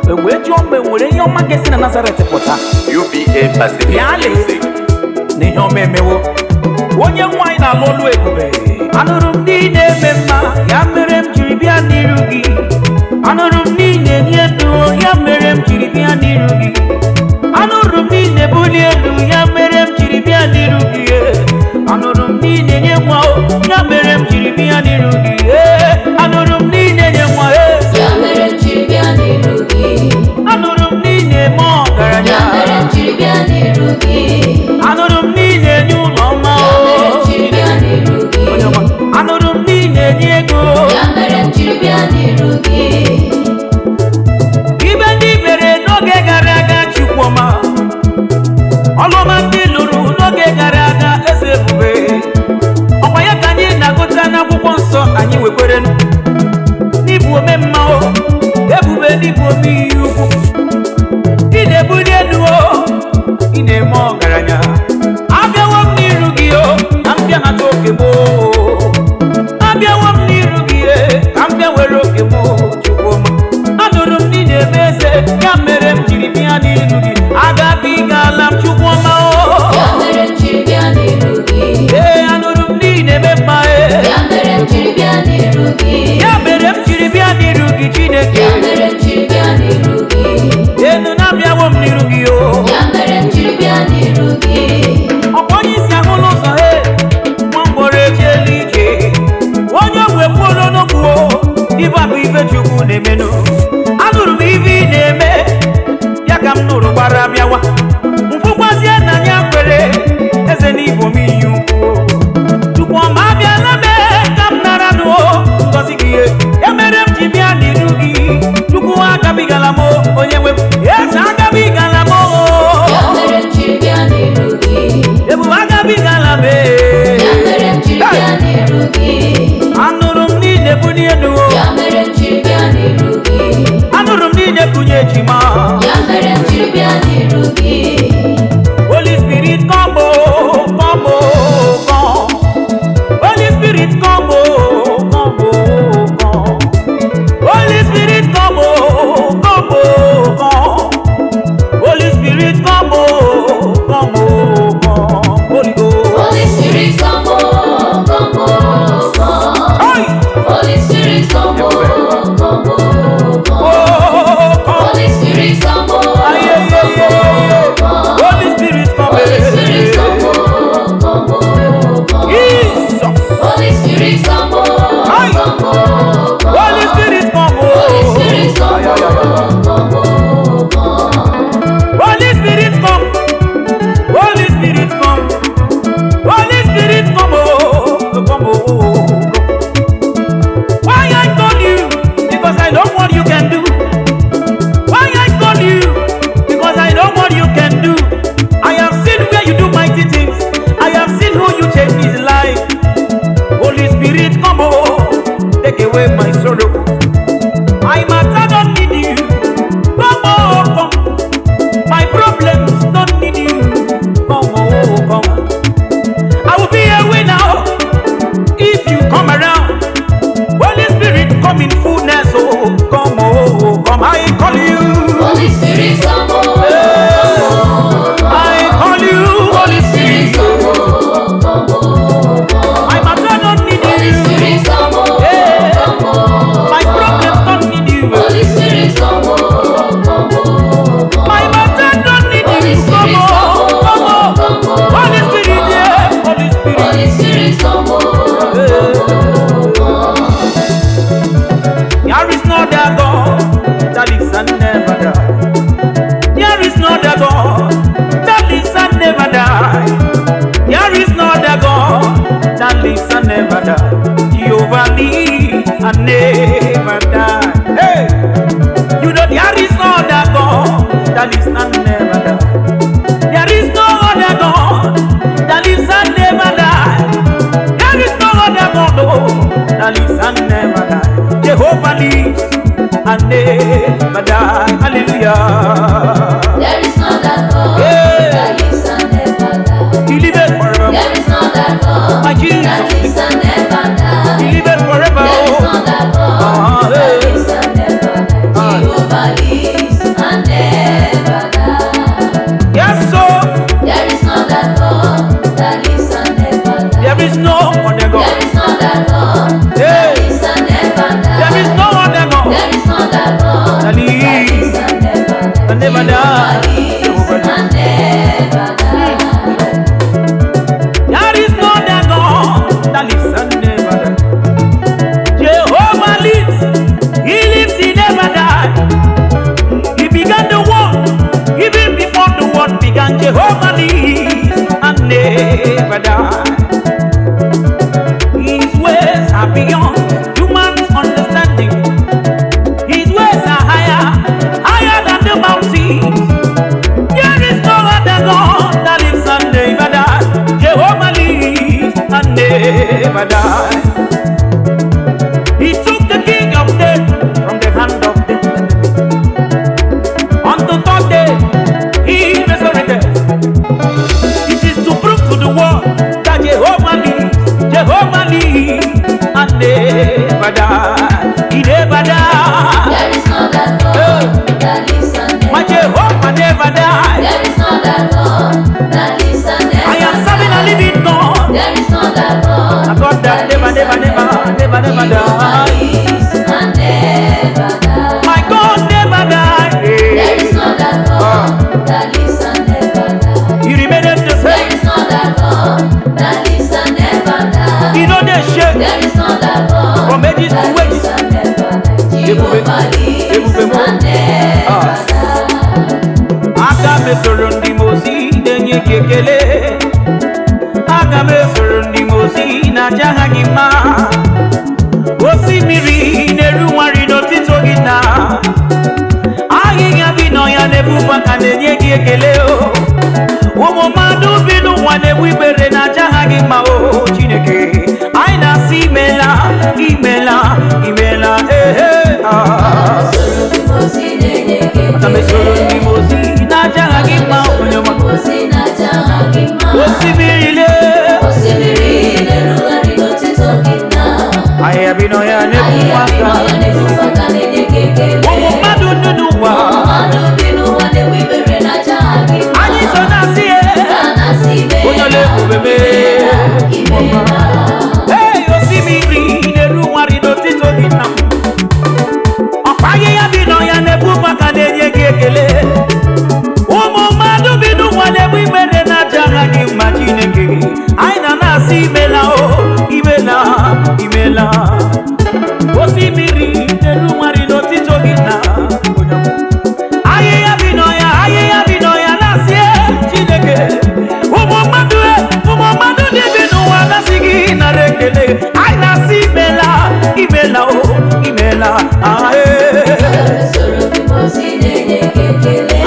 Jombe wole yo magesi na Nazareth pota UBA Pacific Music ni yo memewo onye nwanyị na lolu ebube anụrụ m niile memma ya mere m jiri bịa n'iru gị anụrụ m niile nye ndụ ya mere m jiri bịa n'iru gị anụrụ m niile buli elu ya mere m jiri bịa n'iru gị anụrụ m niile nye nwa ya mere m jiri bịa n'iru gị anụrụ m niile nye nwa ya mere m jiri bịa n'iru gị anụrụ m niile ma ọgaranya ya mere m jiri bịa n'iru gị anụrụ m niile nye ụlọ ọma ya mere m jiri bịa n'iru gị anụrụ m niile nye ego ya mere m jiri bịa n'iru gị ibe ndị mere n'oge gara aga Chukwuma ọlụma ndị lụrụ n'oge gara aga eze ebube ọkwa ya ka anyị na-agụta n'akwụkwọ nsọ anyị wekwere n'ịbụ ome mma ebube n'ịbụ ome ihe ukwu ị na-ebuli elu ị na-eme ọgaranya abịawo m n'iru gị ka m bịa nata oke m abịawo m n'iru gị ka m bịa were oke m Chukwuma anụrụ m niile eme eze ya mere m jiri bịa n'iru gị agabigala m Chukwuma ya mere m jiri bịa n'iru gị anụrụ m niile eme mma ya mere m jiri bịa n'iru gị ya mere m jiri bịa n'iru gị Chineke ya mere m jiri bịa n'iru gị enu na-abịawo m n'iru gị ya mere m jiri bịa n'iru gị ọkwa onye isi ahụ n'ụzọ nwa mgbọrọ ejela ije onye ogwe mkpụrụ n'okwu ibe abụ ife Chukwu na-emenụ anụrụ m ibe ị na-eme ya ka m nụrụ gbara bịawa mfụkwazie na ya kwere eze n'Igbo m iyi ukwu Chukwuma abịala mee ka m nara nụ ngọzi gị ya mere m ji bịa n'iru gị Chukwu agabigala m onye nwe m eze agabigala m ya mere m jiri bịa n'iru gị ebu agabigala m ya mere m jiri bịa n'iru gị anụrụ m niile bunye elu ya mere m jiri bịa n'iru gị anụrụ m niile bunye ejima ya mere m jiri bịa n'iru gị Holy Spirit come come Holy Spirit come come Holy Spirit come come Holy Spirit come come Holy Ghost Holy Spirit come Hey! Holy Spirit come Holy Spirit come Holy Spirit come Holy Spirit come Jesus Holy Spirit come Hey! Holy Spirit come Holy Spirit come Holy Spirit come Holy Spirit come Holy Spirit come come Why I call you? Because I know what you can do. Why I call you? Because I know what you can do. I have seen where you do mighty things. I have seen who you change his life. Holy Spirit come take away my sorrow. My matter don't need you. Come my problems don't need you. Come I will be a winner if you come around. Holy Spirit come in fullness, come I call you. Holy Spirit come I call you. Holy Spirit come My matter don't need Holy you. Spirit come My problems don't need you. Holy Spirit come My matter don't need Holy you. Spirit Come Holy Spirit, yeah. Holy Spirit. Holy Spirit come There is no other God that lives and never die. There is no other God that lives and never die. There is no other God that lives and never die. Jehovah lives and never die. Hey, you know there is no other God that lives and never die. There is no other God that lives and never die. There is no other God that lives and never die. Jehovah lives and never die. Hallelujah. There is no that God that lives and never die. He liveth forever. There is no that God My Jesus. that lives and never die. He liveth forever. There is no that God that lives and never die. Jehovah lives and never dies. Yes, so There is no that God that lives and never dies. there is no other There God. is no that God that lives and never dies. There is no other God. There is no that God That that lives and never dies. and never Jehovah dies. lives and never dies. There is no other God that lives and never dies. Jehovah lives. He lives, he never dies. He began the world even before the world began. Jehovah lives and never dies. His ways are beyond human's understanding. His ways are higher than the mountains. There is no other God that lives and never dies. Jehovah lives and never dies. He took the king of death from the hand of death. On the third day, he resurrected. It is to prove to the world that Jehovah lives and never dies. He never dies. There is no that God that lives and never My Jehovah never dies. There is no that God that lives and never I am serving a living God. There is no that God A God that never lives and dies. lives and never dies. My God never dies. There is no that God that lives and never dies. He remained the There same. is no that God that lives and never dies. He know the shake There is no that God from ages that to lives ages. and never dies. Jehovah lives and never dies. Aga me soro ndi mozi denye kekele. Aga me soro ndi mozi na jaha gima. Osimiri neruwari no tito gina. Ahịhịa bi nọ ya n'ebuba ka na-enye gị ekele o. Ụmụ mmadụ bi n'ụwa na-egbu ikpere na aja ha gị mma o Chineke. Anyị na-asị imela, imela, imela, Aga m esoro ndị mozi na aja ha gị mma onye ọma. Osimiri lee, ahịhịa bi nọ ya n'ebuba ka. Ụmụ mmadụ nọ n'ụwa, anyị so na-asị onye ọla ebube mee. Hey, osimiri na-erugharị n'otito gị nna m. Ọkwa ahịhịa bi nọ ya na-ebu maka na-enye gị ekele. Ụmụ mmadụ bi n'ụwa na-egbu ikpere na aja ha gị mma Chineke. Anyị na-asị imela o, imela, imela. Osimiri na-erugharị n'otito gị nna. Ahịhịa bi nọ ya na-asị Chineke. Ụmụ mmadụ dị bi n'ụwa na-asị gị nara ekele. Anyị na-asị imela, imela o, imela.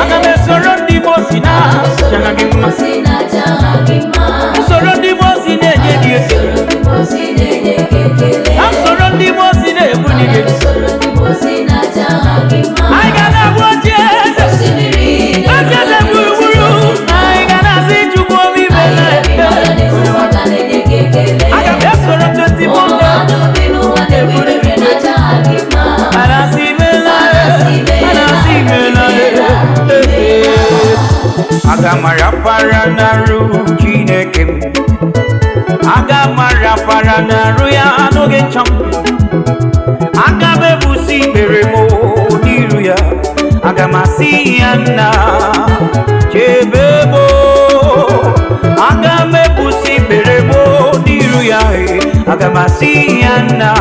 Aga m esoro ndị mozi na jaha gị mma. Usoro ndị mozi na-enye gị ekele. Na usoro ndị mozi na-ebuli gị. Anyị ga na-abụ ochie eze gburugburu. Anyị ga na-asị Chukwu obi imela. Aga m esoro 21 Anasị imela, anasị imela. Aga m arapara n'arụ Chineke m. Aga m arapara n'arụ ya n'oge ncha m. Aga m ebusi ikpere m n'iru ya. Aga m asị ya nna chebe m. Aga m ebusi ikpere m n'iru ya. Aga m asị ya nna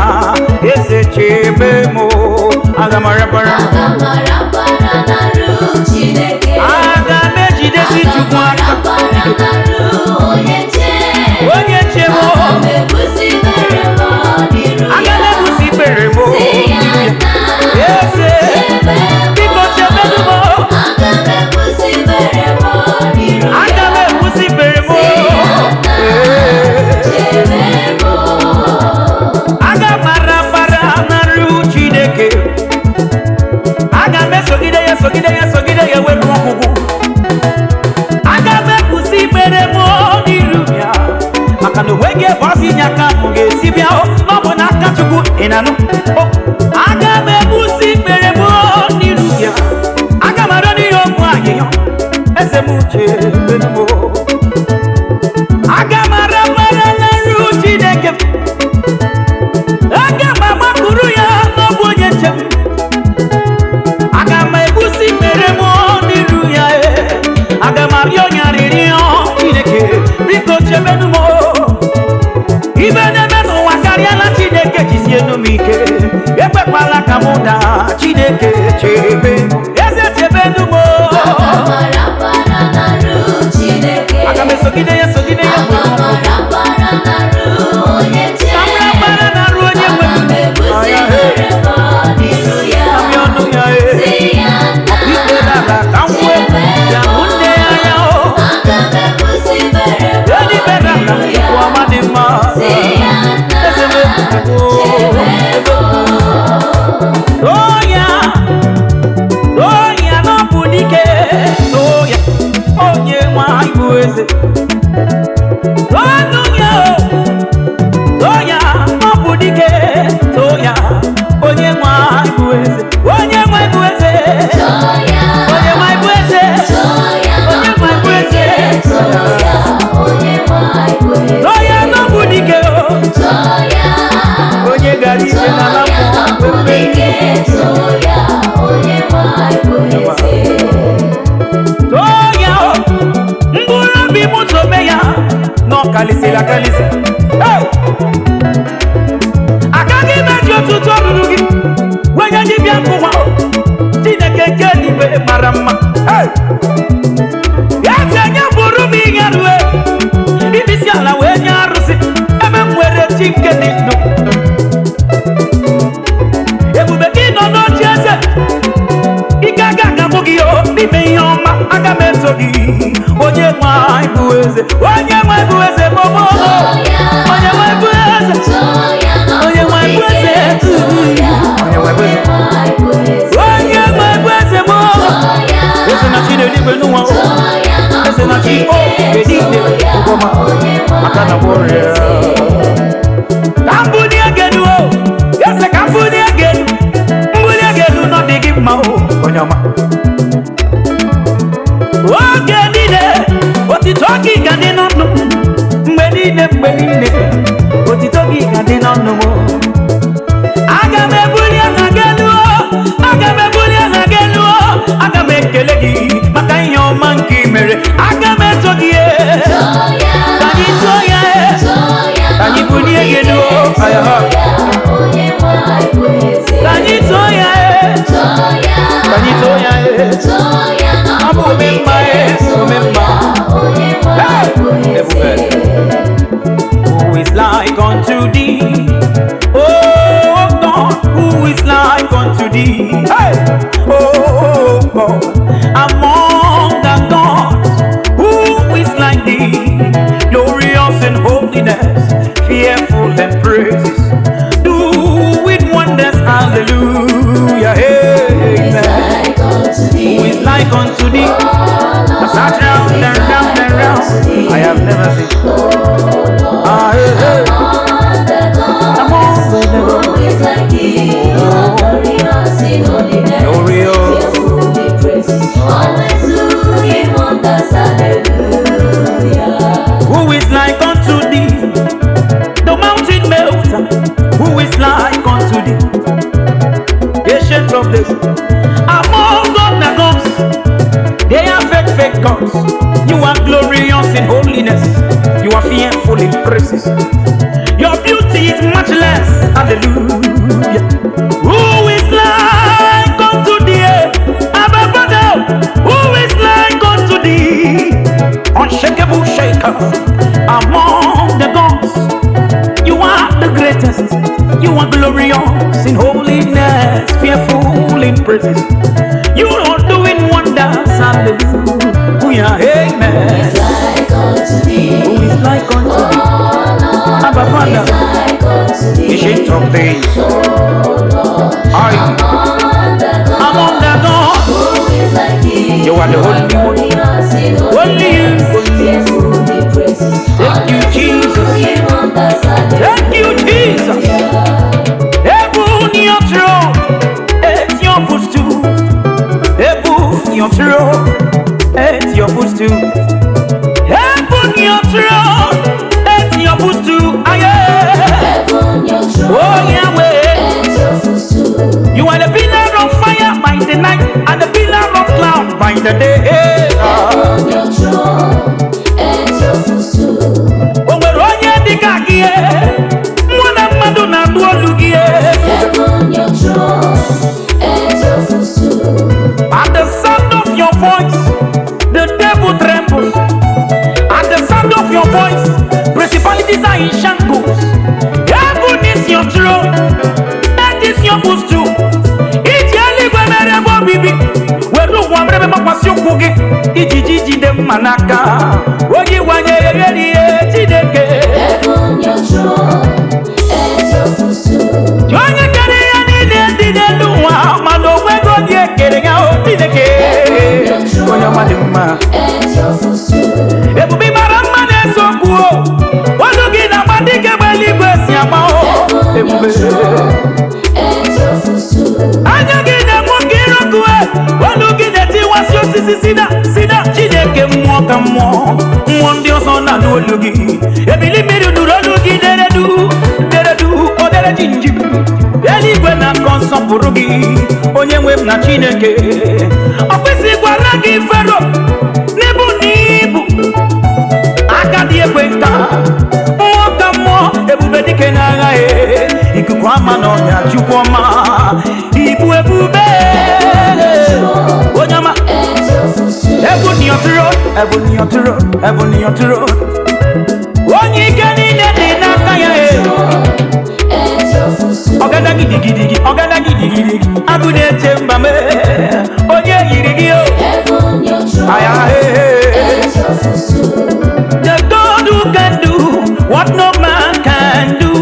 eze chebe m. Aga m arapara. Aga m ejidesi Chukwu aka. Onye nche m. Aga m ebusi ikpere m n'iru ya. Eze biko chebedu m. Aga m ebusi ikpere m. Aga m arapara n'arụ Chineke. Aga m esogide ya wee ruo ọgwụgwụ. Aga m ebusi ikpere m n'iru ya. Maka na onweghị ebe ọsị inye aka m ga-esi bịa n'ọbụ n'aka Chukwu ị na-anụ. Aga m ebusi ikpere m n'iru ya. eze m chebe m aga m arabara n'arụ Chineke aga m agbakụrụ ya n'ọbụ onye nche m aga m ebusi mere m n'iru ya aga m arịọ onye arịrịọ Chineke biko chebenu m ibe na-eme n'ụwa karịala Chineke jisienu m ike ekwekwala ka mụ daa Chineke chebe eze chebenu m aga m esogide ya kalisila kalisi agaghị meji ọtụtụ ọrụrụ gị wenye dibịa nkụwa Chineke nke eluigwe mara mma ya si enye bụrụ m ihe rue ibisi ala wee nye arụsị ebe m nwere chi nke dị ndụ ebube gị nọ n'oche eze ike aga-agabụ gị n'ime ihe ọma aga m eso gị onye nwe anyị bụ eze onye nwe bụ eze bobo onye nwe bụ eze onye nwe bụ eze onye nwe bụ eze mo eze na chi n'eluigwe n'ụwa eze na chi edide ụgwọma aka na gbọrịa ka mbuni egelu eze ka mbuni egelu mbuni egelu nọ dị gị mma onye ọma oge niile otito gị ga dị n'ọnụ mgbe niile otito gị ga dị n'ọnụ aga m ebuli aha gị elu aga m ebuli aha gị elu aga m ekele gị maka ihe ọma nke i mere aga m eto gị ka anyị too ya ka anyị bulie gị elu ka anyị too ya ka anyị too ya ọ bụ omemma who is like unto thee, oh God, who is like unto thee, hey, oh God, among the gods, who is like thee, glorious in holiness, fearful in praises, doing wonders, hallelujah, amen. Who is like unto thee? I sat round and round and round, I have never seen. Among the gods, who is like thee, glorious in holiness, fearful in praises, always doing wonders, hallelujah. Who is like unto thee, the mountain melter? Who is like unto thee, ancient of days? Among the gods, they are fake gods. You are glorious in holiness, you are fearful in praises. Your beauty is much less, hallelujah. Who is like unto thee, Abba Father? Who is like unto thee, unshakable shaker? Among the gods, you are the greatest. You are glorious in holiness, fearful in praises. You are doing wonders, hallelujah, amen. Who is like unto thee? Who is like unto thee? Abba Father, ancient of days. Among the gods, you are the only one. Only you. Thank you, Jesus. Thank you, Jesus. Heaven, your throne, it's your footstool. Heaven, your throne, at your footstool. Heaven your throne, at your footstool. Heaven your throne, Oh Yahweh, at your footstool. you are the pillar of fire by the night and the pillar of cloud by the day. Heaven your throne, at your footstool. Oh, we're on your digagie, Mwana Madonna Duolugie. Heaven your throne, at your footstool. At the sound of your voice, the devil trembles. At the sound of your voice, principalities are in shambles. Heaven is your throne, that is your footstool. Ijali gwemere bo bibi, weru wamrebe makwasi okuge. Ijiji de manaka, oji wanye yeri chideke. Heaven your throne, at your footstool. Jonye kere ya ni de luwa, mano wego die kere ya o chideke. Onye maduma. At your footstool. Ebubi marama ne sokuo, walugi na madike beli gwesi amao. Ebube. At your footstool. Anyagi ne mukiro kue, walugi ne tiwasyo sida chideke mwaka mwo. Mwandio sona duolugi, ebili miru duolugi deredu, odere jinji. Eli gwe na konso purugi, onye mwem na chineke. Okwisi kwa ragi fero, nibu. Akadi ekwenta, mwaka mwo, ebube dike na agae. Ikuku ama no ya chukwoma, ibu ebube. Onyama, heaven your throne, heaven your throne, heaven your throne. Onye ike niile dị n'aka ya e. Ogada gidigidi, agụ na-eche mba me. Onye yiri gị o. Aya The God who can do what no man can do.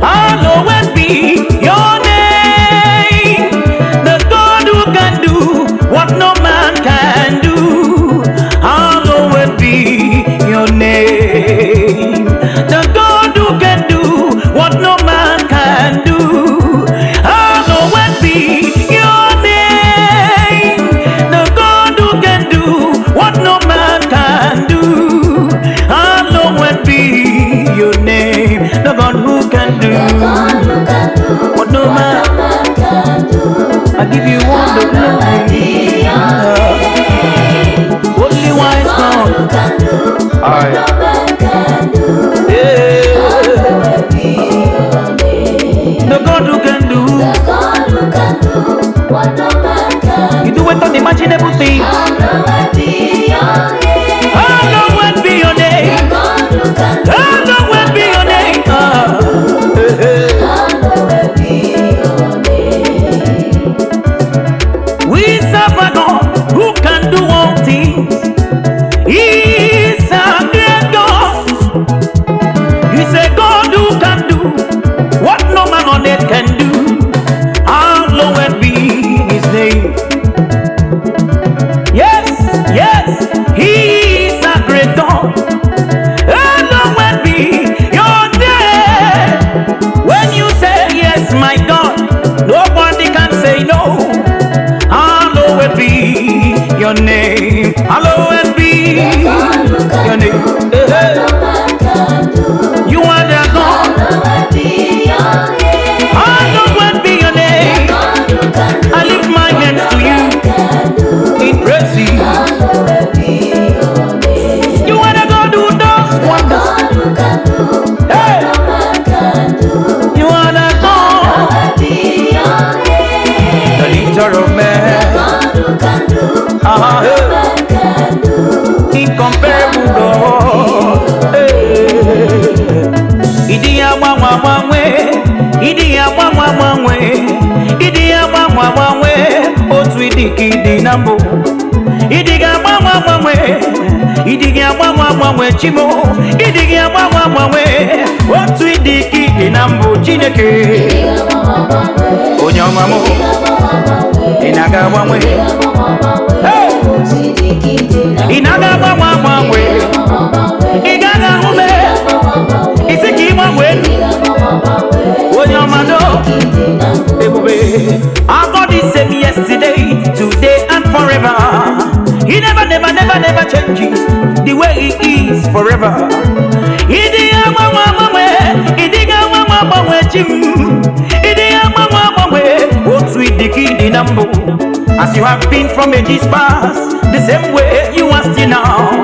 Hallowed be your name. The God who can do what no man can do. Hallowed be your name. The God who can do what no man can do. Hallowed be your name. The God who can do what no man can do. Hallowed be your name. The God who can do what no man can do. I give you all the glory. Only wise God. The God who can do. You do it unimaginable thing. Hallowed be your name. Hallowed be your name. We serve a God who can do all things. He's a great God. He's a God who can do what no man on earth can do. Hallowed be his name. Yes, he's a great God. Hallowed be your name. When you say yes, my God, nobody can say no. Hallowed be your name. Hallowed be your name. You are the God. Hallowed be your name. I lift my hands to you in praise. You are the God who does wonders. Hey, you are the God, the lifter of man. Incomparable God. Idi ya mwanwe, otu idikidi na mbo. Idi ga mwanwe chimo. Idi ga mwanwe, otu idikidi na mbo Chineke. Onye ọmamo, inaga mwanwe. Inaga mwanwe, igaga ume, isiki mwanwe. Onye ọmado, ebube. Our God is same yesterday, today and forever. He never never changes. The way He is forever. Idiga mama chim. Idiga mama otu idiki nambo. As you have been from ages past, the same way you are still now.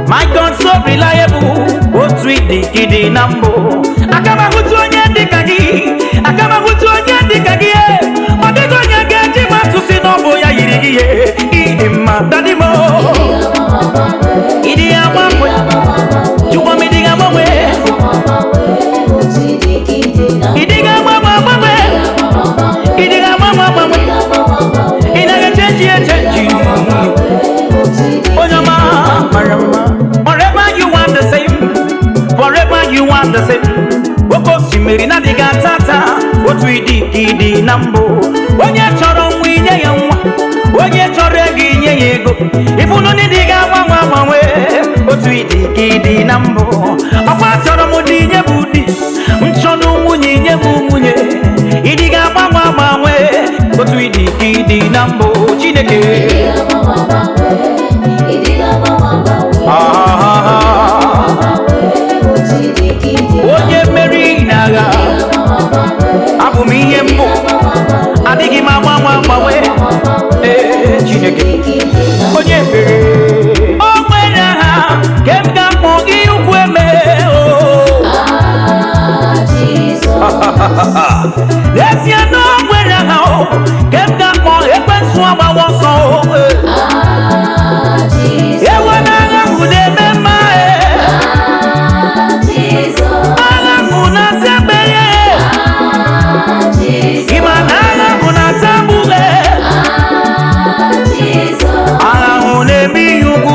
My God so reliable. Otu idiki nambo. Akama hutu onye dikagi. Akama hutu onye dikagi. Odego onye gaji matusi nobo ya yirigiye. Idima dadimo. Idiga mama. You want me diga mama? Idiga mama. Idiga mama. Inaga change. Onyama marama. Forever you want the same. Forever you want the same. Woko simeri na diga tata. Otu idiki nambo. Onye choro mwinye ya nwa. Onye choro egi nye yego. Ifunu ni diga mama we. Otu idiki nambo. Akwa choro mudi nye budi. Mchono munye nye munye. Idiga mama we. Otu idiki nambo. Chineke. Onye meri naga. Abu miye mbo. Adigi mama we. Chineke. Onye meri. O mwena ha. Kemga mogi ukweme. Yes, you know where I go. Get that more, it went so I was so. Yeah, when I am with them, I'm gonna say, Imana gonna tambule. I'm gonna be you go.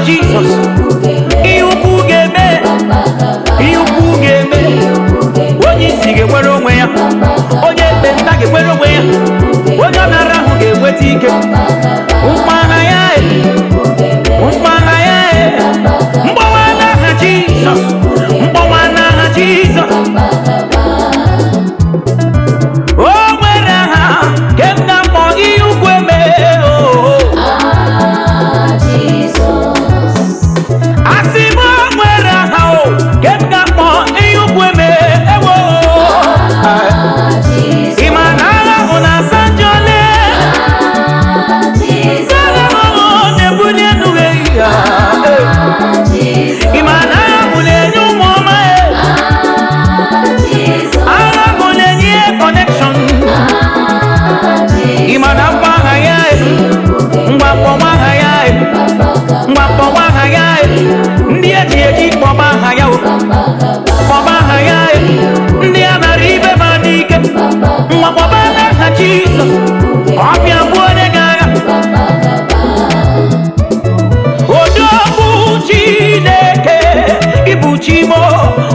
Jesus, you kugeme. Onye sige were onwe ya, onye benta ge were onwe ya, onye nara hu ge weti ike. Umana ya, mbawana ha Jesus, Oh wera ha, kemna mo iukweme oh. Jesus, Odobu Chineke, Ibuchimo,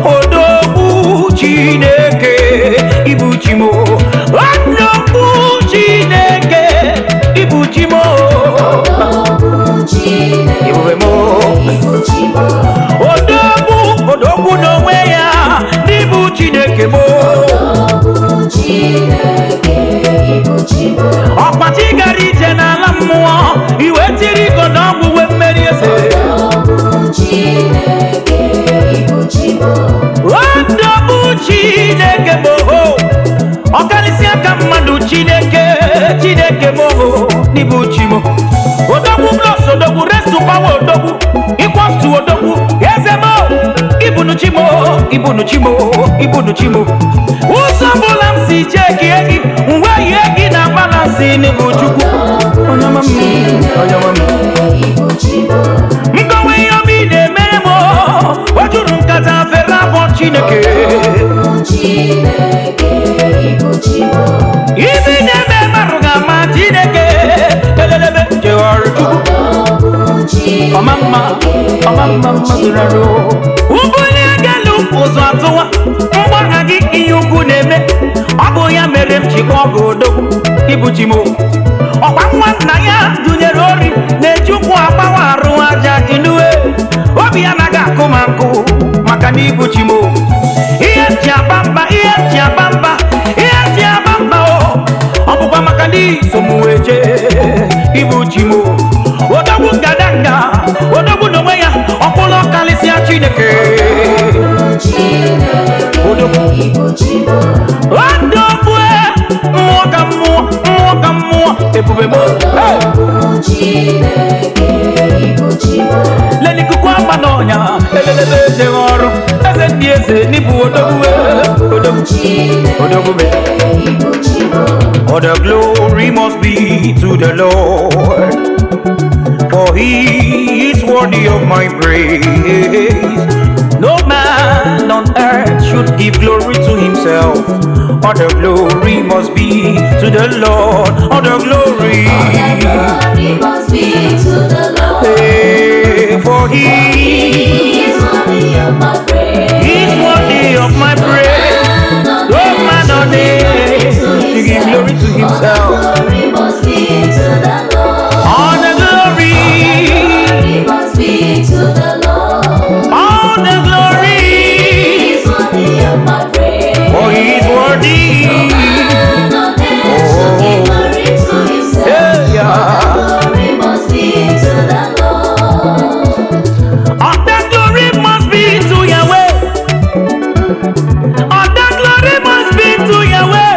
Odobu Chineke, Ibuchimo, Odobu Chineke, Ibuchimo, Odobu no way, Ibu Chineke mo. Ọkpati gara ije n'ala mmụọ iwe tiri igodo ọgwụ wee mmeri eze Odobu Chineke moho ọkarịsị aka mmadụ Chineke moho n'ibu chimo Odogwu plus Odogwu rest to power Odogwu equals to Odogwu eze mo Ibunu chimo ụzọ bụla m si cheki egi mgbe ihe gị na balansi n'ibu Chukwu mgbanwe ihe obi na-emere m o juru nkata fere abụọ Chineke ibi na-eme mmadụ ga-ama Chineke elelebe jewara Chukwu ọmamma zụrara ụbụli agelu ụzọ atụwa mgbagha gị ihe ukwu na-eme ọ bụ ya mere m ji kpọọ gị Odogwu Ibuchimo ọkwa nwa nna ya dụnyere ori na-eji ụkwụ agbawa arụ aja inue obi ya naghị akụ ma nkụ maka na Ibuchimo ihe ji aba mba ihe Odogwu mmụọ ka mmụọ, mmụọ ka mmụọ, ebube m. Leni kuku amba n'ọnya, elelebe eze ọrụ, eze ndị eze n'ibu odogwu, odogwu me. All the glory must be to the Lord, for He is worthy of my praise. No man on earth should give glory to himself. All the glory must be to the Lord. All the glory must be to the Lord. Hey, for He is worthy of my praise. He's worthy of my praise. No man on earth should give glory to himself. All the glory must be to the Lord. All the glory must be to the Lord. All the glory is worthy of my praise. For He is worthy. No man should give glory to himself. Yeah. All the glory must be to the Lord. All the glory must be to Yahweh. All the glory must be to Yahweh.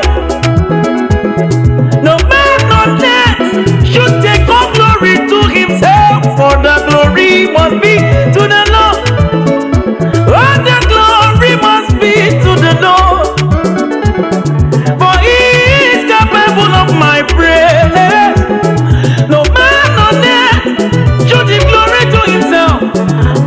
No man on earth should take all glory to himself, for the glory must be to the Lord. All the glory must be to the Lord, for He is capable of my praise. No man on earth should give glory to himself.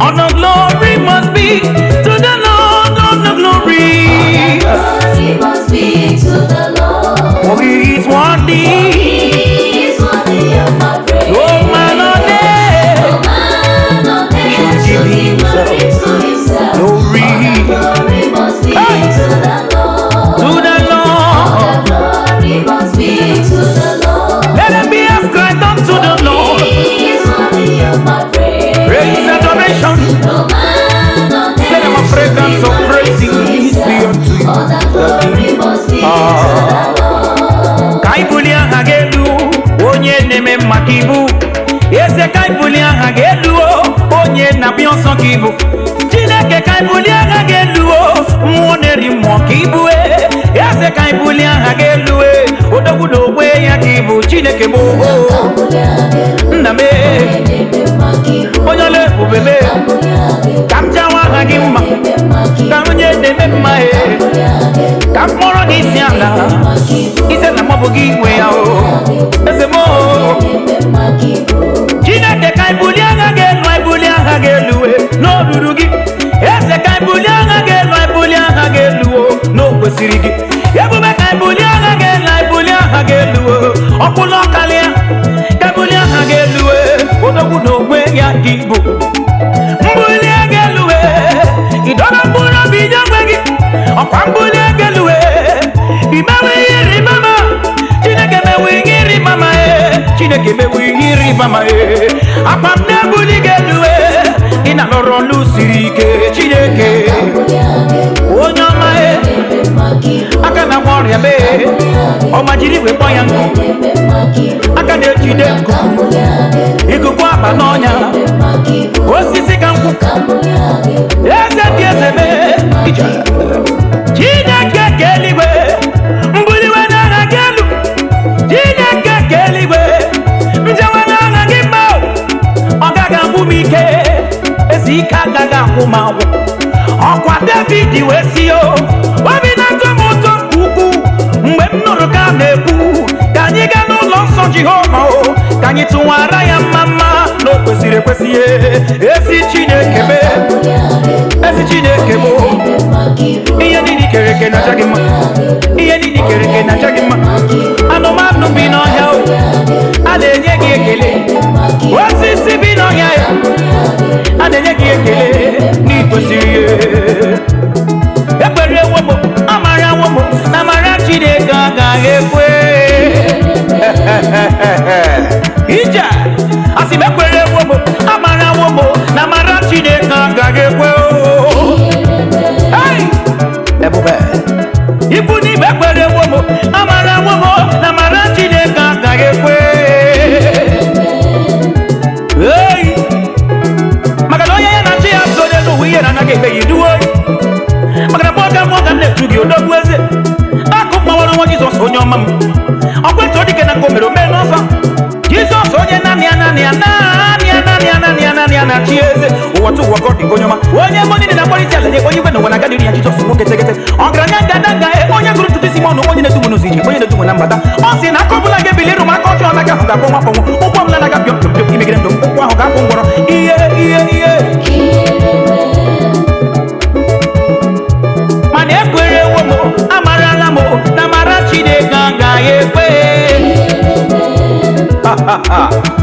All the glory must be to the Lord. All the glory, Glory must be to the Lord. for He is worthy. He is worthy of my praise. No man on earth No man on earth should give glory to himself. Glory. Glory must be Hey. to the Lord. to the Lord. Glory must be to the Lord. Let them be ascribed unto the Lord. He is worthy of my praise. Praise and adoration. No man on earth Let them a fragrance of praises be unto you. all the glory must be to the Lord. Ka anyị bulie aha gị elu, onye na-eme mma ka ibu. Eze ka anyị bulie aha gị elu, onye na-abịa ọsọ ka ibu. Chineke ka anyị bulie aha gị elu, mmụọ na-eri mmụọ ka ibu. Eze ka anyị bulie aha gị elu, odogwu na ogbe ya ka ibu. Chineke bụ nna m, onye ọla ebube m, ka m jawa aha gị mma, ka onye na-eme mma, ka m kpọrọ gị isi ala, ise na mọ bụ gị igwe ya o. Eze m, Chineke ka anyị bulie aha gị elu, anyị bulie aha gị elu n'olulu gị. Eze ka anyị bulie aha gị elu, anyị bulie aha gị elu n'okwesịrị gị. Ebube ka anyị bulie aha gị elu, anyị bulie aha gị elu ọkwụlụ ọkalịa. Ka anyị bulie aha gị elu odogwu na ogbe ya ka ibu. Mbulie gị elu ịdọrọ mkpụrụ obi nye onwe gị. Ọkwa mbulie gị elu imewe ihe ịrịbama. Chineke mewe ihe ịrịbama, Chineke mewe ihe ịrịbama. Akwa m na-ebuli gị elu, ị na-alụrụ ọlụ siri ike. Chineke onye ọma, aka na-agba ọrịa mee, ọma jiri igwe kpọ ya nkụ, aka na-ejide nkụ, ikuku aba n'ọnya, osisi ka nkwụ, eze dị eze mee. Chineke ka eluigwe, mbuliwe n'agha gị elu. Chineke ka eluigwe, njewe n'agha gị mma, ọ gaghị agwụ m ike, ezi ike agaghị agwụ m agwụ. Ọkwa David wee si o, obi na-atọ m ụtọ nke ukwuu mgbe m nụrụ ka a na-ekwu ka anyị gaa n'ụlọ nsọ Jehova o, ka anyị tụwara ya mma mma na o kwesịrị ekwesị. Ezi Chineke mee, ezi Chineke bụ ihe niile kere eke na-acha gị mma, ihe niile kere eke na-acha gị mma. Anụmanụ bi n'ọhịa o, a na-enye gị ekele. Osisi bi n'ọhịa ya, a na-enye gị ekele n'ikwesịrị ya. Ekpere ewo m, amara ewo m, na amara Chineke agaghị ekwe. Ije asị m ekpere ewo m, amara ewo m, na amara Chineke agaghị ekwe. Ebube ikwu n'ime ekpere ewo m, amara ewo m, na amara Chineke agaghị ekwe. Maka na onye ya na chi ya so n'elu ụwa ihe na anaghị eme ya iduo. Maka na mgbe ọ ga obi odogwu eze akụ mgbawara nwa Jizọs onye ọma m ọkwentị odike na nkomere ome n'ọzọ Jizọs onye naanị ya na chi eze ụwa tụ ụwa gọdị onye ọma onye ebe onye na-akpọrọ isi ala nye onye igwe na ụwa na-aga dịrị ya Jizọs nwoke tegete ọgaranya ngadaga onye gụrụ ntutu isi mọnụ onye na-edu m n'ụzọ ije onye na-edu m na mbata ọ sị na aka ọbụla ga-ebili rụ m aka ọjọọ anaghị ahụ ga-akpọ nwa akpọnwụ ụgbọ m na-anaga pịọm pịọm pịọm imegide ndụ m ụkwụ ahụ ga-akpụ ngwọrọ ihe mana ekwerewo m amarala m na mara Chineke agaghị ekwe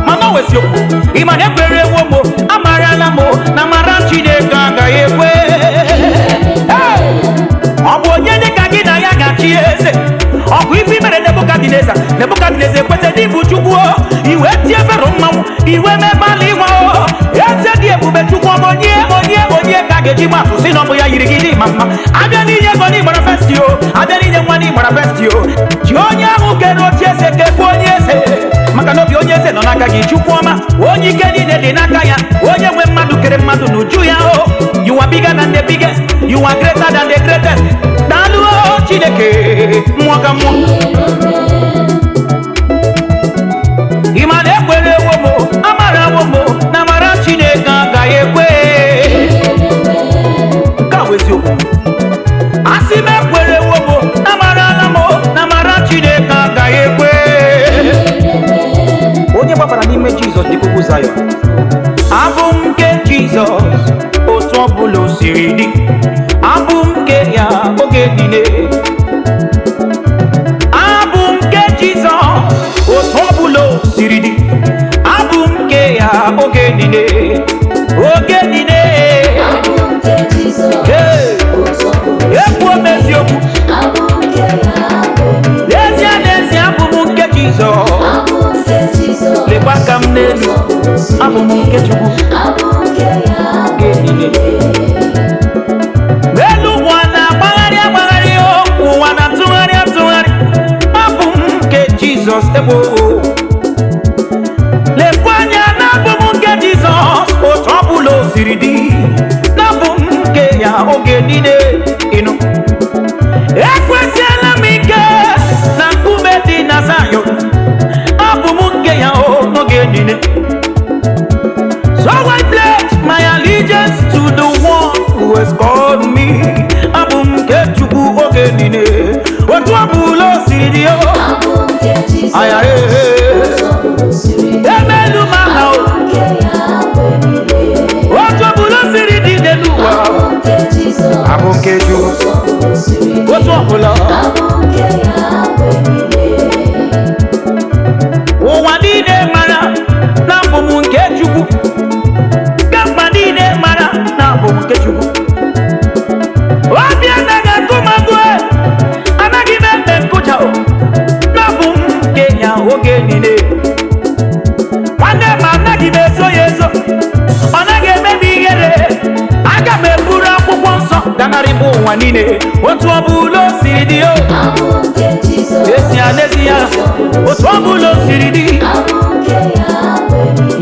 mana o wesi okwu ịma na ekwerewo m amarala m na mara Chineke agaghị ekwe ọ bụ onye dịka gị na ya ga-achị eze ọ bụ ife mere Nebukadneza ekweta n'ịbụ Chukwu iwe tie Fero mmanwụ iwe mebala ịnwa eze dị ebube Chukwu ọma onye ka ga-eji matụ si na ọ bụ ya yiri gị dị ma mma abịa n'inye ego n'ịgbara festio abịa n'inye nwa n'ịgbara festio ji onye ahụ kere oche eze kekwu onye eze maka na obi onye eze nọ n'aka gị Chukwu ọma onye ike niile dị n'aka ya onye nwe mmadụ kere mmadụ n'uju ya you are bigger than the biggest you are greater than the greatest daalụ Chineke mmụọ ka mmụọ ịma na ekwerewo m amarawo m na mara Chineke agaghị ekwe ka bụ eziokwu asị m ekwerewo m amarala m na mara Chineke agaghị ekwe onye gbabara n'ime Jizọs dịka ugwu Zayọn abụ m nke Jizọs otu ọbụla o siri dị abụ m nke ya oge niile abụ m nke Jizọs otu ọbụla o siri dị abụ m nke ya oge niile ekwuo m eziokwu n'ezie abụ m nke Jizọs lekwa aka m n'elu abụ m nke Chukwu n'elu ụwa na-agbagharị ụwa na-atụgharị abụ m nke Jizọs egbo lekwa anya na abụ m nke Jizọs otu ọbụla o siri dị na abụ m nke ya oge niile ịnụ ekwesịela m ike na nkume dị na Zayọn abụ m nke ya n'oge niile so I pledge my allegiance to the one who has called me abụ m nke Chukwu oge niile otu ọbụla o siri dị emelu m aha otu ọbụla o siri dị n'elu ụwa abụ nke Chukwu otu ọbụla ụwa niile mara na abụ m nke Chukwu mba niile mara na abụ m nke Chukwu obi anaghị akụ m agụ anaghị m eme nkụja na abụ m nke ya oge niile nwanne m anaghị m ezo ya ezo ọ naghị eme m ihere aga m eburu akwụkwọ nsọ ganarịba ụwa niile otu ọbụla o siri dị n'ezie otu ọbụla o siri dị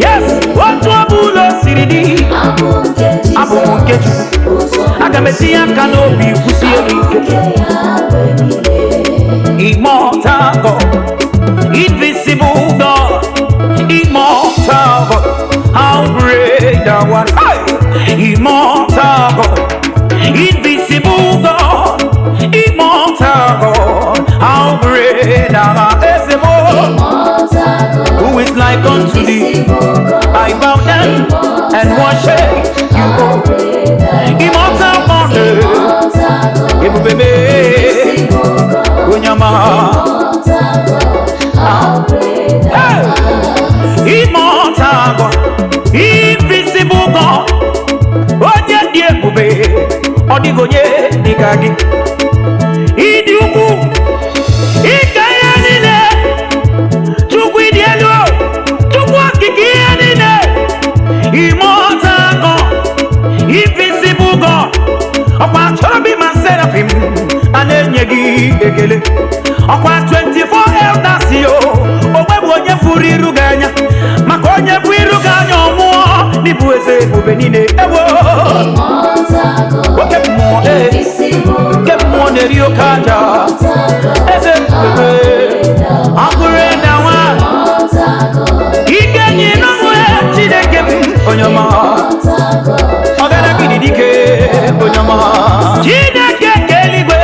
yes otu ọbụla o siri dị abụ m nke Chukwu aga m etinye aka n'obi kwụsie ike immortal God invisible God immortal God how great thou art immortal God invisible God immortal God how great thou art who is like unto thee I bow down and worship you immortal God ebubebe onyama immortal God invisible God onye dị ebube ọ dịghị onye dịka gị ịdị ukwu ike ihe niile Chukwu ịdị elu Chukwu okike ihe niile immortal God invisible God ọkwa cherubim and seraphim a na-enye gị ekele ọkwa 24 elders onwe bụ onye furu iru gị anya maka onye bụ iru gị anya ọmụọ n'ịbụ eze ebube niile ewo oke mmụọ Oderio Kaja, Eze Bebe, Akure Dawa, Ikenye Nongwe, Chideke, Onyama, Ogana Kidike, Onyama, Chideke Keligwe,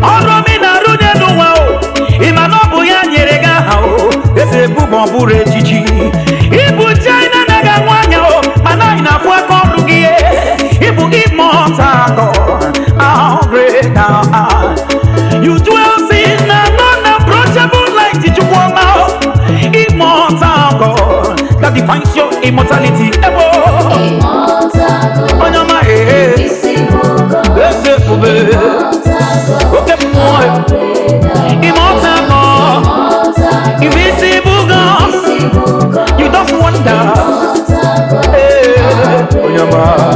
Oromina Rude Nuwao, Imanobu Yanyerega Hao, Eze Bubon Bure Chichi, Ibu China Naga Wanyao, Manaina Fuako Rugie, Ibu Imotago, how great thou art. You dwell in an unapproachable light, you come out, immortal God, that defines your immortality. Immortal God, on your mind, invisible God, okay, boy, immortal God, invisible God, you don't wonder, on your mind.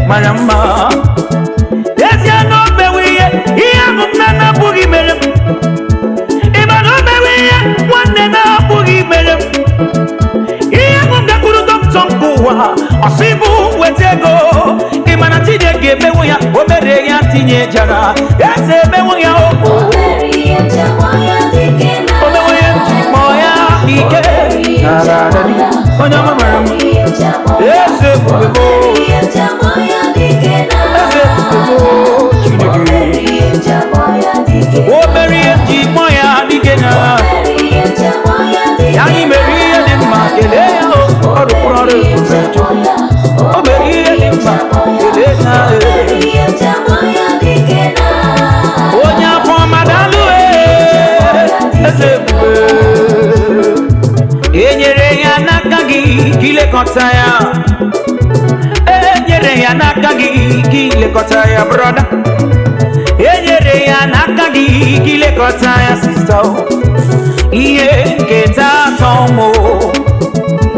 Maramba, yes, ya no bewiye, iya mumna bugi merem. Iba no bewiye, wande na bugi merem. Iya mumna kuru dokton kuwa, asibu wetego. Imana tide gebe wuya, obere ya tinye jara. Yes, bewiya opo. Obere ya moya dike. Naradadi, onyama maramba. Yes, bebo. Enyere ya n'aka gị ilekọta ya. Enyere ya n'aka gị ilekọta ya brother. Enyere ya n'aka gị ilekọta ya sister. Ihe nketa atọmụ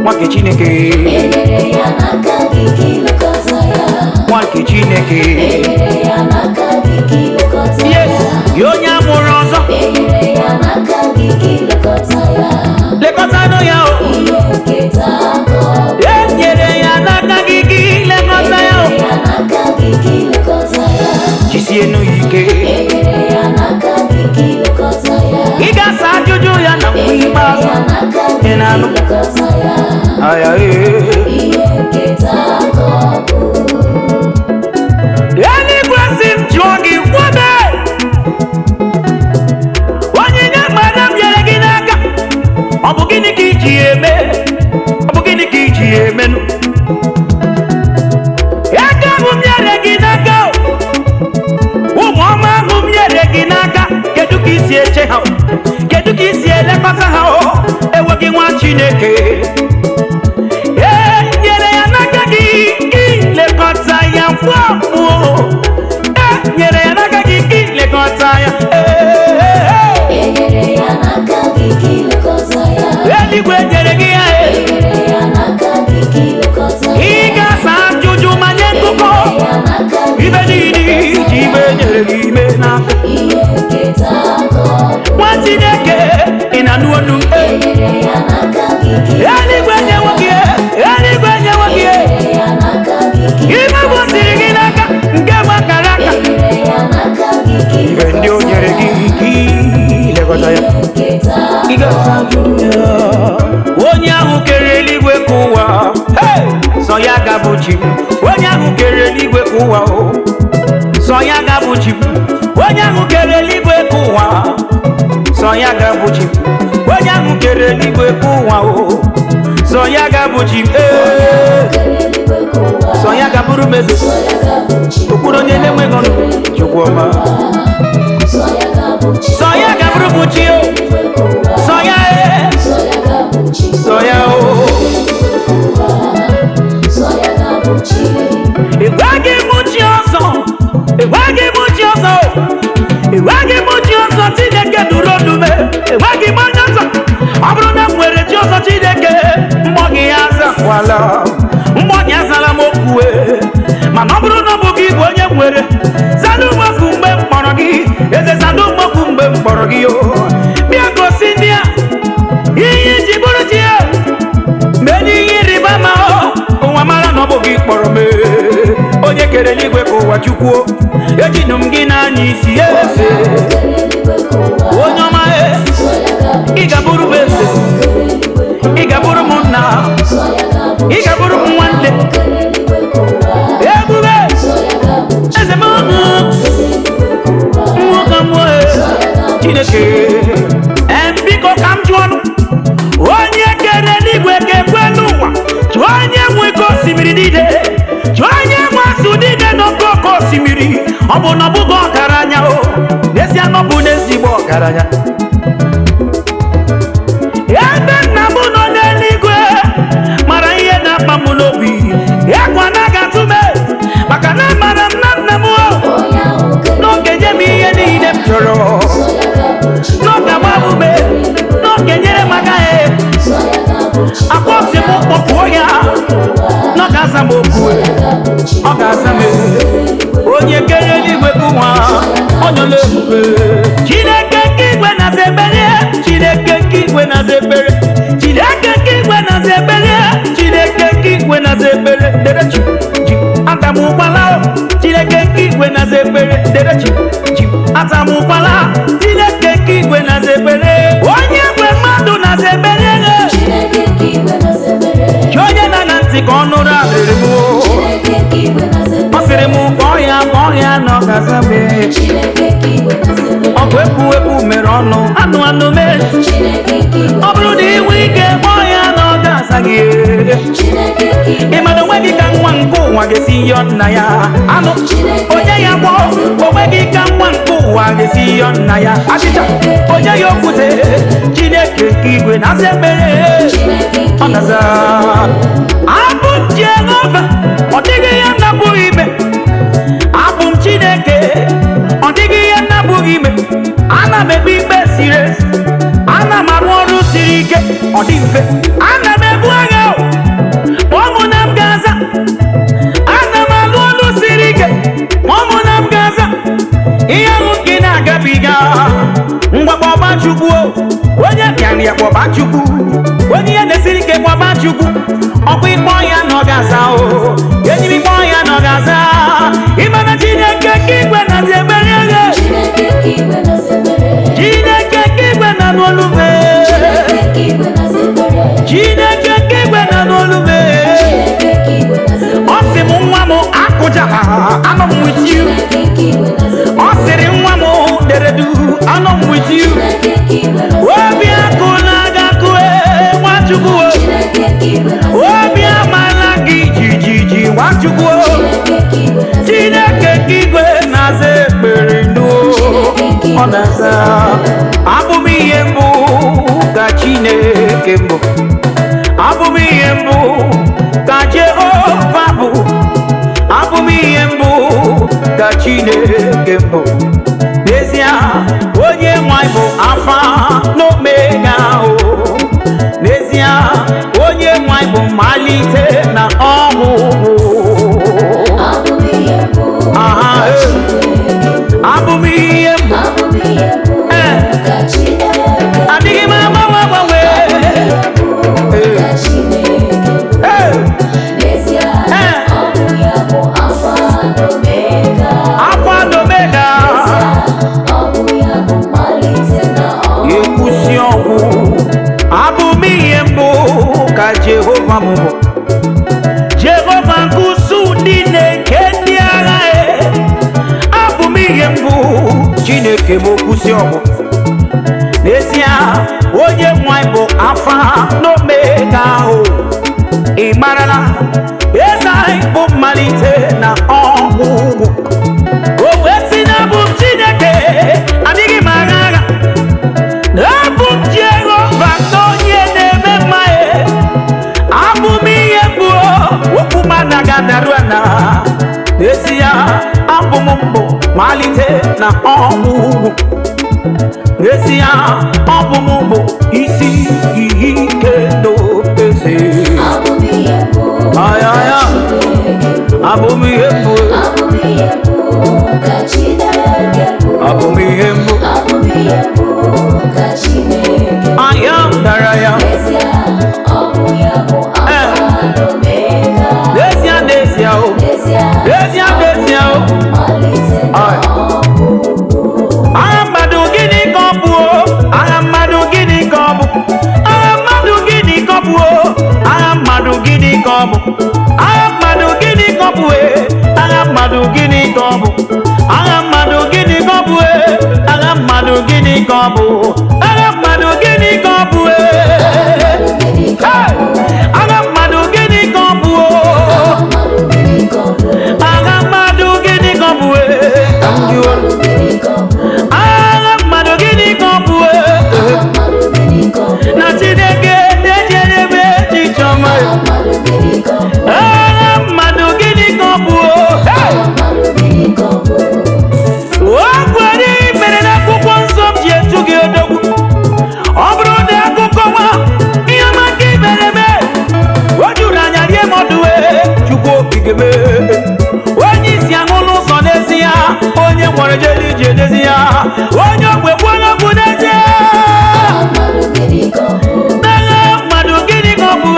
nwake Chineke. Enyere ya n'aka gị ilekọta ya. Nwake Chineke. Enyere ya n'aka gị ilekọta ya. Yes, gị onye amụrụ ọzọ. Enyere ya n'aka gị ilekọta ya. Lekọta nụ ya o. Ihe nketa atọmụ. Enyere ya n'aka gị ilekọta ya o. Enyere ya n'aka gị ilekọta ya. Jisie nụ ike. Enyere ya n'aka gị ilekọta ya. Ị ga-asa ajụjụ ya na mgbe ikpeazụ. Ị na-anụ? Aya ihe nketa atọmụ. Eluigwe sị m jụọ gị kwebe. Onyinye mmadụ bịara gị n'aka. Ọ bụ gịnị ka iji eme? Ọ bụ gịnị ka iji emenụ? Ego ahụ m nyere gị n'aka. Ụmụ ọma ahụ m nyere gị n'aka. Kedu ka isi eche ha? Kedu ka isi elekọta ha? Enweghị nwa Chineke. kere eluigwe ka ụwa, sọ ya ga-abụ chi m. Onye ahụ kere eluigwe ka ụwa, sọ ya ga-abụ chi m. Onye ahụ kere eluigwe ka ụwa, sọ ya ga-abụ chi m. Onye ahụ kere eluigwe ka ụwa, sọ ya ga-abụ chi m. Sọ ya ga-abụrụ m eze, okpuru onye na-enweghị ọnụ, Chukwuma. Sọ ya ga-abụrụ m chi o, sọ ya sọ ya o. Enweghị m chi ọzọ, enweghị m chi ọzọ, enweghị m chi ọzọ, Chineke duru olu m. Enweghị m onye ọzọ, ọ bụrụ na m nwere chi ọzọ, Chineke mmụọ gị ya azakwala, mmụọ gị azala m okwu. Mana ọ bụrụ na ọ bụ gị bụ onye nwere, zana m okwu mgbe m kpọrọ gị, eze zana m okwu mgbe m kpọrọ gị. Bịa gosi ndị a ihe iji bụrụ chi ya, mgbe n'ihe ịrịba ama ụwa mara na ọ bụ gị kpọrọ m. Onye kere eluigwe ka ụwa, Chukwu, ejinu m gị n'anya isi eze. Onye ọma, ị ga-abụrụ m eze, ị ga-abụrụ m nna, ị ga-abụrụ m nwanne. Ebube eze m nwoke m Chineke. Biko ka m jụọ ọnụ, onye kere eluigwe ga-ekwe n'ụwa, jụọ onye nwe oke osimiri niile, jụọ onye nwe azụ niile n'oke osimiri. Ọ bụ na ọ bụghị ọgaranya o, n'ezie na ọ bụ n'ezigbo ọgaranya. Ebe nna m nọ n'eluigwe mara ihe na-akpa m n'obi, ekwa na ga-atụ m, maka na mara m na nna m n'oge nye m ihe niile m chọrọ, n'oge agbabụ m, n'oge nyere m aka. Akpọsi m kpọpụo ya, na ọ ga-aza m okwu, ọ ga-aza m. Onye kere eluigwe ka ụwa, onye ọla ebube. Chineke nke igwe na-aza ekpere, Chineke nke igwe na-aza ekpere, Chineke nke igwe na-aza ekpere, Chineke nke igwe na-aza ekpere. Dere chi atamụkwala, Chineke nke igwe na-aza ekpere. Dere chi atamụkwala, Chineke nke igwe na-aza ekpere. Onye nwe mmadụ na-aza ekpere, onye na-ana ntị ka ọ nụrụ arịrị m. Ọ sịrị m kpọọ ya na ọ ga-aza m. Ọ bụ ekwu mere ọnụ, anụ mee. Ọ bụrụ na inwe ike kpọọ ya na ọ ga-aza gị. Ị mana onwe gị ka nwa nke ụwa ga-esi yọọ nna ya. Anụ onye ya gbọọ, onwe gị ka nwa nke ụwa ga-esi yọọ nna ya. Achịcha onye ya okwute, Chineke nke igwe na-aza ekpere, ọ na-aza. Abụ m Jehova, ọ dịghị ihe na-abụghị ime. Abụ m Chineke, ọ dịghị ihe na-abụghị ime. Ana m ekpe ikpe siri ezi, ana m arụ ọrụ siri ike, ọ dị mfe. Ana m ebu agha, ụmụ na m ga-aza. Ana m alụ ọrụ siri ike, ụmụ na m ga-aza. Ihe ahụ nke na-agabiga, ngwa kpọba Chukwu, onye bịara ya kpọba Chukwu, onye ihe na-esiri ike kpọba Chukwu. Ọkwa ịkpọ ya na ọ ga-aza, enyi m ịkpọ ya na ọ ga-aza. Ịma na Chineke nke igwe na-aza ekpere, Chineke nke igwe na-anụ olu m, Chineke nke igwe na-anụ olu m. Ọ sị m nwa m akụja, anọ m with you. Ọ sịrị nwa m deredu, anọ m with you. Obi akụ na-aga akụ, Nwachukwu, obi amala gị jijiji, Nwachukwu. Chineke nke igwe na-aza ekpere ndụ, ọ na-aza. Abụ m ihe mbụ ka Chineke mbụ, abụ m ihe mbụ ka Jehova bụ, abụ m ihe mbụ ka Chineke mbụ. N'ezie onye nwanyị bụ Alfa na Omega, n'ezie onye nwanyị bụ mmalite na ọgwụgwụ. Abụ m ihe mbụ, adịghị m agbanwe. Alfa na Omega, ekwusi ọgwụ. Abụ m ihe mbụ ka Jehova Mungu. Jehova nkusu dine kendi agae. Abu miyembu Chineke mokusi obo. Nesia onye mwaibo afa no mega o. Imarala ezai bu malite na ọgwụgwụ. O wesi na bu Chineke adịghị magara. Na bu Jehova onye na-eme mmae. Abu miyembu okuma na gadaruana. Nesia abu mumbo malite na ọgwụgwụ. Nesia abu mumbo isi ikendo ese. Ay ay ay. Abu miyembu. I am that I am. Desia o. Desia o. Aramadu gini kopu o. Aramadu gini kopu. Aramadu gini kopu o. Aramadu gini kopu. Aramadu gini kopu e. Aramadu gini kopu. Aramadu gini kopu e. Aramadu gini kopu. Aramadu gini kopu e. Aramadu gini kopu o. Aramadu gini kopu e. Aramadu gini kopu e. Na Chineke dejerebe chichoma. Aramadu gini kopu o. Okwari mere na akwụkwọ nsọ m ji etu gị odogwu. Ọ bụrụ na akụkọ nwa ihe ọma nke mere eme. O juru anya rie mọdụ Chukwu okike me. Onye isi ahụ n'ụzọ n'ezie, onye nwere jeli ije n'ezie, onye ogbe gbuo n'okwu n'ezie. Mmadụ gịnị ka ọ bụ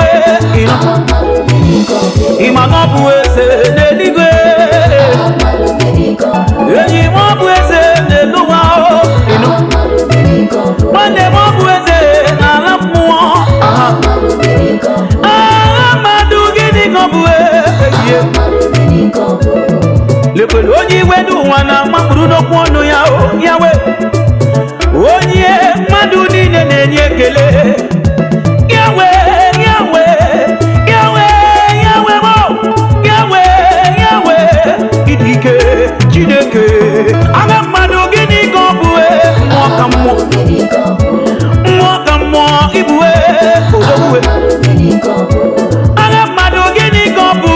ịma na ọ bụ eze n'eluigwe. Enyi m ọ bụ eze n'elu ụwa ịnụ. Nwanne m ọ bụ eze n'ala mmụọ. Mmadụ gịnị ka ọ bụ lekwere onye iwe dị ụwa na mmakpụrụ n'okwu ọnụ ya yawe. Onye mmadụ niile na-enye ekele yawe yawe yawe yawe mo yawe yawe idike Chineke. Agha mmadụ gịnị ka ọ bụ mmụọ ka mmụọ. Mmụọ ka mmụọ ibue odogwe. Agha mmadụ gịnị ka ọ bụ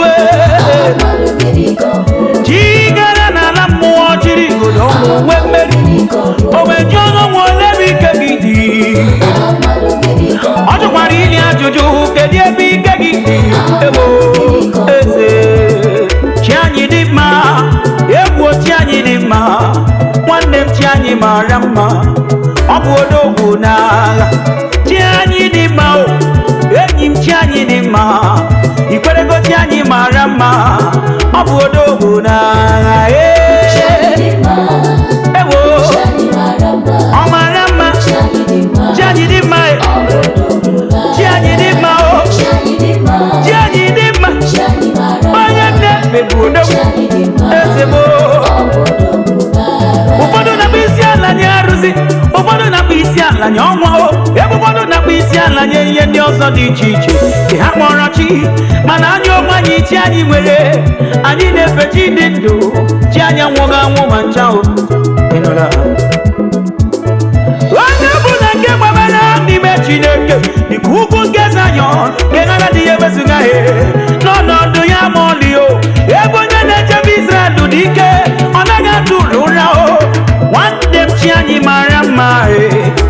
Chigara n'ala mmụọ jiri igodo ọnwụ nwee mmeri. O weji ọnụ nwa olebi ike gị dị. Ọ jụkwara ili ajụjụ kedu ebe ike gị dị. Ebo eze chi anyị dị mma. Egwu chi anyị dị mma. Nwanne m chi anyị mara mma. Ọ bụ odogwu n'agha. Chi anyị dị mma o. Enyi m chi anyị dị mma. Ikwerego chi anyị mara mma. Ọ bụ odogwu n'agha. Ewo ọ mara mma. Chi anyị dị mma. Chi anyị dị mma o. Chi anyị dị mma. Onye nne mebu odogwu. Eze mo. Ụfọdụ na-akpụ isi ala nye arụsị. Ụfọdụ na-akpụ isi ala nye ọnwa o. Ebe ụfọdụ na-akpụ isi ala nye ihe ndị ọzọ dị iche iche nke ha kpọrọ chi. Mana anyị onwe anyị chi anyị nwere. Anyị na-efe chi dị ndụ. Chi anyị anwụghị anwụ ma ncha o. Ịnụla onye ọbụla nke gbabara n'ime Chineke dịka ugwu nke Zayọn nke na-adịghị ewezuga n'ọnọdụ ya ma ọlị o. Ebe onye na-echebe Izrel dị ike ọ naghị atụrụ ụra o. Nwanne m chi anyị mara mma.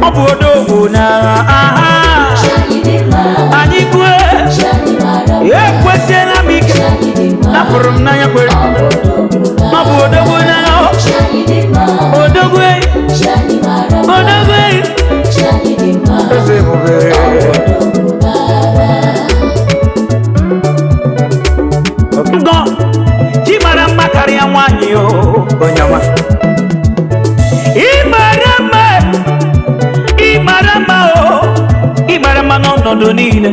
Ọ bụ odogwu n'agha. Anyị kwue ekwesịela m ike. Napụrụ m n'anya kwere. Ọ bụ odogwu n'agha. Odogwu odogwu eze ebube. Ngọ chi mara mma karịa nwanyị o. Onye ọma ịmara mma. Ịmara mma o. Ịmara mma n'ọnọdụ niile.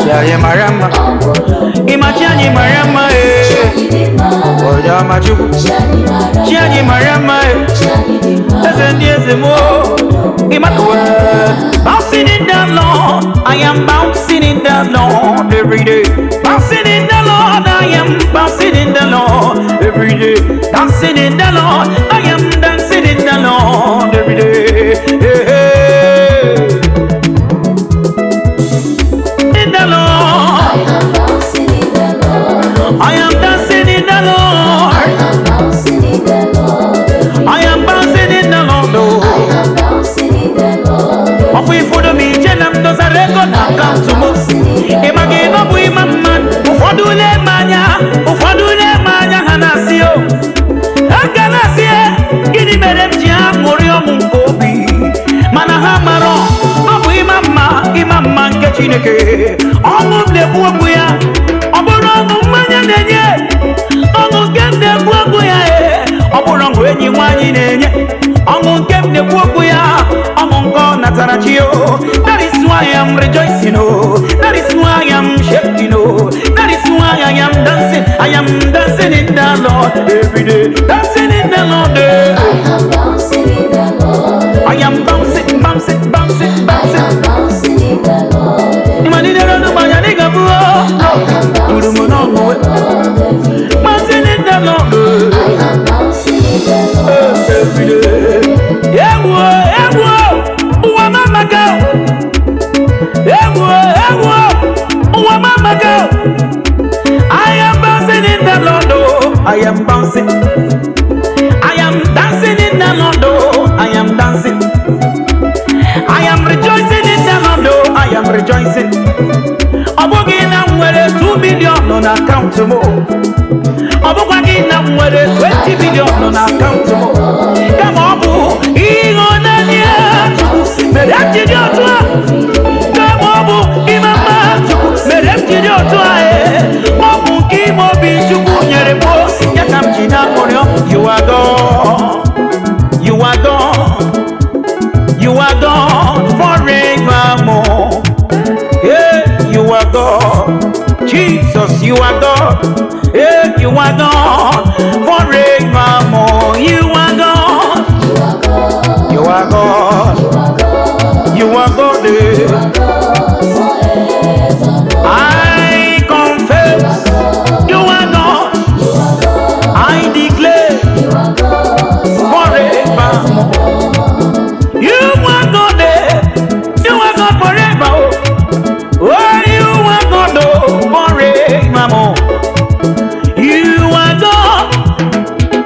Yaye marama Imachani marama Oya machuku Chani marama Ezemo Imakwe Bouncing in the Lord I am bouncing in the Lord every day. Bouncing in the Lord I am bouncing in the Lord every day. Dancing in the Lord I am dancing in the Lord every day. Hey, hey. In the Lord I am bouncing in the Lord. I am dancing in the Lord. I am bouncing in the Lord. I am bouncing in the Lord. I am bouncing in the Lord. Of we follow me, Jenam does a record account to move. Imagine of we man, Ufadule Mania, Hanasio. Akanasia, Giddy Madam Jam, Morio Munkobi, Manahamaro, of we Imam Kachineke, almost the Buabuya, Oboron Mania, almost get the Buabuya, Oboron when you want in. Among them the Buabuya, among God Natarachio. That is why I'm rejoicing, oh. That is why I'm shaking, oh. That is why I am dancing in the Lord every day. Dancing in the Lord. I am bouncing in the Lord. I am bouncing. I am bouncing in the Lord. Imanidero no mayanika buo. Bouncing in the Lord. I am bouncing in the Lord every day. I am bouncing in the Lord, oh. I am bouncing. I am dancing in the Lord, oh. I am dancing. I am rejoicing in the Lord, oh. I am rejoicing. Obogina mwere 2 million on account mo. Obogina mwere 20 million on account mo. Come on, boo. Igo nania. Merepti diotwa. Come on, boo. Imama. Merepti diotwa. Obu kimo bishuku nyerebo. Yakam jina morio. You are God. You are God. You are God forevermore. Yeah, you are God. Jesus, you are God. Yeah, you are God forevermore. You are God. You are God. You are God. I confess you are God. I declare forevermore. You are God. You are God forever. Oh, you are God forevermore. You are God.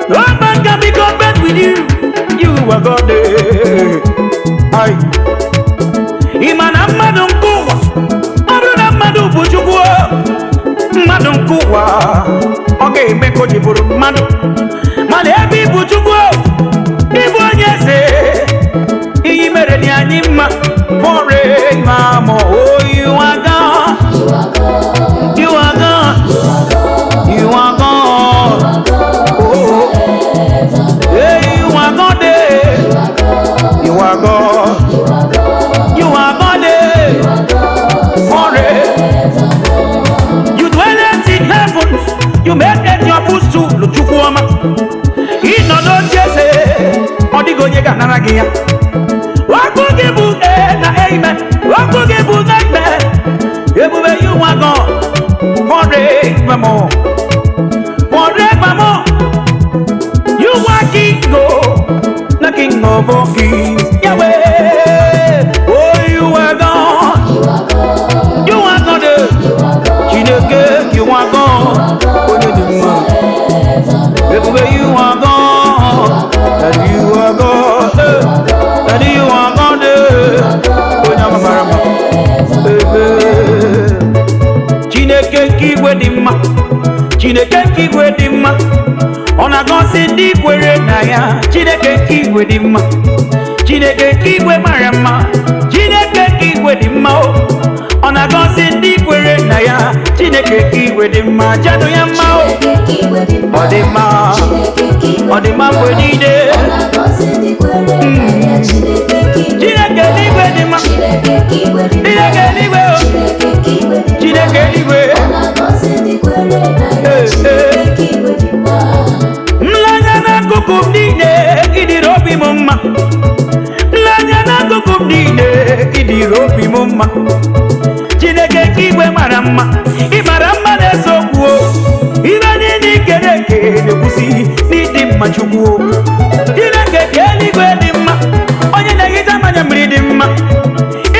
No man can be compared with you. You are God. Aye. Imana madu mkuwa. Abuna madu buchukua. Madu mkuwa. Okay, meko jiburu madu. Mane ebi buchukua. Ibu anyese. Iyi mere ni anyima. Forevermore. Oh, you are God. You are God. You are God. Oh, yeah, you are God. You are God. You are God. Forever. You dwell in heavens. You make it your footstool. Luchukwama. Ino no jese. Odigo yega nanagia. Wakugibu na amen. Wakugibu na amen. Everywhere you are God. Forevermore. Forevermore. You are King, oh, the King of all kings. Yahweh. Oh, you are God. You are God. Chineke, you are God. Everywhere you are God. And you are God. And you are God. Oh, Nyamamarama. Chineke kigwe dimma. Chineke kigwe dimma. Ona gosi ndi kwere na ya. Chineke kigwe dimma. Chineke kigwe marama. Chineke kigwe dimma. Ona gosi ndi kwere na ya. Chineke kigwe dimma. Jano ya mao. Odima. Odima kwenide. Chineke kigwe dimma. Chineke kigwe. Chineke dịrị obi m mma. Chineke nke igwe mara mma, ị mara mma na-esokwu ibe niile ikere eke na-ekwusi n'ịdị mma Chukwu. Chineke nke eluigwe dị mma, onye na-ehicha mmanya mmiri dị mma,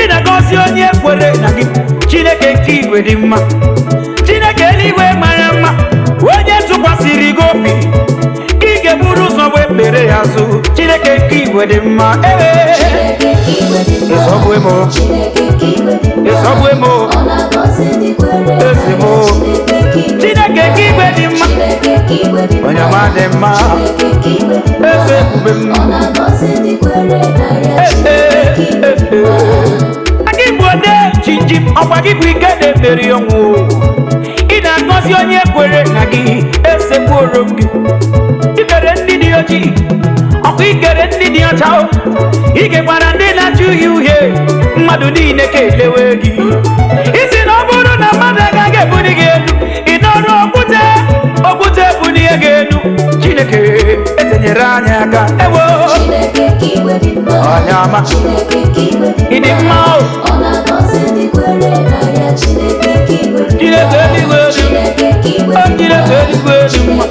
ị na-agọzi onye kwere na gị. Chineke nke igwe dị mma, Chineke eluigwe mara mma, onye tụkwasịrị gị obi ka ị ga-eburu ụzọ wee kpere ya azụ. Chineke nke igwe dị mma, ịsọgbu emo, ịsọgbu emo, ezi mo. Chineke nke igwe dị mma, onye ọma dị mma, eze ebube m. Gị bụ ode chinjim, ọkwa gị bụ ike na-emeri ọnwụ. Ị na-agọzi onye kwere na gị, esekpuoro m gị. Ikere ndị dị ojii, ọkwa ikere ndị dị ọcha, ị gekwara ndị na-acha uhie uhie, mmadụ niile ka elewe gị. Isi na ọ bụrụ na mmadụ agaghị ebuli gị elu, ị nọrọ okwute bulie gị elu. Chineke etenyere anyị aka, ewo onye ọma, ị dị mma o. Chineke eluigwe dị mma, Chineke eluigwe dị mma,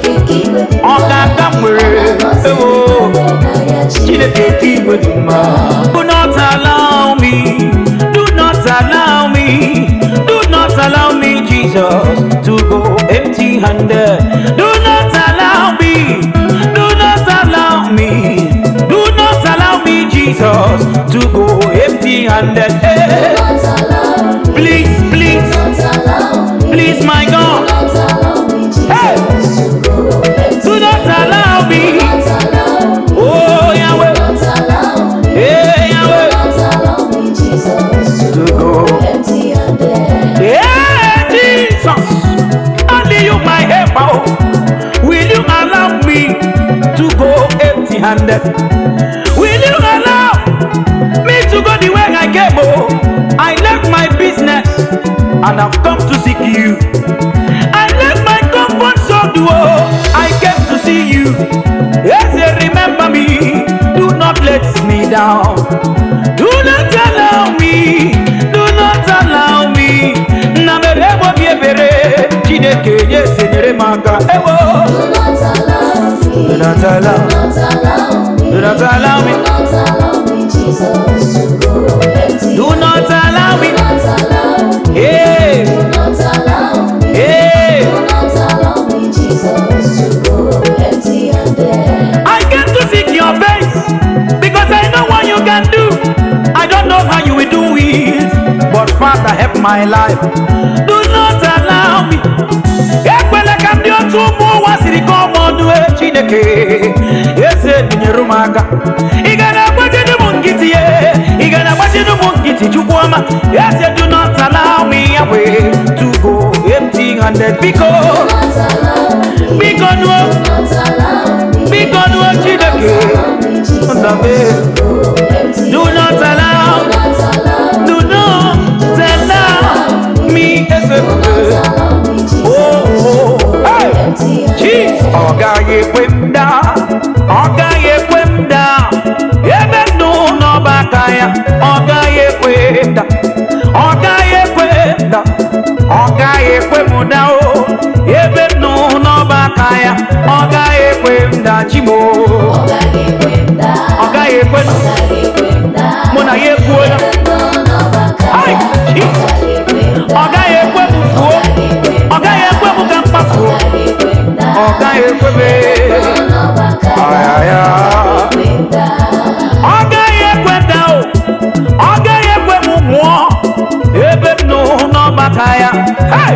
ọ ga-aka nwere ewo. Chineke eluigwe dị mma. Do not allow me, do not allow me, do not allow me, Jesus, to go empty-handed. Do not allow me, do not allow me, do not allow me, Jesus, to go empty-handed. Please, please, please, my God. Hey, do not allow me. Oh, Yahweh. Hey, Yahweh. To go. Yeah, Jesus. Only you, my helper. Will you allow me to go empty-handed? Will you allow me to go the way I came? Oh, I left my business and I've come to seek you. I left my comfort zone. Oh, I came to see you. Yes, remember me. Do not let me down. Do not allow me. Do not allow me. Na merebo biebere. Chineke yes nyeremaka. Ewo. Do not allow me. Do not allow me. Do not allow me. Hey. Hey. I came to seek your face because I know what you can do. I don't know how you will do it, but Father, help my life. Do not allow me. Ekwela ka ndị otu ụmụ ụwa siri ka ọmọdụ Chineke eze binyere m aka. Ị ga na-agbachinu m nkịtị ye, ị ga na-agbachinu m nkịtị Chukwuọma. Eze, do not allow me Yahweh to go empty-handed. Because Chineke, do not allow me. Oh, hey, Jesus, ọ gaghị ekwe m daa, ọ gaghị ekwe m daa. Ebe m nọ n'ọba aka ya, ọ gaghị ekwe m daa, ọ gaghị ekwe m daa, ọ gaghị ekwe m daa. O ebe m nọ n'ọba aka ya, ọ gaghị ekwe m daa. Chimo, ọ gaghị ekwe m, mụ na ya ekwuola. Ai, Jesus, ọ gaghị ekwe m fuo, ọ gaghị ekwe m ka m kpafuo, ọ gaghị ekwe m. Ọ gaghị ekwe m daa, ọ gaghị ekwe m nwụọ ebe m nọ n'ọba aka ya. Hey!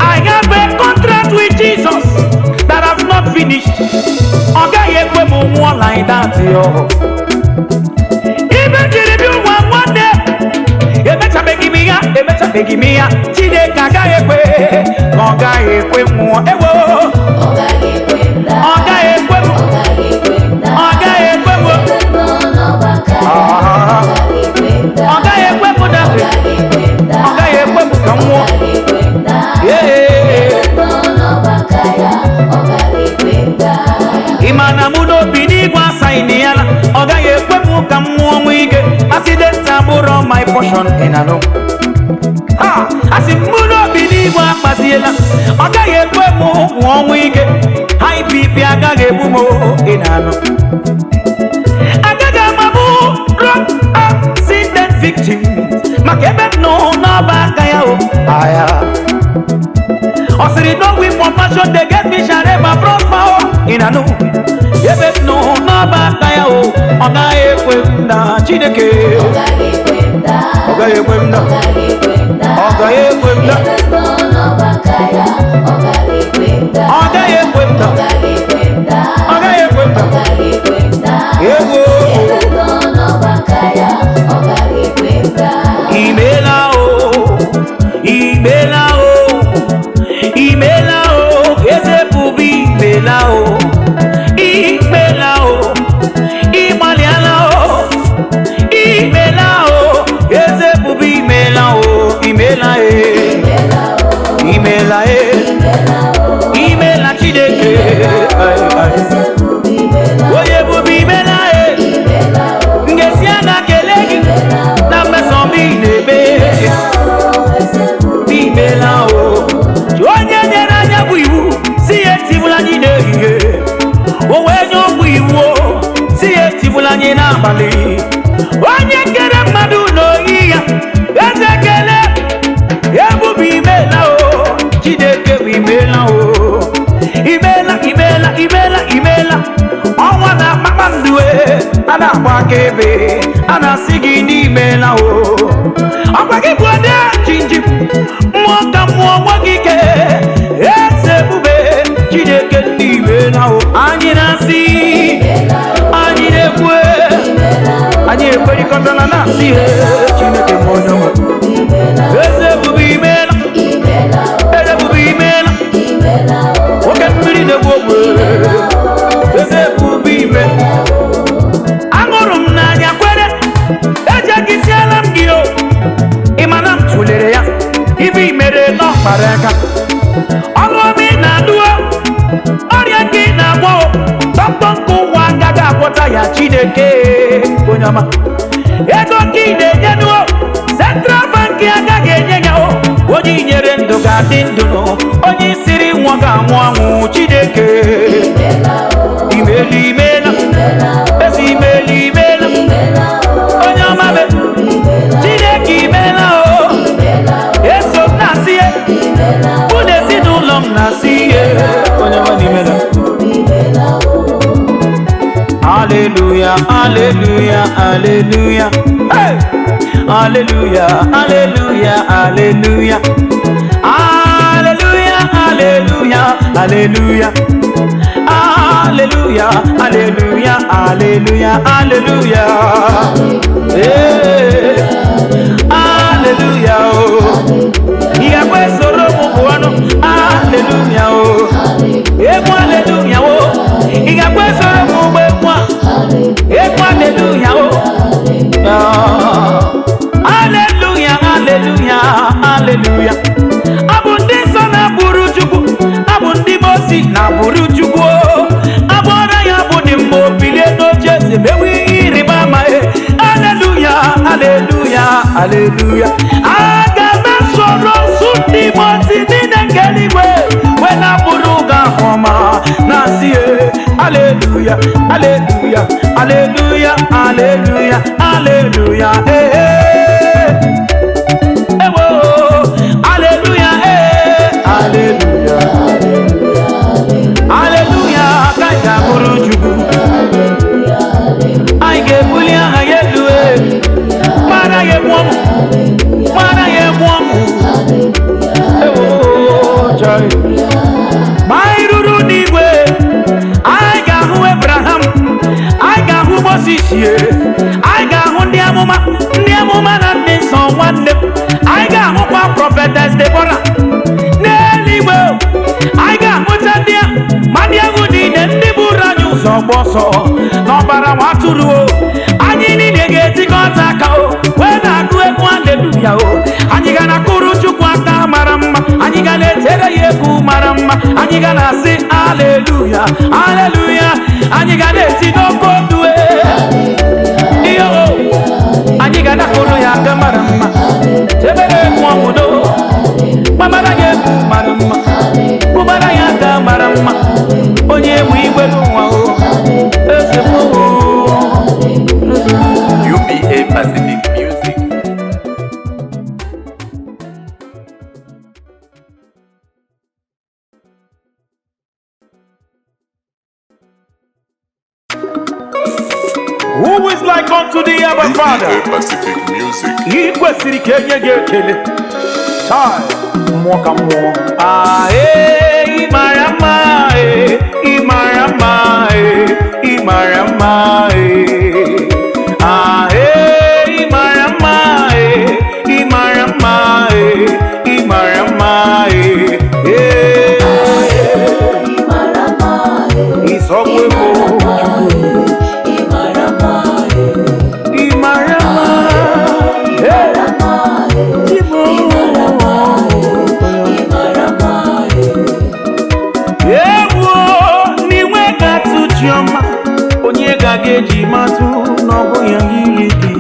I have a contract with Jesus that has not finished. Ọ gaghị ekwe m nwụọ like that, yo. Ibe jiri bi ụwa nwanne, emechabeghị m ya, Chineke agaghị ekwe ka ọ gaghị ekwe m nwụọ. Ewo, ọ gaghị ekwe m, ọ gaghị ekwe m, ọ gaghị ekwe m, ọ gaghị ekwe m ka m nwụọ. Ị ma na mụ n'obi n'igwe asaghị na ya, ọ gaghị ekwe m ka m nwụọ ọnwụ ike. Accident my portion in a no. Ha! As in Muno Biniwa Pasiela, Agaye Puemo, one week, high PP Agage Bumo in a no. Agaga Mamu, rock accident victim, Makebet no, no Bakayao, Aya. Osiri no win one passion, they get me Shareba Prosper in a no. Yebet no, no Bakayao, Agaye Puenda, Chideke, Agaye Puenda. Ogaye kwenda, Ogaye kwenda, Ogaye kwenda, Yego, Imela o, Imela o, Imela o, Eze bubi Imela o, Imela o, Imaliana o, Imela o, Eze bubi Imela o. Imela Imela Imela Chideke Oye bubi Imela Ngesiana kelegi na mesombi nebe Imela o Onye nyera nya buiwu si etivula nyine ihe Owenyo buiwu si etivula nyine abali Onye kere mmadu no iya Ezekele Ebubi Imela o Chideke Imela o Imela Imela Imela Imela Ọnwa na kpakpandue Ana agba kebe Ana sigi n'Imela o Ọgwa gị bụ ode chinjim Mmụọ ka mmụọ nwa gị ke Eze ebube Chideke n'Imela o Anyị na-asị Anyị na-ekwe Anyị ekwerikọtala na-asị Chineke mmụọ Eze bubi Imela Eze bubi Imela Oke mmiri na-egbu ogbe Eze bubi Imela Aṅụrụ m n'anya kwere Ejegisiela m gị o Ịmana m tụlere ya Ibe imere n'ọkpara aka Ọrụ m ị na-alụọ Ọrịa gị na-agwọ Dọkịta nke ụwa agaghị agwọta ya Chineke onye ọma Ego gị na-enye n'o Central Bank agaghị enye ya o Onye nyere ndụ ga-adị ndụ Onye siri nwa ga-anwụ anwụ Chineke Imela Imela Ezi Imela Imela Onye ọma be Chineke Imela o Eso m na-asị ye Unu ezinụlọ m na-asị ye Onye ọma Imela Hallelujah, hallelujah, hallelujah. Hey! Hallelujah, hallelujah, hallelujah. Hallelujah, hallelujah, hallelujah. Hallelujah, hallelujah, hallelujah, hallelujah. Hey! Hallelujah, oh. Yahwe soro mubuano. Hallelujah, oh. Hallelujah, oh. Yahwe soro mubuano. Hallelujah, oh. Hallelujah, hallelujah, hallelujah. Abundi sana buru chukwu, abundi mosi na buru chukwu. Abora ya abundi mobile no jeze bewi riba mae. Hallelujah, hallelujah, hallelujah. Agame soro sundi mosi nine ngeliwe. Wena buru ga homa nasiye. Hallelujah, hallelujah, hallelujah, hallelujah, hallelujah. Hey, hey. Hey, whoa. Hallelujah, hey. Hallelujah, hallelujah. Kaya buru jubu. I get bulia hayelue. Mara ye mwamu, mara ye mwamu. Hey, whoa, joy. Mairuru niwe. I got who Abraham. I got who Moses. I got who Niamuma and Ninson one day. I got who prophetess Deborah. Nelly well. I got who Tandia. Madia Woody and Debura News of Bosso. No para what to do. I need to get the contact. When I do it one day, do ya. And you gonna Kuru Chukwata Marama. And you gonna tell you Marama. And you gonna say hallelujah, hallelujah. And you gonna see no go to it. And you gonna follow ya camera. Who is like unto the Abba Father? BBA Pacific Music. Ikwesiri kenye gekele. Chai, mwaka mwo. Imarama, Imarama, Imarama, Imarama, Imarama, Imarama, Isokwe mo. Onye ga-eji matụ n'ọbụ ya yiri gị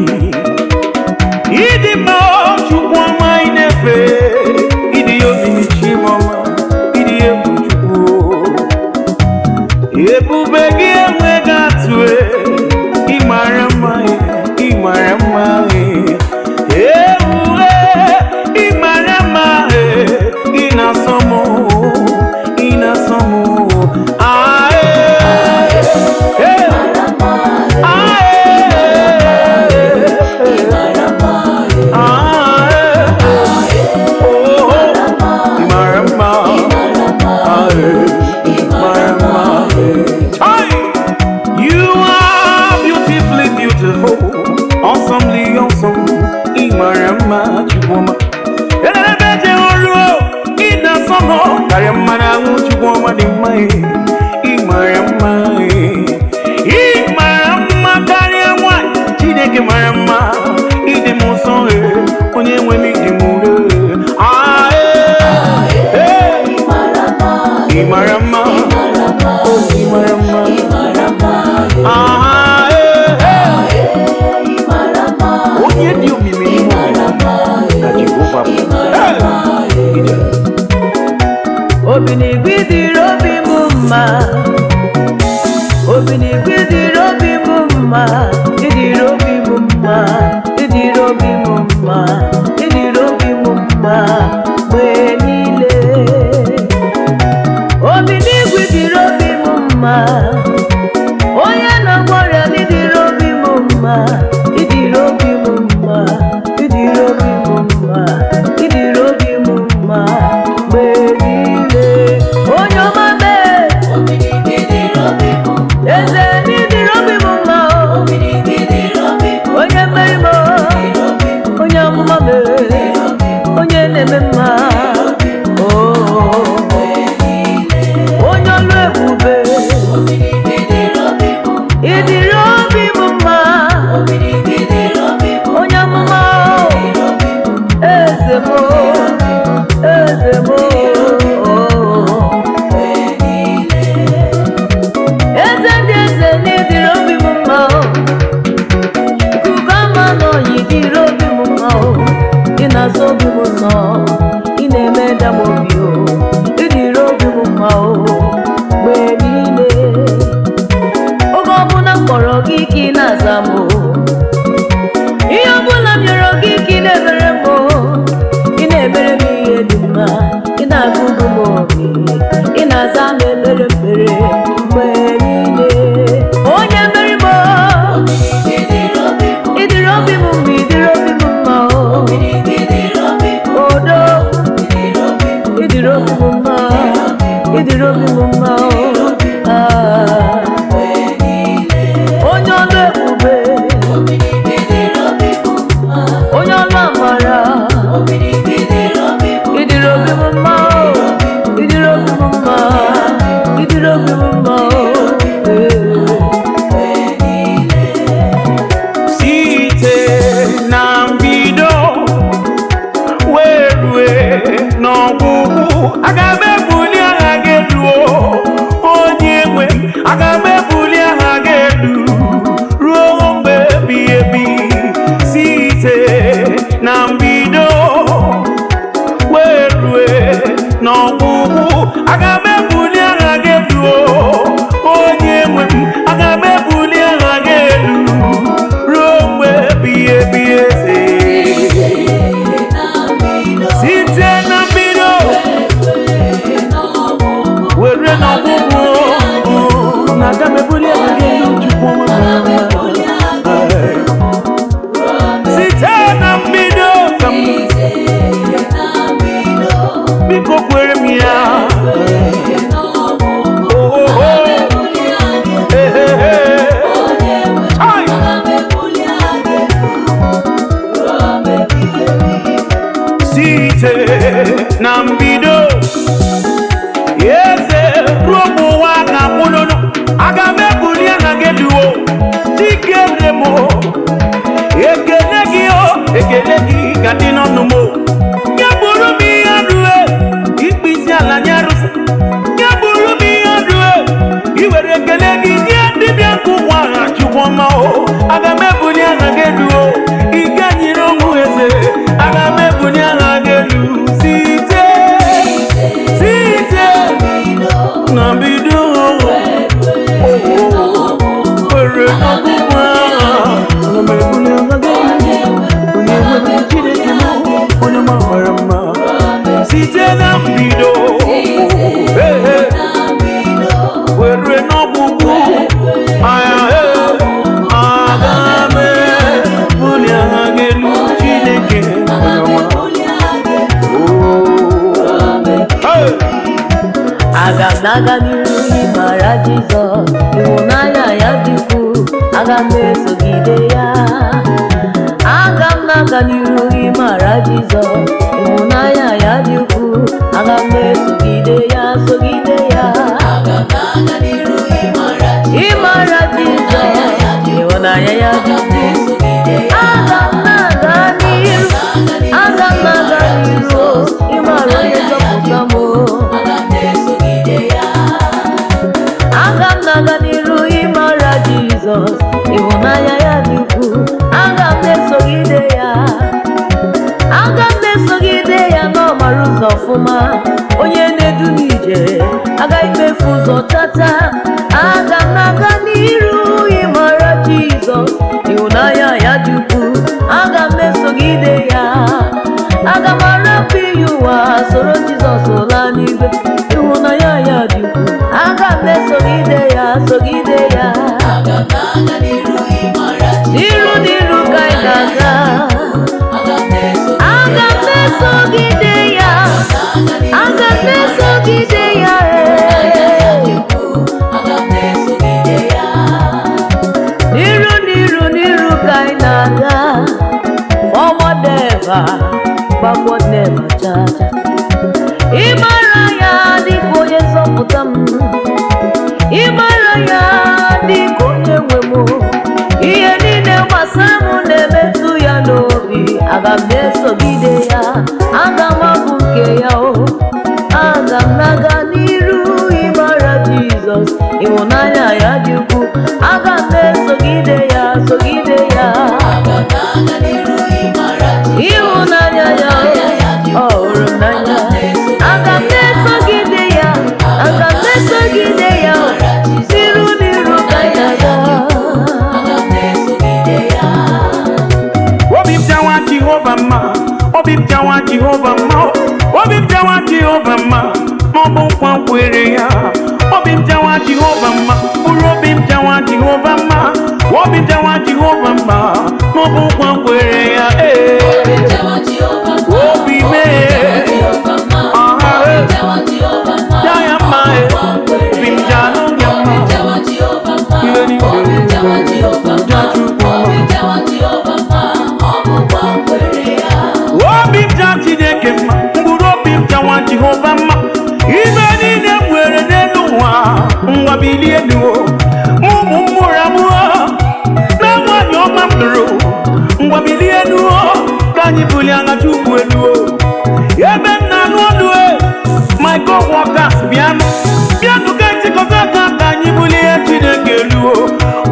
ịdị mma Chukwu ọma ị na-efe ịdị omimi Chimọma ịdị egwu Chukwu ebube gị enweghị atụ ị mara mma ị mara mma ị mara mma ị na-asọ m ị na-asọ m awesomely awesome, Imarama Chiboma. Elebeje oruo, ina somo, Kariamana Chiboma di mai, Imarama, Imarama Kariamwa, Chideke Marama, Ide Muso, Onye Wemi di Mure, Imarama, Imarama, Obini gwidiri obi mumma, obini gwidiri obi mumma, idiri obi mumma, idiri obi mumma, idiri obi mumma, mgbe niile. Obini gwidiri obi mumma, onye na-agwọrịa idiri obi mumma, idiri obi mumma, idiri obi mumma, idiri obi mumma, mgbe niile. Onye ọma mee, eze n'idiri obi mumma, onye mmeri m, onye amụma mee, onye na-eme mma, onye ọlụ ebube, idiri obi mumma, onye amụma, eze m, eze m, eze ndị eze n'idiri obi mumma, ikuku ama n'oyi dịrị obi mumma, ị na-azọ obi m nsọ, ị na-eme dam obi, ịdịrị obi mumma mgbe niile. Oge ọbụla m kpọrọ gị ka ị na-aza m, ihe ọbụla m rịọrọ gị ka ị na-emere m, ị na-emere m ihe dị mma, ị na-agụgụ m obi, ị na-aza m emere mkpere mgbe niile. Onye mmeri m, ịdịrị obi m mgbe ịdịrị obi m mma, odo ịdịrị obi m mma, ịdịrị obi m mma, onye ọlụ ebube, onye ọlụ amara, ịdịrị obi m mma, ịdịrị obi m mma, ịdịrị obi m mma. Site na mbido wee rue n'ọgwụgwụ, aga m ebuli aha gị elu, onye nwe m, aga m ebuli aha gị elu ruo mgbe ebighị ebi. Site na mbido wee rue n'ọgwụgwụ, aga m ebuli aha gị elu, onye nwe m, aga m ebuli aha gị elu ruo mgbe ebighị ebi. Eze site na mbido were n'ọgwụgwụ, na aga m ebuli aha gị elu Chukwu ọma. biko kwere m ya. Oh, oh, oh. Hey, hey, hey. Ay. Site na mbido yeze ruo wa ka kwunono aga m ebuli aha gị duo dikere m ekele gị ka dị n'ọnụ m nye bụrụ m ihe rue ikpe isi ala nye arụsị nye bụrụ m ihe rue iwere ekele gị nye dibịa nke ụwa ha chukwu ọma o aga m ebuli aha gị duo ike nyere ọnwụ eze aga m ebuli aha gị elu site na mbido were ọgwụgwụ agha aga m ebuli aha gị onye nwere Chineke m onye mara mma site na mbido were n'ọgwụgwụ agha aga m ebuli aha gị elu Chineke onye ọma. Aga m aga n'iru ịmara Jizọs, ịhụnanya ya dị ukwuu, aga m esogide ya. Aga m aga n'iru ịmara Jizọs, ịhụnanya ya dị ukwuu, aga m esogide ya, sogide ya. Ịmara Jizọs, ịhụnanya ya dị ukwuu, aga m aga n'iru, aga m aga n'iru ịmara onye nzọpụta m. Aga m aga n'iru ịmara Jizọs, ịhụnanya ya dị ukwuu, aga m esogide ya. Aga m esogide ya n'ọmara ụzọ ọfụma, onye na-edu n'ije agaghị emefu ụzọ tata. Aga m aga n'iru ịmara Jizọs, ịhụnanya ya dị ukwuu, aga m esogide ya. Aga m arapụ iyi ụwa soro Jizọs laa n'igwe, ịhụnanya ya dị ukwuu, aga m esogide ya, sogide ya. N'iru ka ị ga-aga, aga m esogide ya, aga m esogide ya. N'iru ka ị na-aga, forward never, backward never, cha-cha. Ịmara ya dịka onye nzọpụta m, ịmara ya dịka onye nwe m, ihe niile gbasara m na-emetụ ya n'obi. Aga m esogide ya, aga m abụ nke ya o. Aga m na-aga n'iru ịmara Jizọs, ịhụnanya ya dị ukwuu, aga m esogide ya, sogide ya. Ịhụnanya ya ọ hụrụ m n'anya, aga m esogide ya, aga m esogide ya. N'iru ka ị na-aga. Obi m jawa Jehova mma, obi m jawa Jehova mma, obi m jawa Jehova mma, ma ọ bụ nkwa kwere ya. Obi m jawa Jehova mma, mkpụrụ obi m jawa Jehova mma, obi m jawa Jehova mma, ma ọ bụ nkwa kwere ya. Obi mee ja ya mma, obi m janu ya mma, iwe niile ja Chukwu obi m ja Chineke mma, mkpụrụ obi m jawa Jehova mma, ibe niile nwere n'elu ụwa ngwa bilie elu. Ụmụ mmụrụ amụọ na nwanyị ọma m lụrụ ngwa bilie elu, ka anyị bulie agha Chukwu elu. Ebe m na-alụ ọlụ my co-workers bịanụ ka ịtịkọta aka ka anyị bulie Chineke elu.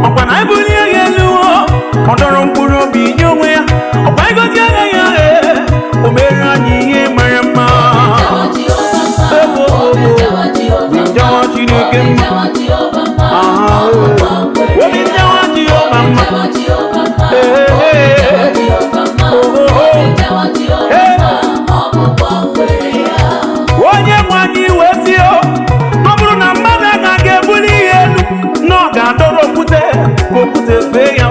Ọkwa na anyị bulie ya elu, ọ dọrọ mkpụrụ obi nye onwe ya, ọkwa ịgọzi agha ya o mere anyị ihe mara mma. Njawa Chineke mma, obi njawa Jehova mma, onye nwe anyị wee sị ọ bụrụ na mmadụ agaghị ebuli ihe elu na ọ ga-adọrọ okwute ka okwute fee ya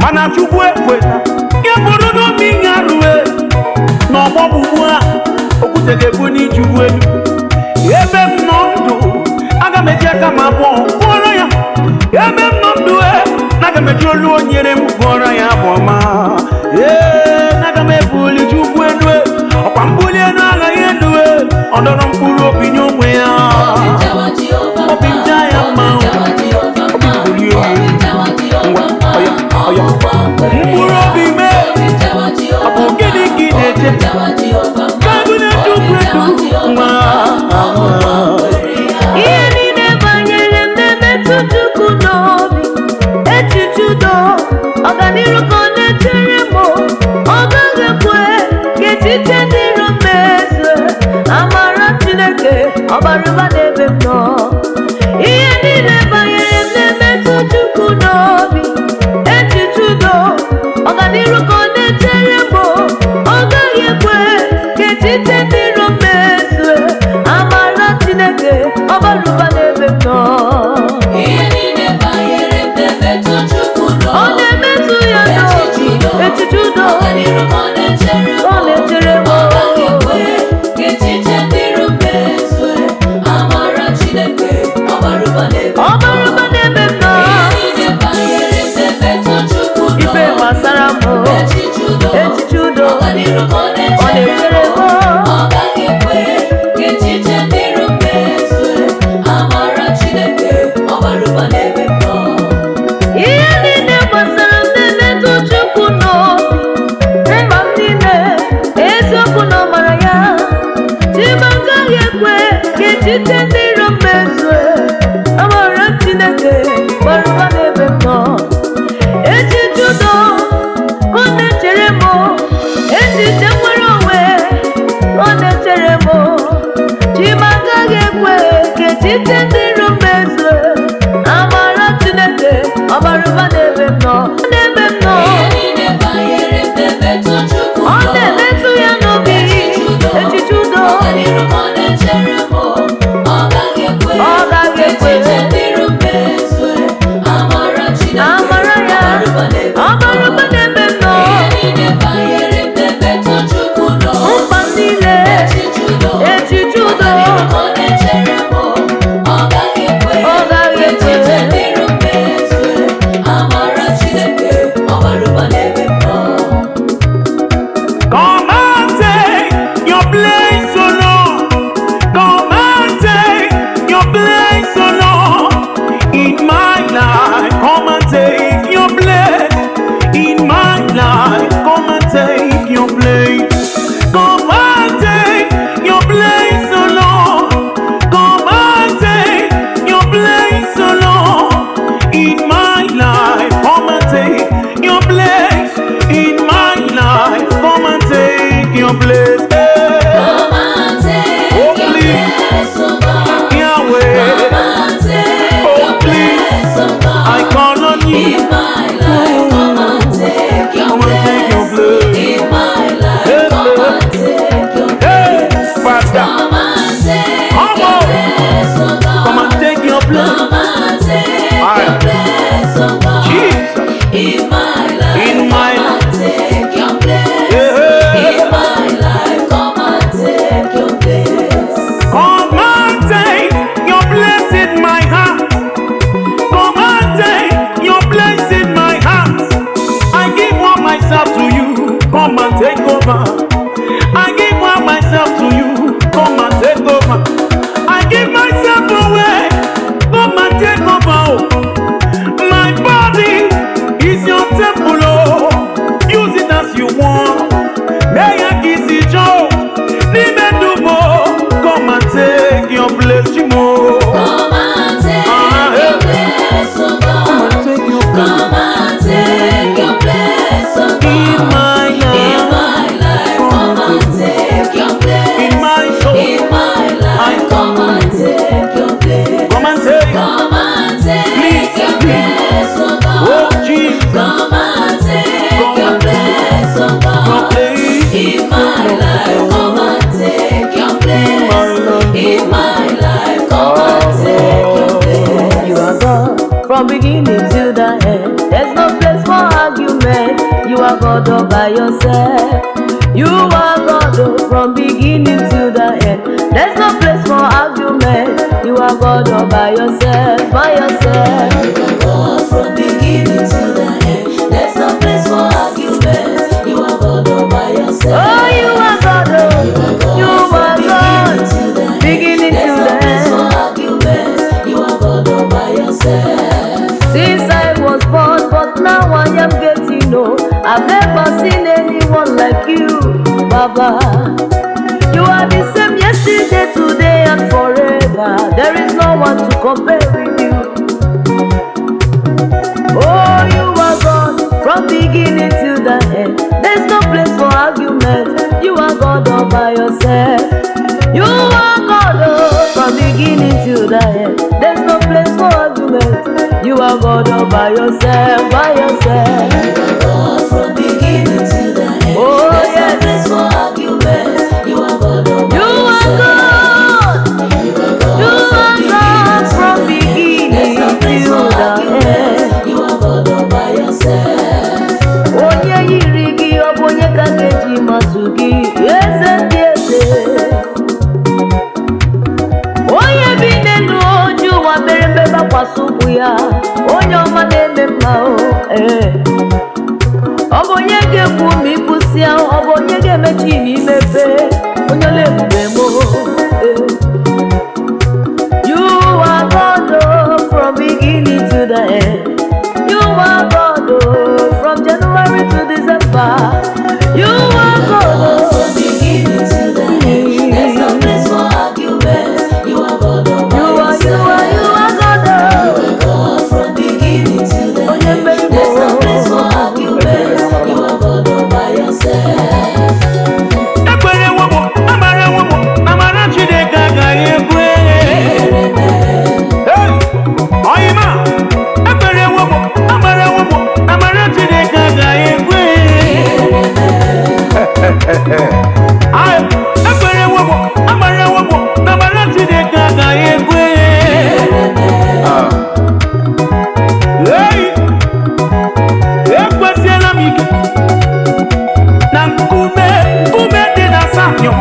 mana Chukwu ekwela ya bụrụ na obi ya rue na ọgbọ ugbu a okwute ga-ebu n'iju elu. Ebe m nọ ndụ aga m eji aka m abụọ kwụọrọ ya. Ebe m nọ ndụ naga m eji olu o nyere m kwụọrọ ya bụ ọma. Naga m ebuli Chukwu elu ọkwa mbuli elu agaghị elu ọ dọrọ mkpụrụ obi nye onwe ya. Obi nja ya mma obi mbuli elu ngwa ọya mkpụrụ obi mee ọ bụ gịnị ka ị na-eche kabine Chukwu edu nwa. Ihe niile banyere m na-emetụ Chukwu n'obi. Echiche udo ọganiru ka ọ na-echere m. Ọ gaghị ekwe ka echiche ndị iro m mezue. Amara Chineke ọbara ụba n'ebe m nọ. Ihe niile banyere m na-emetụ Chukwu n'obi. Echiche udo ọganiru ka ọ na-echere m. Ọ gaghị ekwe ka echiche ndị iro m mezue. Amara Chineke ọbara ụba n'ebe m nọ. Ọ na-emetụ ya n'obi. Echiche udo ọ na-echere m. Ọbara ụba n'ebe m nọ. Ife gbasara m. Echiche udo ọ na-echere m. Ihe niile gbasara m na-emetụ Chukwu n'obi. Mba m niile eziokwu na ọ mara ya. Chima agaghị ekwe ka echiche ndị iro m mezue. Amara Chineke gbara ụba n'ebe m nọ. Echiche udo ka ọ na-echere m. Echiche nwere onwe ka ọ na-echere m. Chima agaghị ekwe ka echiche ndị iro m mezue. Amara Chineke ọbara ụba n'ebe m nọ. N'ebe m nọ ọ na-emetụ ya n'obi. Echiche udo ọ gaghị ekwe. Amara ya ọbara ụba n'ebe m nọ. Mkpa m niile echiche udo ọ gaghị ekwe. Come and take your place, oh Lord. Come and take your place, oh Lord. In my life, come and take your place. In my life, come and take your place. Come and take your place, oh Lord. Come and take your place, oh Lord. In my life, come and take your place. In my life, come and take your place. Yahweh, oh please, I call on you. Come and take your place. Hey, Father, come on, come and take your place. Jesus, in my life, Take your place. yeah. In my life, come and take your place. Come and take your place in my heart. Come and take your place in my heart. I give all myself to you. Come and take over. I give all myself to you. Come and take over. I give myself away. Come and take over. My body is your temple. Oh, use it as you want. May I kiss it, Joe. Come and take your place, Jimo. Come and take your place, oh God. Come and take your place, oh God. In my life, come and take your place. in my soul, In my life, come and take your place. come and take. Come and take your place, oh God. Oh Jesus, Come and take your place, oh your God. place. In my life, come and take your place. In my life, come and take your place. You are God from beginning till the end. There's no place for argument. You are God all by yourself. You are God from beginning till the end. There's end. You are God all by yourself, by yourself. You are God from beginning to the end. There's no place for argument. You are God all by yourself. Oh, you are God, oh, you are God, beginning to the end. You are God all by yourself. Since I was born, but now I am getting old. I've never seen anyone like you, Baba. You are the same yesterday, today, and forever. There is no one to compare with you. Oh, you are God from beginning to the end. There's no place for argument. You are God all by yourself. You are God oh, from beginning to the end. There's no place for argument. You are God all by yourself, by yourself. You are God from beginning to the end. Oh, There's yes. no place for argument. You are God all by You are yourself. God. You are You God are God from beginning There's no place to for the end. argument. You are God all by yourself. Onye yiri gị ọ bụ onye ka ga-eji matụ gị eze ndị eze. Onye bi n'elu oju ụwa mere mbe gbakwasị ụkwụ ya, onye ọma na-eme mma o. Ọ bụ onye ga-ekwu ma ịkwụsịa, ọ bụ onye ga-emechi ma imepe, onye ọla ebube m o. You are God oh, from beginning to the end. You are God oh, from January to December. You are God oh. From beginning to the end. There's no place for argument. You are God all by You are yourself. God oh. You are God from beginning to the Onye end. mmeri There's no bụ place for argument. You are God all by yourself. Ekwere nwomo, amara nwomo, amara Chineke agaghị ekwe. Hey! Oyima! Ekwere nwomo, amara nwomo, amara Chineke agaghị ekwe. Ay! Ekwere nwomo, amara nwomo, amara Chineke agaghị ekwe. Hey! Ekwesiela m ike na nkume dị na Sayọn,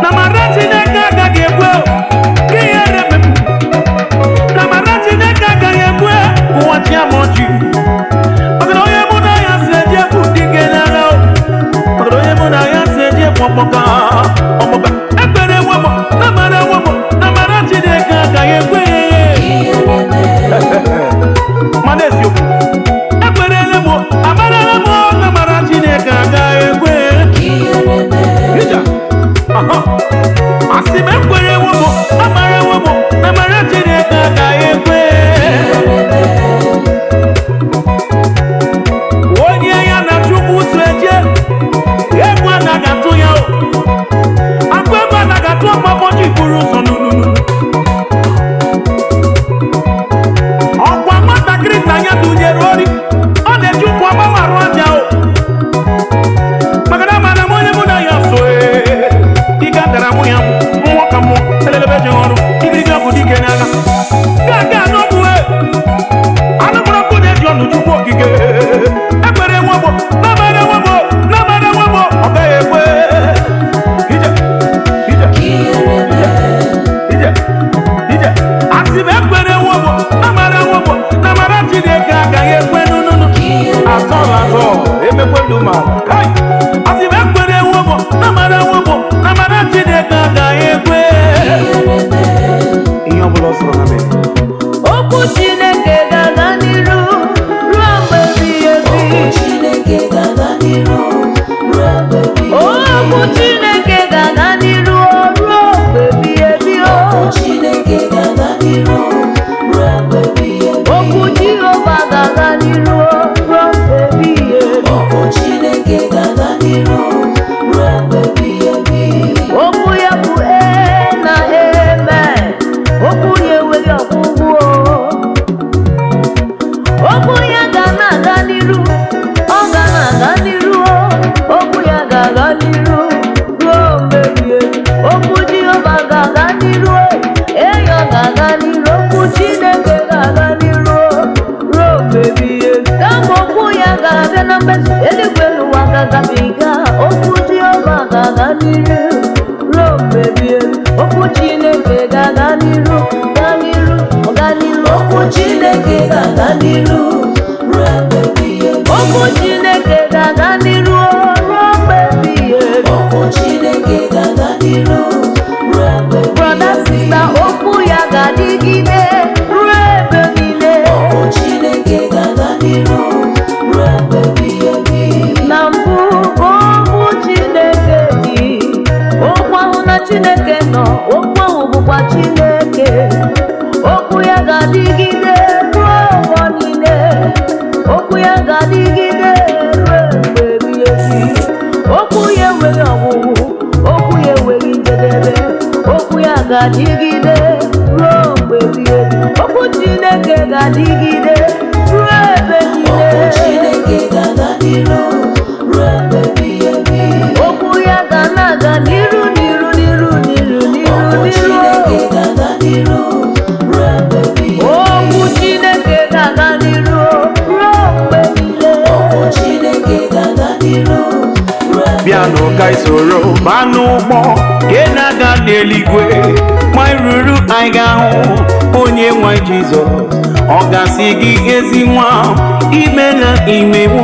na mara Chineke agaghị ekwe ka ihere mee m, na mara Chineke agaghị ekwe ka ụwa chịa m ọchị. Maka na onye mụ na ya si eje bụ dike n'agha o, maka na onye mụ na ya si eje bụ ọmụga. Ekpere nwemo na mara nwemo na mara Chineke agaghị ekwe. Mana eziokwu, ekperele m amarala m na mara Chineke agaghị ekwe. Ija, asị m ekwere nwomo amara nwomo na mara Chineke agaghị ekwe. Onye ya na Chukwu so eje, egwu anaghị atụ ya o. Akwa ebe anaghị atụ ọgbakọji buru ụzọ n'ununu. Ọkwa nwatakịrị nna ya dunyere ori, ọ na-eji ụkwụ agbanwe arụ aja o. Maka na amara m onye mụ na ya so ike dara mụ ya mmụọ ka mmụọ elelebe ji ọrụ igirigi ọgụ dike n'agha ga-aga n'ọbụwe anụmụrụ ọkụ na-eji ọnụ Chukwu okike. Ekpere nwogbo n'amara nwogbo n'amara nwogbo ọ gaghị ekwe. Ije ije ije ije asị m ekpere nwogbo n'amara nwogbo n'amara Chineke agaghị ekwe n'ununu atọ na atọ emekwe ndụ ma kai. Asị m ekpere nwogbo n'amara nwogbo n'amara Chineke agaghị ekwe. Ihe ọbụla ọ sọrọ na mee. Okwu Chineke ga-aga n'iru ruo mgbe ebighị ebi. Chineke ga-aga n'iru ruo mgbe ebighị ebi. Okwu Chineke ga-aga n'iru ruo mgbe ebighị ebi o. Chineke ga-aga n'iru ruo mgbe ebighị ebi. Okwu Jehova ga-aga n'iru ruo mgbe ebighị ebi. Chineke ga-aga n'iru ruo mgbe ebighị ebi. Okwu ya bụ ee na amen. Okwu ya enweghị ọgwụgwụ o. Okwu ya ga na-aga n'iru, ọ ga na-aga n'iru o. Okwu ya ga-aga n'iru ruo mgbe ebighị ebi. Okwu Jehova ga-aga n'iru o. Eyo ga-aga n'iru. Okwu Chineke ga-aga n'iru o ruo mgbe ebighị ebi. Kama okwu ya ga-abịa na mmezu, eluigwe n'ụwa ga-agabiga. Okwu Jehova ga-aga n'iru ruo mgbe ebighị ebi. Okwu Chineke n'iru ruo mgbe ebighị ebi. Okwu Chineke ga-aga n'iru ruo mgbe ebighị ebi. Okwu Chineke ga-aga n'iru ruo mgbe ebighị Brother, ebi. sister, okwu ya ga-adịgide ruo ebe niile. Okwu Chineke ga-aga n'iru ruo mgbe ebighị ebi. Na mbụ okwu Chineke dị, okwu ahụ na Chineke nọ, okwu ahụ bụkwa Chineke. Okwu ya ga-adịgide ruo ọgbọ niile. Okwu ya ga-adịgide ruo mgbe ebighị ebi. Okwu ya enweghị ọgwụgwụ, okwu ya enweghị njedebe. Okwu ya ga-adịgide ruo mgbe ebighị ebi. Okwu Chineke ga-adịgide ruo ebe niile. Okwu Chineke ga-aga n'iru ruo mgbe ebighị ebi. Okwu ya ga na-aga n'iru n'iru n'iru n'iru n'iru Okwu Chineke n'iru. ga-aga n'iru ruo mgbe ebighị ebi. Okwu Chineke ga-aga n'iru ruo mgbe niile. Okwu Chineke ga-aga n'iru ruo mgbe bịanụ ka anyị soro baa n'ụgbọ nke na-aga n'eluigwe ma ruru anyị ga-ahụ onye nwe Jizọs. Ọ gasị gị ezi nwa imela imewo,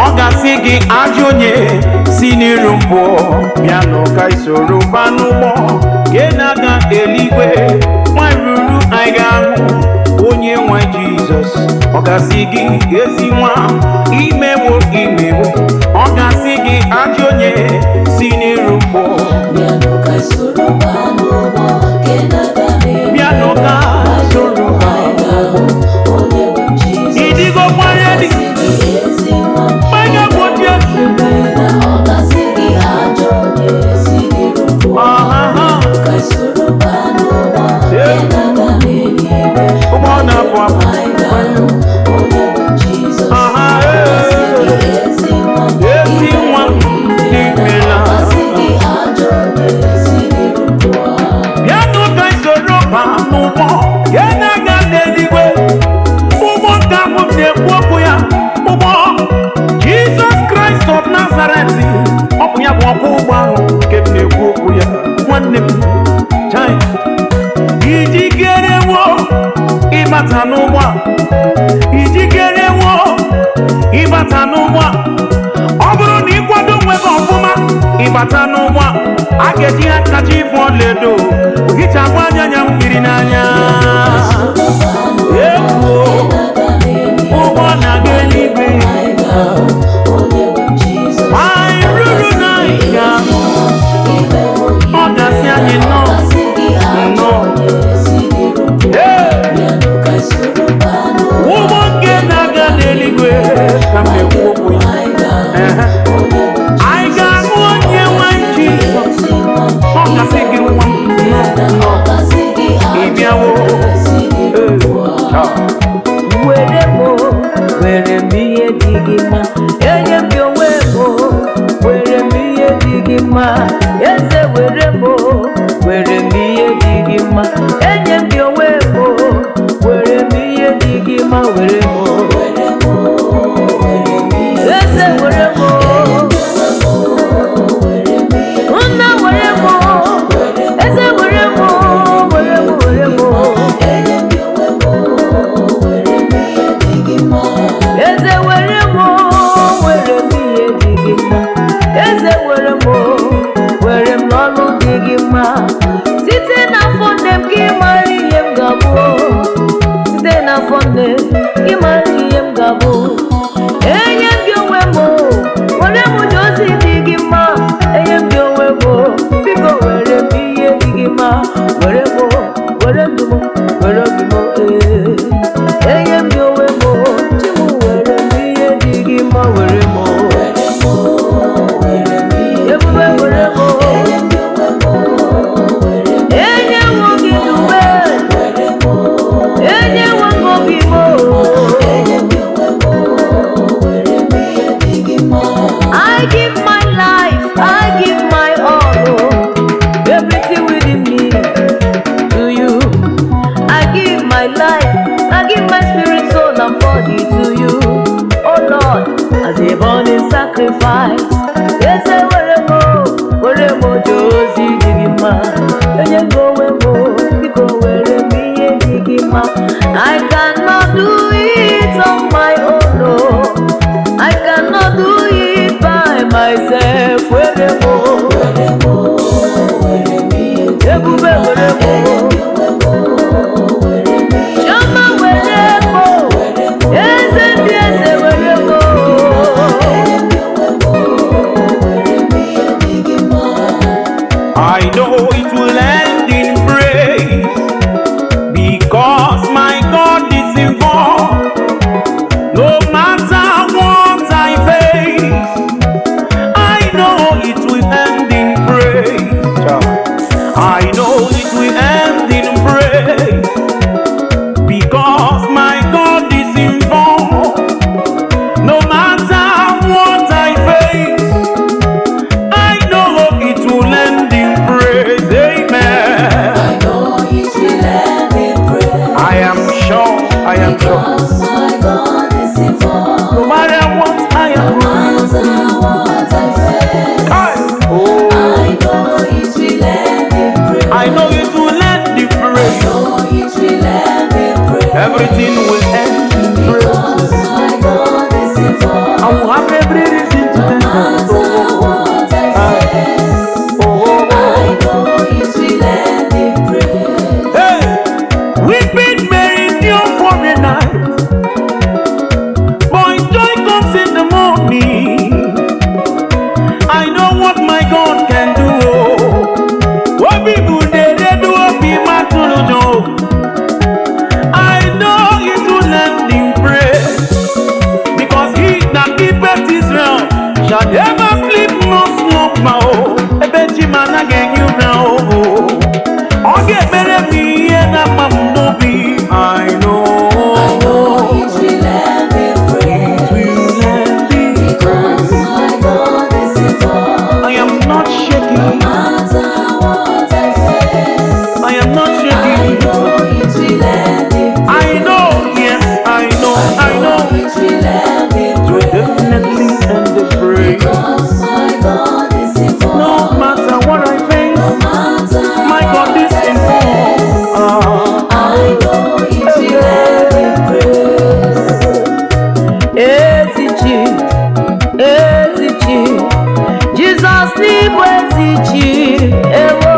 ọ gasị gị ajọ onye si n'iru mpụ. Bịanụ ka anyị soro baa n'ụgbọ nke na-aga eluigwe ma ruru anyị ga-ahụ onye nwe Jizọs. Ọ gasị gị ezi nwa imewo imewo, ọ gasị gị ajọ onye si n'iru mpụ. bịanụ ka anyị soro baa n'ụgbọ nke na-aga n'eluigwe. Bịanụ ka anyị soro baa Anyị ga-ahụ onye bụ Jizọs. Idigo gbanye dị Ọ gasị gị ezi nwa gbanye gbochie na ọ gasị gị ajọ onye si n'iru mpụ. ọhaha Ka anyị soro baa n'ụgbọ nke na-aga n'eluigwe. ụgbọ na-apụ apụ Anyị ga-ahụ onye bụ Jizọs. aha Ọ gasị gị ezi nwa ezi nwa n'imela. ọ gasị gị ajọ onye si n'iru mpụ. Bịanụ ka anyị soro baa n'ụgbọ nke na-aga n'eluigwe. Ụgbọ nke ahụ na-ekwu okwu ya, ụgbọ Jizọs Kraịst of Nazareth. Ọ bụ ya bụ ọkwọ ụgbọ ahụ nke m na-ekwu okwu ya. Nwanne m chai, ijikerewo ịbata n'ụgbọ a? Ijikerewo ịbata n'ụgbọ a? Ọ bụrụ na ịkwado onwe gị ọfụma ịbata n'ụgbọ a ga-eji aka ji ịbụ ọlaedo hichapụ anya ya mmiri n'anya. Ekwuo ụgbọ na-aga eluigwe anyị ruru na anyị ga-ahụ ọ gasị anyị nnọọ nnọọ. Ee, ụgbọ nke na-aga n'eluigwe ka m na-ekwu okwu ya. Ehe. Anyị ga-ahụ onye nwe Jizọs. Ọ gasị gị nwa m nnọọ ị bịawo. Were m o, were m ihe dị gị mma, enye m gị onwe m o, were m ihe dị gị mma, eze were m o, were m ihe dị gị mma, enye m gị onwe m o, were m ihe dị gị mma, were m o, eze were m o, nna were m o, eze were m o, were m were m o. Eze were m o, were m ihe dị gị mma, eze were m o, were m n'ọlụ dị gị mma. Site n'afọ nne m ka ị mara ihe m ga-abụ, site n'afọ nne ị mara ihe m ga-abụ. Enye m gị onwe m o, were m nye ozi dị gị mma, enye m gị onwe m o, biko were m ihe dị gị mma, were m o, were m dum, were obi m ee. Enye m gị onwe m o, chi m were m ihe dị gị mma, were m o, ebube were m o, enye m gị dube, enye m gị obi m o. I give my life, I give my all, oh, everything within me to you. I give my life, I give my spirit, soul, and body to you. Oh Lord, as a burning sacrifice. Yes, I were mo, Josie, digima. And you go, because where me, digima. I cannot do it were mo, ebube were mo, Chioma were mo, eze ndị eze were mo. I know it will end in praise because my God is involved. No matter what I face, I know it will end in praise. I know it will end in praise because my God is involved. No matter what I face, I know it will end in praise. Amen. I know it will end in praise. I am sure, I am sure. Because my God is involved. No matter what I am No matter what I face, oh, I know it will end in praise. I know it will end in praise. know it will end in praise. Everything will end in Because praise. my God is involved. I will have every reason to No thank God. matter what I face, Oh, I know it will end in praise. hey, weeping may endure for a night, but joy comes in the morning. I know what my God can do. What people they do be my I know it will end in praise because he that keepeth Israel shall never sleep nor slumber. Oh, ebeji man again you now. Okay, better me and I'm no be. I know. I know it will end in praise. Will end in Because praise. my God is involved. I am not No shaking. matter what I face, I am not I shaking. know it will end in praise. I know, yes, I know, I know. it will end in Will praise. definitely end in praise. Because my God is No involved. matter what I face, No matter my God what is I involved. face, I know it will end in praise. Ezichi, Ezichi, Jizọs n'ịbụ ezichi, ewo,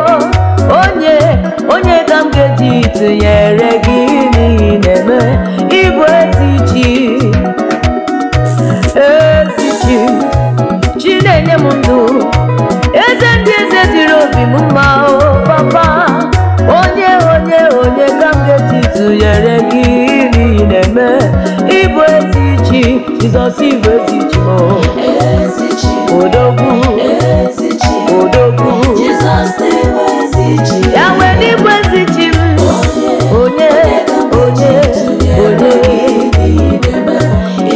onye ka m ga-eji tụnyere gị n'ihi na-eme ịbụ ezichi, ezichi, chi na-enye m ndụ, eze ndị eze dịrị obi m mma o papa, onye ka m ga-eji tụnyere gị n'ihi na-eme ịbụ ezichi, Jizọs ịbụ ezichi m o. Ezichi, Odogwu, Ezichi, odogwu, Jesus name Ezichi. ya nwee n'igwe ezichi m, onye,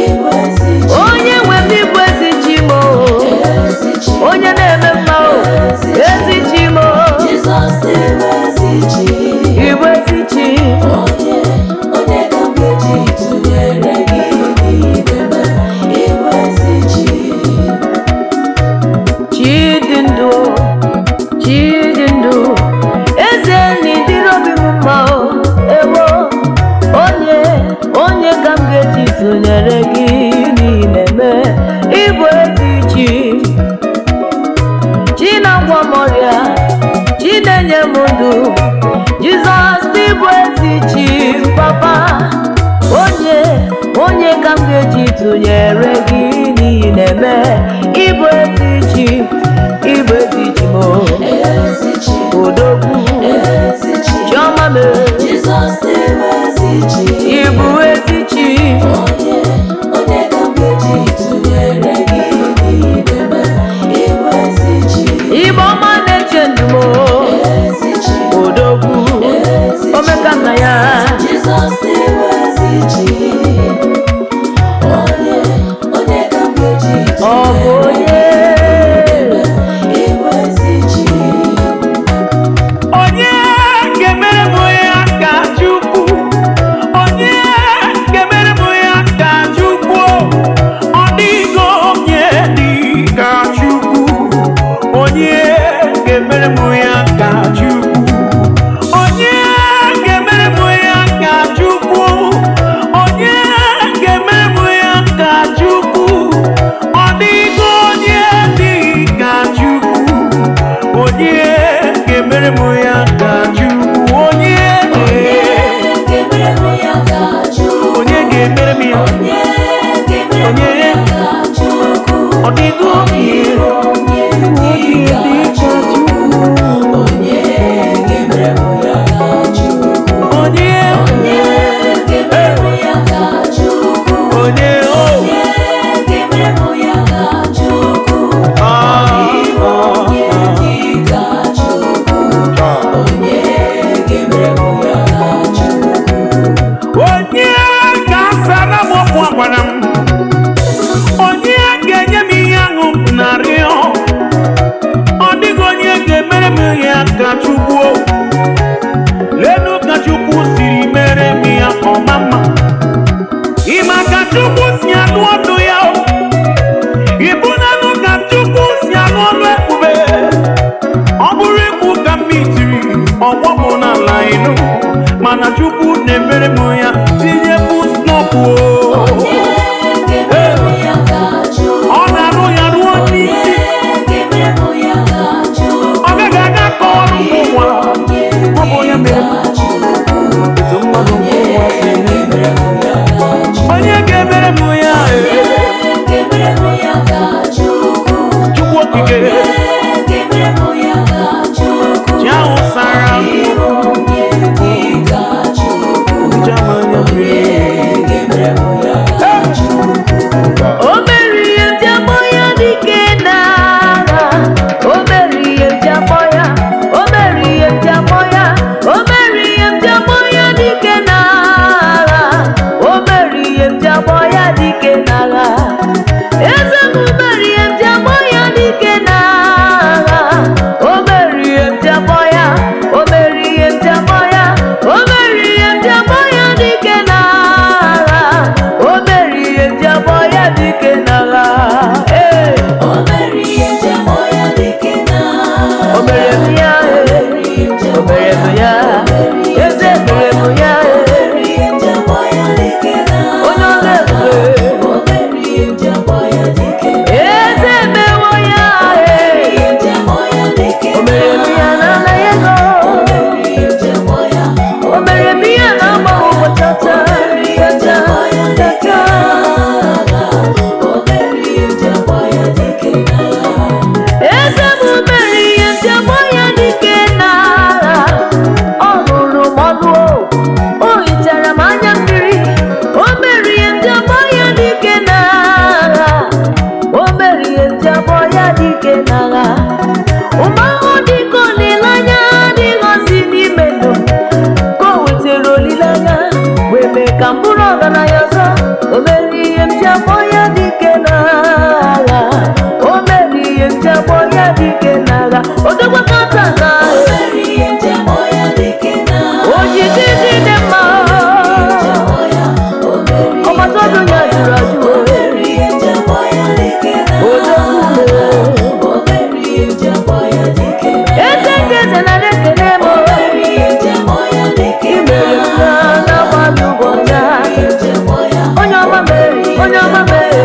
onye nwe m n'igwe ezichi m o, onye na-eme mma o, ezichi m o, Jesus name Ezichi. igwe ezichi, Onye ka m ga-eji tụnyere gị n'idebe igwe Ezichi. chi dị ndụ, chi dị ndụ, eze n'ịdịrị obi m mma o, ewo, onye ka m ga-eji tụnyere gị n'ihi na-eme ịbụ ezichi, chi na-agwọ m ọrịa, chi na-enye m ndụ, Jizọs ịbụ ezichi, papa, onye ka m ga-eji tụnyere gị n'ihi na-eme ịbụ ezichi, ịbụ ezichi m o. Ezichi, Odogwu, Ezichi, Chioma m, Jesus name Ezichi. ịbụ ezichi, Onye ka m ga-eji tụnyere gị n'idebe igwe Ezichi. ịbụ ọma na-eche ndụ m o. Ezichi, Odogwu, omeka nna ya, Jesus name Ezichi. Onye ka m ga-eji ọ bụ onye igwe Ezichi. onye ga-emere m ya ka Chukwu onye ga-emere m ya ka Chukwu onye ga-emere m ya onye ka Chukwu ọ dịgo onye onye dị ka Chukwu onye ga-emere m ya ka Chukwu onye ga-emere m ya ka Chukwu onye onye ga-emere m ya ka Chukwu onye dị ka Chukwu onye ga-emere m ya ka Chukwu onye ga-asara m okwu agwara m onye ga-enye m ihe aṅụ na-arịọ ọ dịghị onye ga-emere m ya ka Chukwu lenu ka Chukwu siri mere m ya ọma mma ịma ka Chukwu si anụ ọnụ ya ịbụ nanụ ka Chukwu si anụ ọnụ ekpube ọ bụrụ ikwu ka m itiri ọgbọ m n'ala inu mana Chukwu na-emere m ya tinye pusnọpụ ọ na-arụ ya ruo n'isi ọ gaghị aga ka ọrụ ụwa ọ bụ onye mere m etu mmadụ ụwa si eme onye ga-emere m ya Chukwu okike ji ahụ sara O mere ihe ndị akpọ ya dike n'agha. O mere ihe ndị akpọ ya. O mere ihe ndị akpọ ya. O mere ihe ndị akpọ ya dike n'agha. O mere ihe ndị akpọ ya dike n'agha. Eze m mere ihe ndị akpọ ya dike n'agha. O mere ihe ndị akpọ ya. O mere ihe ndị akpọ ya. O mere ihe ndị akpọ ya dike n'agha. O mere ihe ndị akpọ ya dike n'agha. Ee, o mere m ya. O mere m ya. Eze mere m ya. Onye ọrụ ebube. Eze mewo ya. O mere m ya n'ala ego. O mere m ya n'agba ụbọchị ọcha. Eze m mere ihe ndị akpọ ya dike n'agha. Ọ lụrụ m ọlụ o hichara m anya mmiri. O mere ihe ndị akpọ ya dike n'agha. O mere ihe ndị akpọ ya dike n'agha. Ụmụ ahụ dịka olileanya adịghịzi n'ime ndụ m. Ka o wetara olileanya wee mee ka m bụrụ ọgaranya ọzọ. O mere ihe ndị akpọ ya dike n'agha. O mere ihe ndị akpọ ya dike n'agha. O dogbakọta n'agha. Ojiji dị dị mma. Ọgbataobi ya jụrụ ajụ. Eze nke eze nara ekele m. I mere m ya n'agbalị ụbọchị a. Onye ọma mere, onye ọma mere.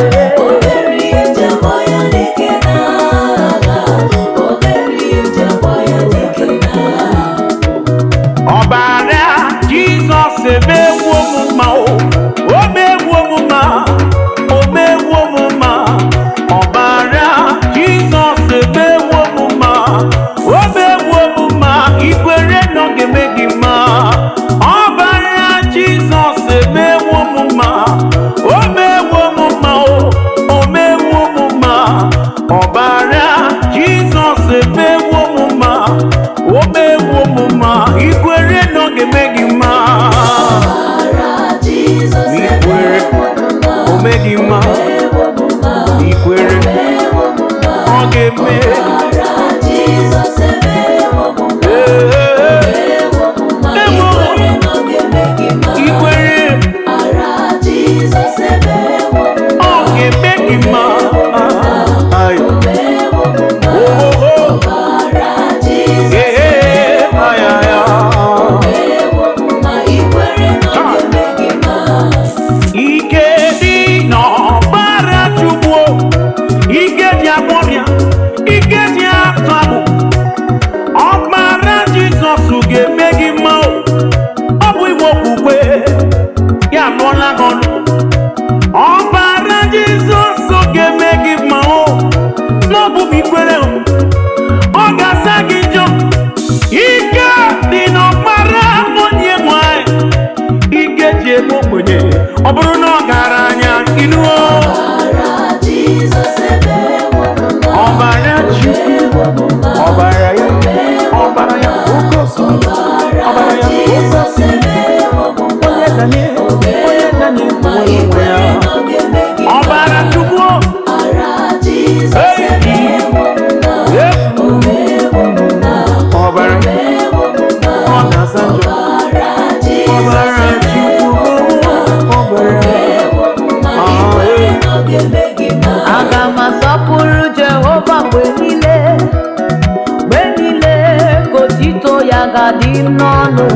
ya ga-adị n'ọnụ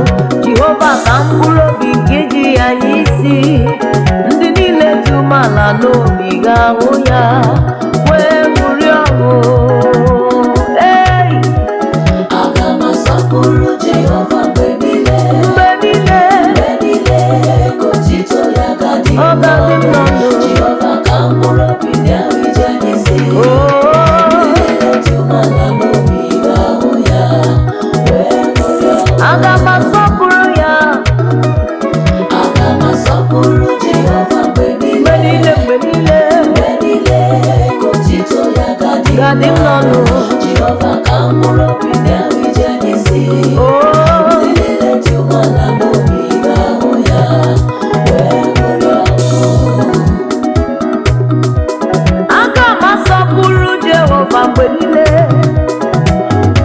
Jehova ka mkpụrụ obi nke ji ya n'isi ndị niile dị umeala n'obi ga-ahụ ya wee ṅụrịa ọṅụ. Aga m asọpụrụ Jehova mgbe niile, Mgbe niile, mgbe niile, ka otito ya ga-adị ọ ga-adị m n'ọnụ. Jehova ka mkpụrụ obi ndị ahụ ije n'isi Oh, ndị niile dị umeala n'obi ga-ahụ ya wee ṅụrịa ọṅụ. aga m asọpụrụ ya Aga m asọpụrụ Jehova mgbe mgbe niile, niile, mgbe niile, mgbe niile, ka otito ya ga-adị ga-adị m n'ọnụ. Jehova ka mkpụrụ obi ndị ahụ ije n'isi Oh, ndị niile dị umeala n'obi ga-ahụ ya wee ṅụrịa ọṅụ. aga m asọpụrụ Jehova mgbe niile,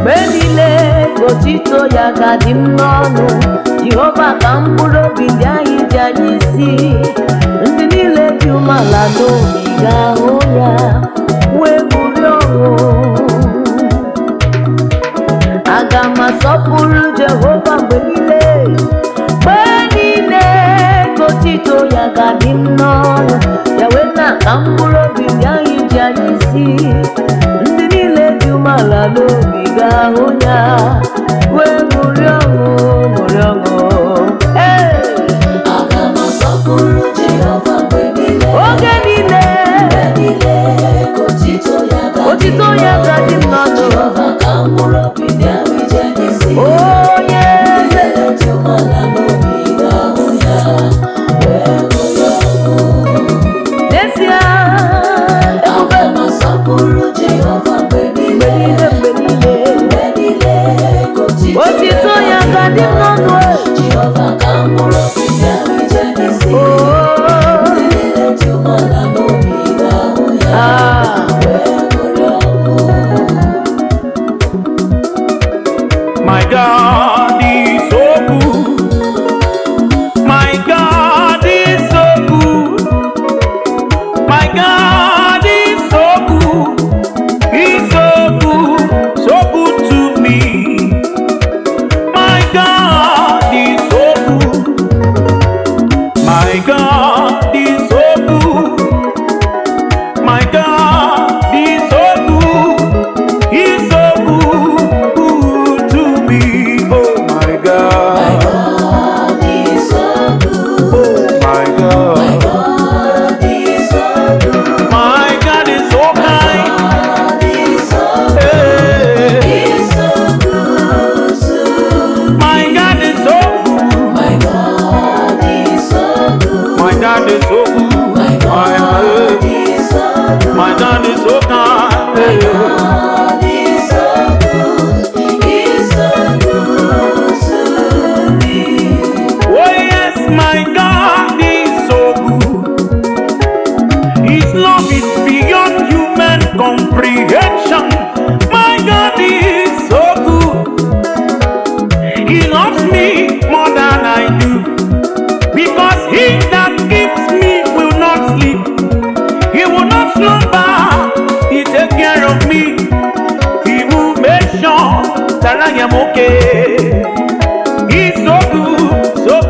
mgbe niile, ka otito ya ga-adị m n'ọnụ. Jehova ka mkpụrụ obi ndị anyị ji anyị isi ndị niile dị umeala n'obi ga-ahụ ya wee ṅụrịa ọṅụ. Aga m asọpụrụ Jehova mgbe niile, mgbe niile, ka otito ya ga-adị m n'ọnụ. Ya wee na ka mkpụrụ obi ndị anyị ji anyị isi ndị niile dị umeala n'obi ga-ahụ ya wee ṅụrịa ọṅụ, ṅụrịa ọṅụ. Aga m asọpụrụ Jehova mgbe niile, Oge niile, mgbe niile, ka otito ya ga-adị otito ya ga-adị m n'ọnụ. Jehova ka mkpụrụ obi ndị ahụ ije n'isi Onye ndị niile dị umeala n'obi ga-ahụ ya wee ṅụrịa ọṅụ. n'ezie, Aga m asọpụrụ Jehova mgbe mgbe niile, niile, mgbe niile, mgbe niile, ka otito ya ga-adị m n'ọnụ. Jehova ka mkpụrụ obi ndị ahụ ije n'isi Oh, ndị niile dị umeala n'obi ga-ahụ ya ah. wee ṅụrịa ọṅụ. My God is so good. My God is so good. My God is so good. He's so good, so good to me. My God is so good. My God is so good. My God is so good. He's so good, good to me. Oh my God. God is so good. Oh my God. God is so good. My God is so kind. God is so Hey. He's so good to My God is so good. my God is so good. My God is so good. My God My is so good. God is so kind. Hey. God is so good. He's so good to me. Oh yes, my God is so good. His love is beyond human comprehension. My God is so good. He loves me more than I do. Because he that keeps me will not sleep. He will not slumber. He take care of me. He will make sure that I am okay. He's so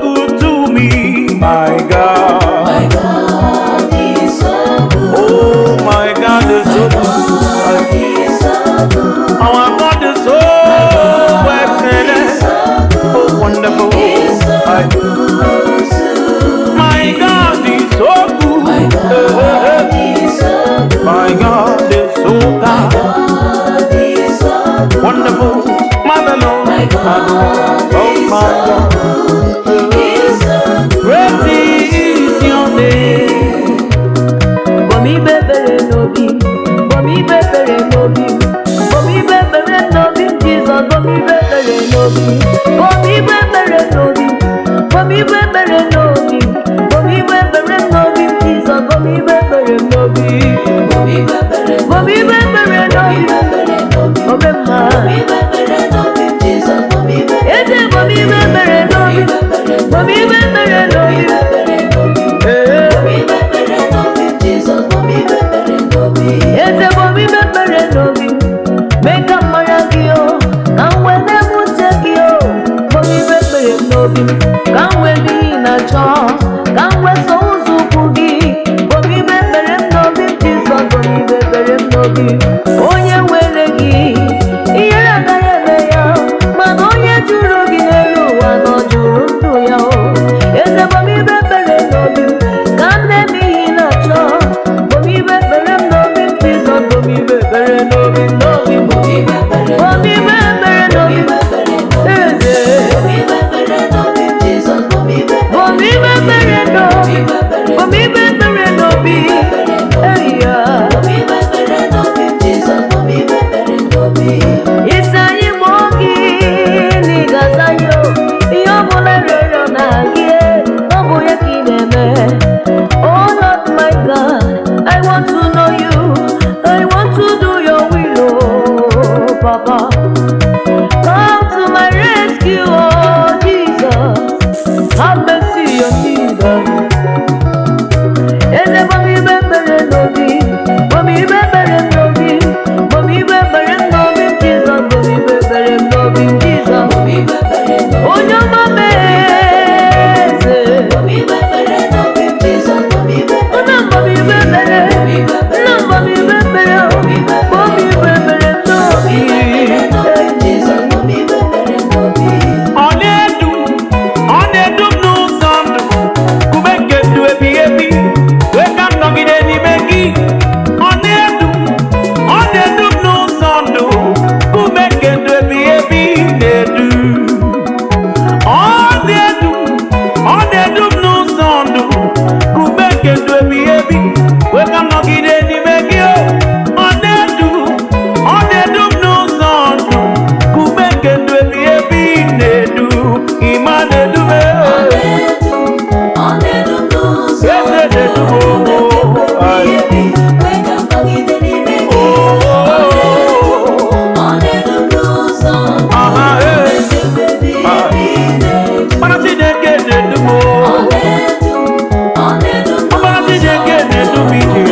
good to me, my God. My God is so good. Oh, my God is so good. God is so good. Our God is so excellent, so wonderful. He's so I- good to My God is so good. my God is so good. My God is so kind, God is so good. wonderful, marvelous. My God Oh, is my so God. good. He's so good. Great is your name. Bomi bebere n'obi, bomi bebere n'obi, bomi bebere n'obi, Jesus, bomi bebere n'obi, bomi bebere n'obi, bomi bebere n'obi, bomi bebere n'obi, Jesus, bomi bebere n'obi, Bomi bebere bomi bebere n'obi, bebere n'obi. obe mma, Bomi bebere n'obi. Jesus, bomi bebere. eze bomi bebere n'obi, bomi bebere n'obi, bebere n'obi. eh, Bomi bebere n'obi. Jesus, bomi bebere n'obi. eze bomi bebere n'obi, mee ka mmanya gị o, ka m were m uche gị o, n'obi m ka m wee dị na-achọ ka m wee so ụzọ ụkwụ gị omibe bere m n'obi m Jizọs omibe bere m n'obi onye nwere gị ihere agaghị eme ya mana onye jụrụ gị n'elu ụwa nọ jụrụ ndụ ya o eze omibe bere n'obi m ka m na-eme ihe na-achọ omibe bere m n'obi m Jizọs omibe bere n'obi m n'obi m omibe bere n'obi m eze omibe bere n'obi m Jizọs omibe bere n'obi omibe bere n'obi eya omibe bere n'obi m Jizọs omibe bere n'obi isi anyị gboo gị n'ịgaza yo ihe ọbụla rịọrọ na gị ọ bụ ya ka ị na-eme oh Lord my God I want to know you I want to do your will oh Papa come to my rescue oh Jesus have mercy on me Daddy eze omibe bere n'obi omibe bere n'obi omibe bere n'obi Jizọs omibe bere n'obi Jizọs omibe bere n'obi onye ọma eze omibe bere n'obi Jizọs omibe bere n'obi bere omibe bere n'obi Jizọs omibe bere n'obi ọ na-edu m n'ụzọ ndụ kume nke ndụ ebighị ebi wee ka m nọgide n'ime gị ọ na-edu m n'ụzọ ndụ kume nke ndụ ebighị ebi na-edu ọ na-edu m n'ụzọ ndụ kume nke ndụ ebighị ebi wee ka m nọgide n'ime gị ọ na-edu m n'ụzọ ndụ kume nke ndụ ebighị ebi na-edu ịma na-edu m eze na-edu m mana Chineke na-edu m ọbara Chineke na-edu m ije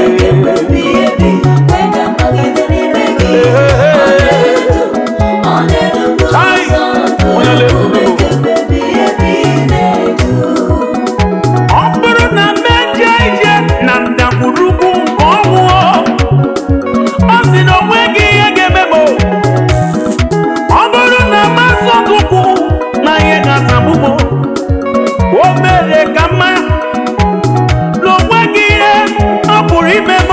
onye na-edu ọ bụrụ na mmeje ije na ndagwurugwu nke ọnwụọ ọ sị na o nweghị ihe ga-eme m ọ bụrụ na mmasị ọgụgụ na ihe ga-atagbu m o mere ka mma na o nweghị ihe ọ pụrụ ime m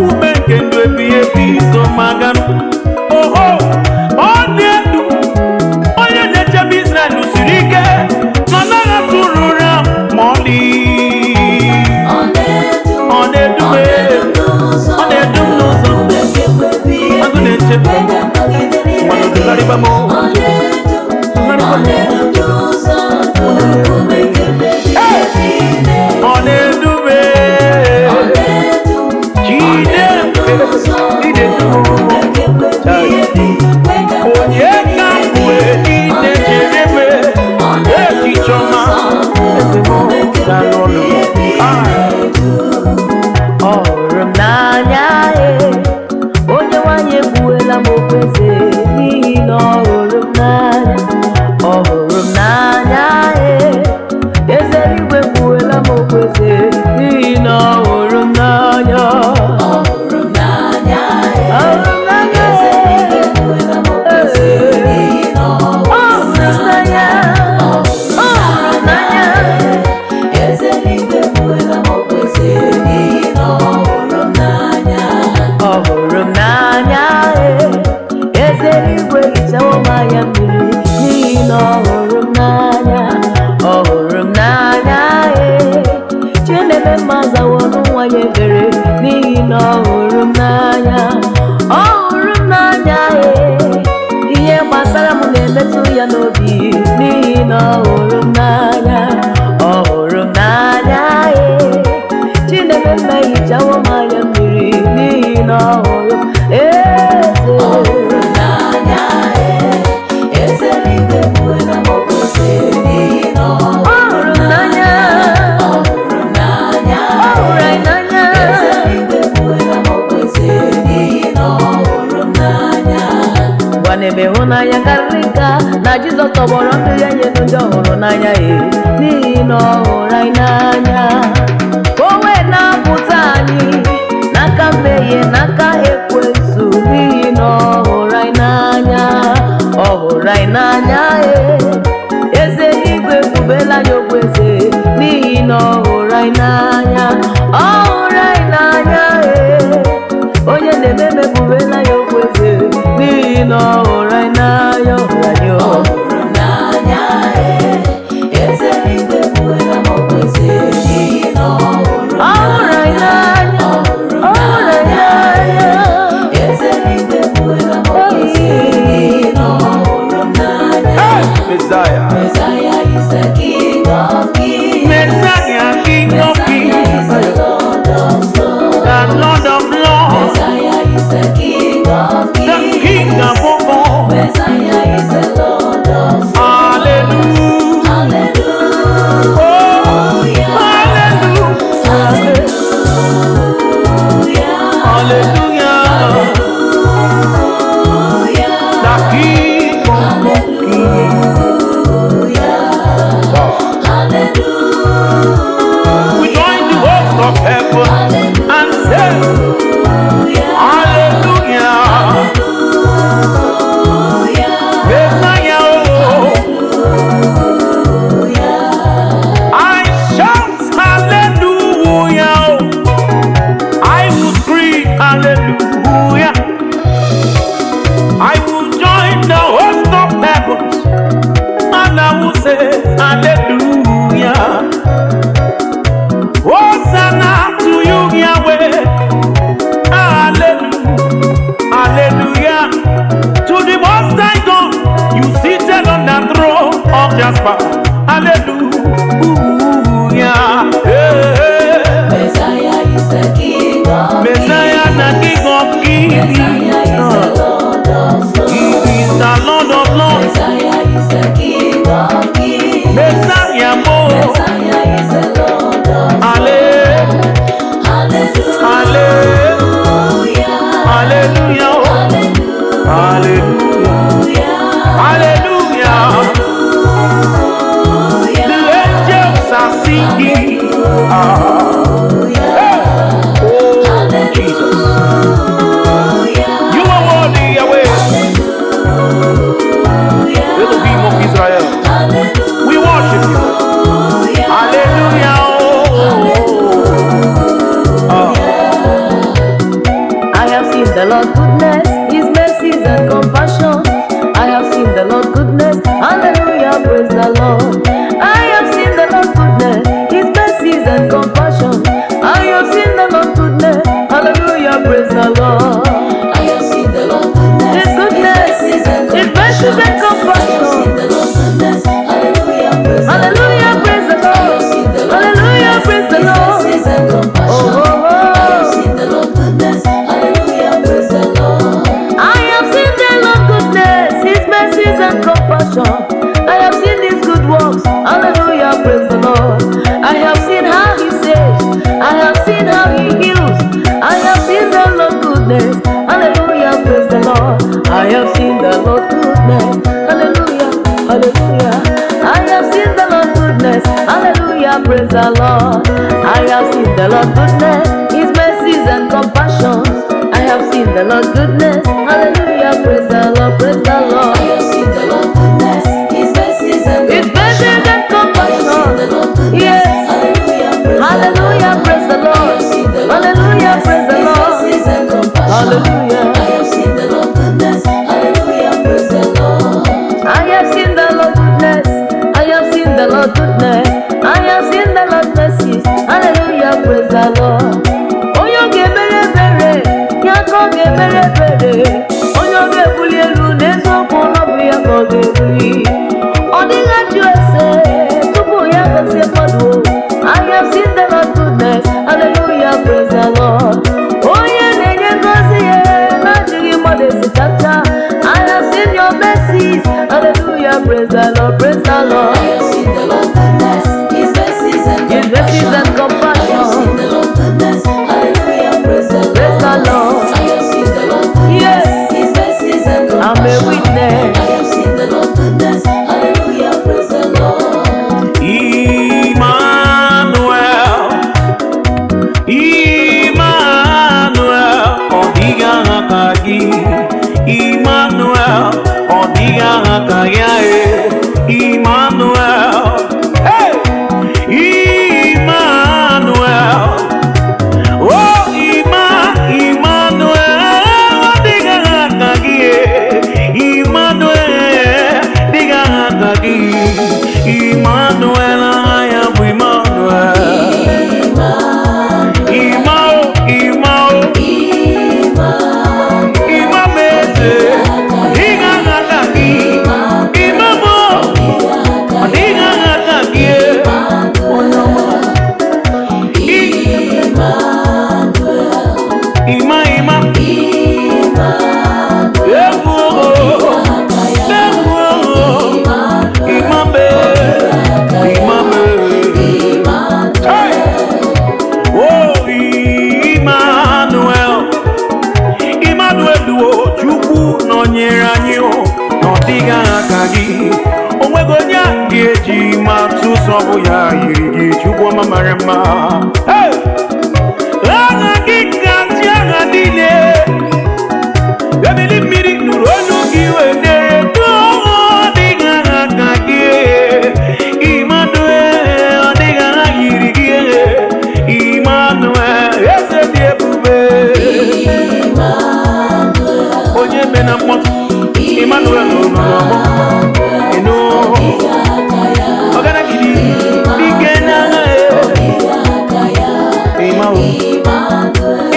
ume nke ndụ ebighị ebi so maga oho ọ na-edu onye na-echebe Israel siri ike nọ naghị atụrụ ụra ma ọlị ọ na-edu m n'ụzọ agụ na-echebe mana odugharịba m ọ na-edu m jide idedu onye ka mbụ niile chere echiche ọma ezemọganọlụ ọ hụrụ m n'anya onye nwanyị egbuwela m okpeze n'ihi na ọ hụrụ m n'anya ọ hụrụ m n'anya eze eluigwe egbuwela m okpeze n'ihi na ọ hụrụ m n'anya ọ hụrụ m n'anya eze eluigwe egbuwela m okpeze n'ihi na ọ hụrụ m n'anya ọ hụrụ m n'anya eze eluigwe egbuwela m okpeze n'ihi na ọ hụrụ m n'anya ọ hụrụ m n'anya eze eluigwe hichawo m anya mmiri n'ihi na ọ hụrụ m n'anya ọ hụrụ m n'anya Chineke mma zawo n'ụwa ya ebere n'ihi na ọ hụrụ m n'anya ọ hụrụ m n'anya ihe gbasara m na-emetụ ya n'obi n'ihi na ọ hụrụ m n'anya ọ hụrụ m n'anya Chineke mma hichawo m anya mmiri n'ihi na ọ hụrụ m n'anya eze eluigwe egbuwela m okpeze n'ihi na ọ hụrụ m n'anya ọ hụrụ m n'anya ọ hụrụ anyị n'anya eze eluigwe egbuwela m okpeze n'ihi na ọ hụrụ m n'anya gwa n'ebe ịhụnanya karịrị nka na Jizọs tọgbọrọ ndụ ya nye ndị ọ hụrụ n'anya ya n'ihi na ọ hụrụ anyị n'anya ka o wee na-apụta anyị n'aka mmehie n'aka ekwensu n'ihi na ọ hụrụ anyị n'anya ọ hụrụ anyị n'anya eze igwe bubela anyị okpueze n'ihi na ọ hụrụ anyị n'anya ọ hụrụ anyị n'anya onye na-ememe bubela anyị okpueze n'ihi na ọ hụrụ anyị n'anya ọ hụrụ anyị n'anya eze igwe bubela m okpueze n'ihi na ọ hụrụ anyị n'anya ọ hụrụ anyị n'anya eze igwe bubela m okpueze n'ihi na ọ hụrụ n'anya Messiah. Messiah is the King of Kings. Messiah, King of Messiah is the Kings. Lord of Lords. The Lord of Lords. Messiah is the King of The Kings. King of all. Messiah is the Lord of Lords. Hallelujah. Hallelujah. Oh, hallelujah. Hallelujah. Hallelujah. The King of Hallelujah. We join the host of heaven and say, Hallelujah. Messiah, oh. I shout hallelujah. I will scream hallelujah. I will join the host of heaven and I will say hallelujah. Hosanna to you, Yahweh. Hallelujah. Hallelujah. To the Most High God, you seated on the throne of Jasper. Hallelujah. Hey. Messiah is the King of Messiah, the King of Kings. Messiah is the Lord of He Lords. is the Lord of Lords. Messiah is the King of Kings. Messiah, more. Messiah is the Lord of Hallelujah. Hallelujah. Hallelujah. Hallelujah. Hallelujah. The angels are singing. Hey. Oh, Jesus. You are worthy, Yahweh. Elohim of Israel. We worship you. Hallelujah. Oh. I have seen the Lord's goodness, His mercies and compassion. I have seen the Lord's goodness, hallelujah, praise the Lord. I have seen the Lord's goodness, His mercies and compassion. I have seen the Lord's goodness, hallelujah, praise the Lord. I have seen the Lord goodness. His goodness, His mercies and I have compassion. seen the Lord goodness. Hallelujah, praise the Lord. Hallelujah, praise the I have seen the Lord. Lord Hallelujah, goodness. praise the His Lord. mercies and compassion. Oh, oh, I have oh. seen the Lord goodness. Hallelujah, praise the Lord. I have seen the Lord's goodness, His mercies and compassion. I have seen His good works. Hallelujah, praise the Lord. I have seen how He saves. I have seen how He heals. I have seen the Lord's goodness. Hallelujah, praise the Lord. I have seen the Lord's goodness. Hallelujah, hallelujah. I have seen the Lord's goodness. Hallelujah, praise the Lord. I have seen the Lord's goodness, His mercies and compassion. I have seen the Lord's goodness. Hallelujah, praise the Lord, praise the I Lord. have seen the Lord goodness. His mercies and His mercies and I have seen the compassion. Lord goodness. Yes. Hallelujah, praise the Lord. Hallelujah, praise the I Lord. have seen the Lord Hallelujah, goodness. praise the His Lord. mercies and compassion. Hallelujah. I have seen the Lord goodness. Hallelujah, praise the Lord. I have seen the Lord goodness. I have seen the Lord goodness. I have seen the Lord mercies. Hallelujah, praise the Lord. Onye ọ ga-emere ebere, ya ka ọ ga-emere ebere. Onye ọ ga-ebuli elu n'eziokwu na ọ bụ ya ka ọ ga-ebuli. Ọ dịghị ajụ ese tupu ya gozie mmadụ. I have seen the Lord goodness. Hallelujah, praise the Lord. Onye na-enye ngọzi ya na-ajụghị mmadụ esi kacha. I have seen your mercies. Hallelujah, praise the Lord, praise the Lord. I have seen the Lord goodness. His mercies and His mercies and compassion. I have seen compassion. the Lord goodness. Hallelujah, praise the Lord. Praise the Lord. I have seen the Lord goodness. Yes. His mercies and I'm a compassion. witness. diga kaya Emmanuel, hey, Emmanuel, oh Emmanuel, diga kaya Emmanuel, diga kaya Emmanuel, I am Emmanuel. Ya yiri chukwu marama hey ana kika tianga dile ebili miri nuru onu giwe dere to diga kaki Emmanuel diga yiri gie Emmanuel ese die bube Emmanuel onye mena mot Emmanuel no eno ogana kidi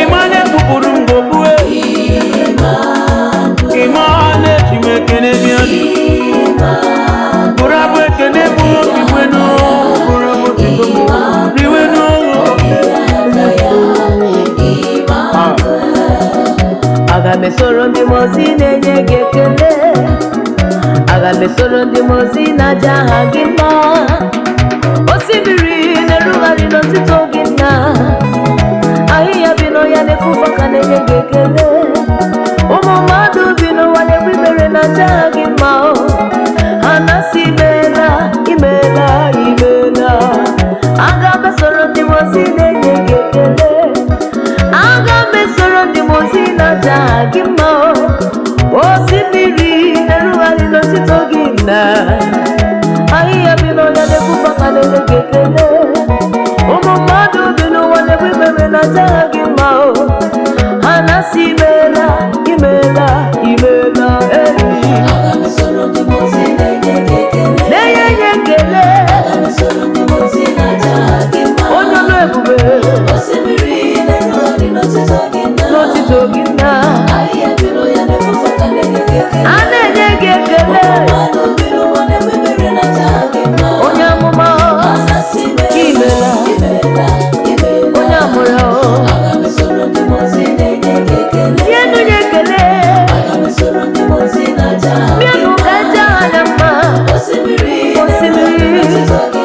Imane kuburungo bue Imane chimekene biani Burabwe kene buo riweno Burabwe tikomo riweno Agame soro ndi mozi nenye gekele Agame soro ndi mozi na jaha gima Osibiri nerugari no tito gina Ahiya bino ya nefufa kanenye gekele Umumadu bino wane wibere na jaha gima Anasi imela, imela, imela Agame soro ndi mozi nenye gekele Agame soro ndi mozi na jaha gima Osibiri nerugari no tito gina Ahiya bino ya nefufa kanenye gekele Umumadu bino wane wibere na jaha gima Anasi imela, imela, imela Agame soro ndi mozi nenye gekele Nenye gekele Agame soro ndi mozi na jaha gima Onyono ebube Osibiri nerugari no tito gina no tito gina Ahiya bino ya nefufa kanenye gekele Anenye gekele Umumadu bino wane wibere na jaha gima Onyamuma Anasi imela, imela, imela Onyamura Agame soro ndi mozi nenye gekele Yenu gekele Agame soro ndi mozi na jaha Mienu kaja nyama Osibiri Osimiri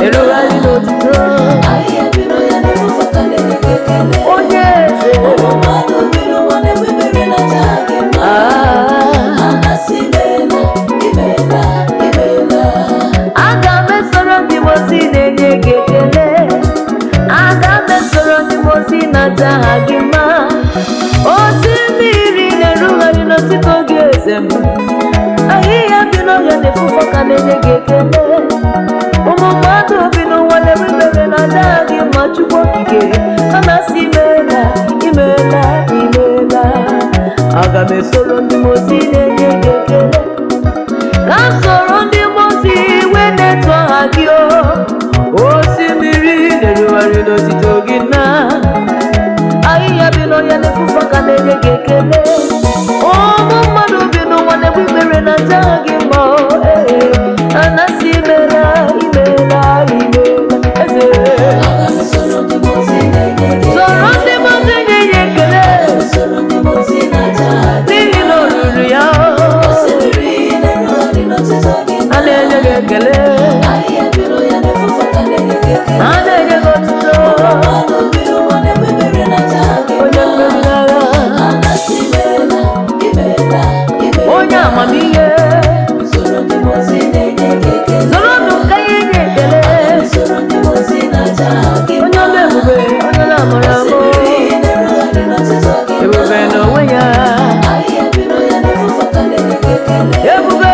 Erugari no tito Ahiya bino ya nefufa kanenye gekele Onyeze Umumadu bino wane wibere na jaha gima Anasi imela, imela, imela Agame soro ndi mozi nenye gekele Agame soro ndi mozi na jaha gima Osimiri nerugari no tito gezem Ahiya bino ya nefufa kanenye gekele Umumadu bino wane wibere na jaha gima chukwu okike Anasi imela, imela, imela Agame soro ndi mozi nenye gekele Kasoro ndi mozi wenetu aha gị o Osimiri nerugari no tito gina Ahiya bino ya nefufa kanenye gekele Umumadu bino wane wibere na jaha gima Anasi imela, imela, imela Eze Agame soro ndi mozi nenye gekele Soro ndi mozi nenye gekele Soro ndi mozi na jaha N'ihi na olulu ya Osibiri nerugari no tito gina Anenye gekele Ahiya bino ya nefufa kanenye gekele Anenye gotito Umumadu bino wane wibere na jaha Onye gima mmeri n'agha Anasi imela, imela, imela Onye amamihe Soro ndi mozi nenye gekele Soro n'ụka ihe nye ekele Soro ndi mozi na jaha gima Onye ọma ebube, onye na-amara amụ Osibiri nerugari no tito gina Ebube n'onwe ya Ahiya bino ya nefufa kanenye gekele Ebube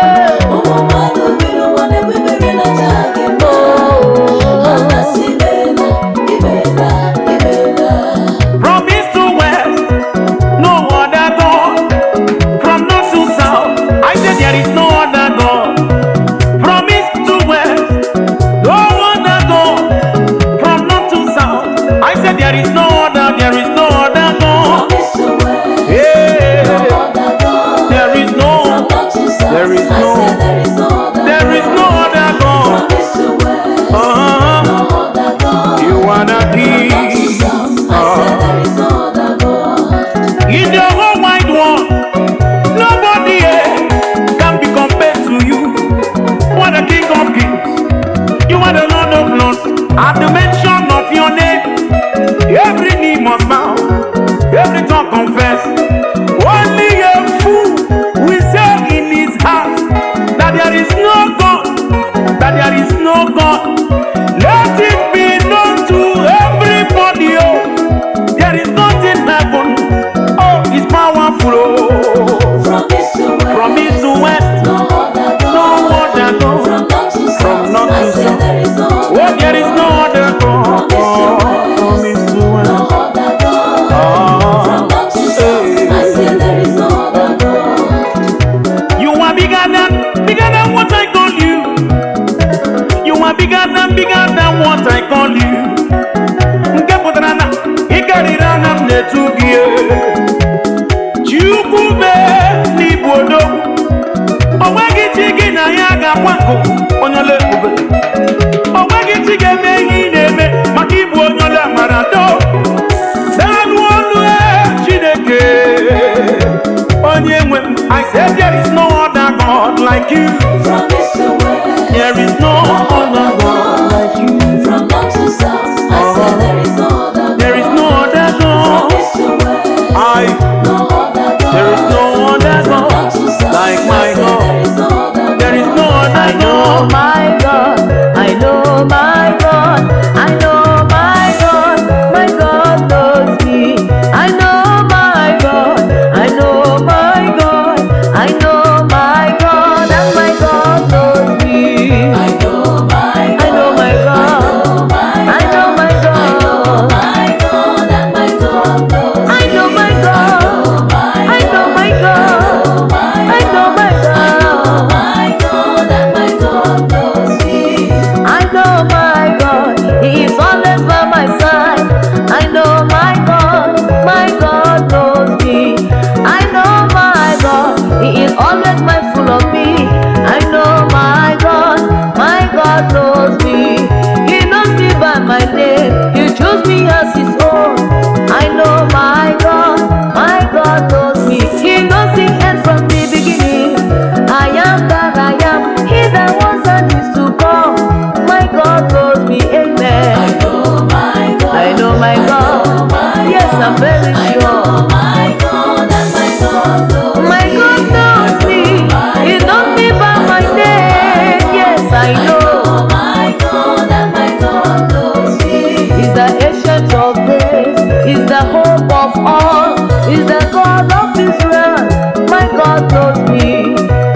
no. said there is no other There is no other God. From east to west, Uh-huh. no other God. You are the From King. north to south, I said there is no other God. In the whole wide world, nobody can be compared to you. You are the King of Kings. You are the Lord of Lords. At the mention of your name, every knee must bow, every tongue confess. Only a fool will say in his heart that there is no God, that there is no God. Let it be known to everybody, oh, there is nothing heaven, oh, it's powerful, oh. From east to west, From east to west, no other God. no other God. From north to south, north I to said south. there is no Oh, other there is no other God. From east to west, no other God. From north to south, I said there is no other God. You are bigger than what I call you. You are bigger than what I call you. Nke pụtara na ị karịrị anya m na-etu gị. Chukwu mee n'Igbo odogwu. O nweghị chi gị na ya ga-akwakọ onye ọla ebube. O nweghị chi ga-eme ihe ị na-eme maka ịbụ onye ọla amara do. Daalụ ọnụ Chineke. Onye nwe m, I said there is no other God like you. From east to west, There is no other God like you. from north to south, I said there is no other God. There is no other From God. east to west, I no other God. there is no other From God north to south, like I my said God. there is no other God. There is no other I know God. my God, I know my God, I know my God, my God knows me. I know my God, I know my God, I know my God, and my God knows me. I know my I know my God, I know my God, my God, and my God knows. I know my God, I know my God, I know my God. My God, and my God knows me. I know my God, He is always by my side. I know my God knows me. I know my God, He is always mindful of me. I know my God knows me. He knows me by my name. He chose me as His own. I know my God knows me. He knows the end from the beginning. I am that I am. He that was and is to come. My God knows me, amen. I know my God. I know my God. Yes, I'm very sure. My God, and my God knows. My God knows me. He knows me by my name. Yes, I know. My God, and my God knows me. He's the ancient of days. He's the hope of all. He's the God of Israel. My God knows me.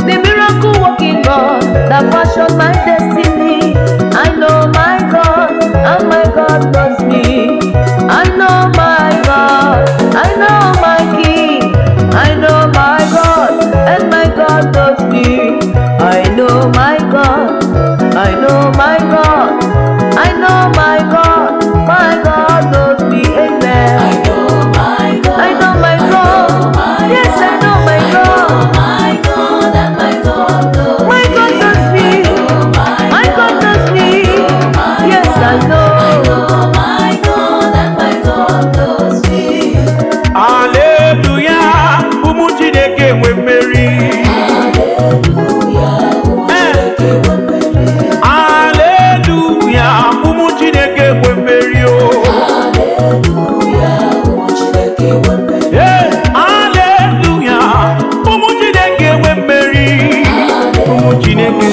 The miracle working God that fashioned my destiny. I know my God, and my God knows me. I know my God, I know my King. I know my God, and my God knows me. I know my God, I know my God, I know my God knows me, amen. I know my God. I know my God, yes, I know my God. My God, and my God knows. My God knows me, my God knows me, yes, I know. My God, and my God knows me. Hallelujah. Ụmụ Chineke nwe mmeri. Hallelujah. Ụmụ Chineke nwe mmeri o. Hey, hallelujah. Ụmụ Chineke nwe mmeri. Ụmụ Chineke.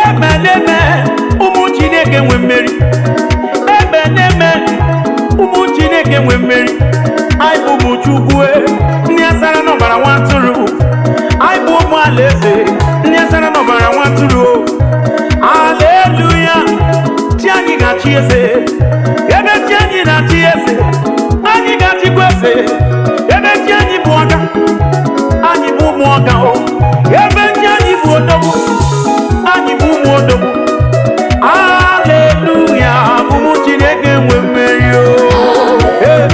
Amen, amen. Ụmụ Chineke nwe mmeri. Amen, amen. Ụmụ Chineke nwe mmeri. Anyị bụ ụmụ Chukwu, ndị asara n'ọbara nwa atụrụ. Anyị bụ ụmụ alaeze, ndị asara n'ọbara nwa atụrụ. Hallelujah. Chi anyị ga-achị eze. Ebe chi anyị na-achị eze, anyị ga-achịkwa eze. Ebe chi anyị bụ ọga, anyị bụ ụmụ ọga o. Ebe chi anyị bụ odogwu, anyị bụ ụmụ odogwu. Hallelujah. Ụmụ Chineke nwe mmeri o. Hey.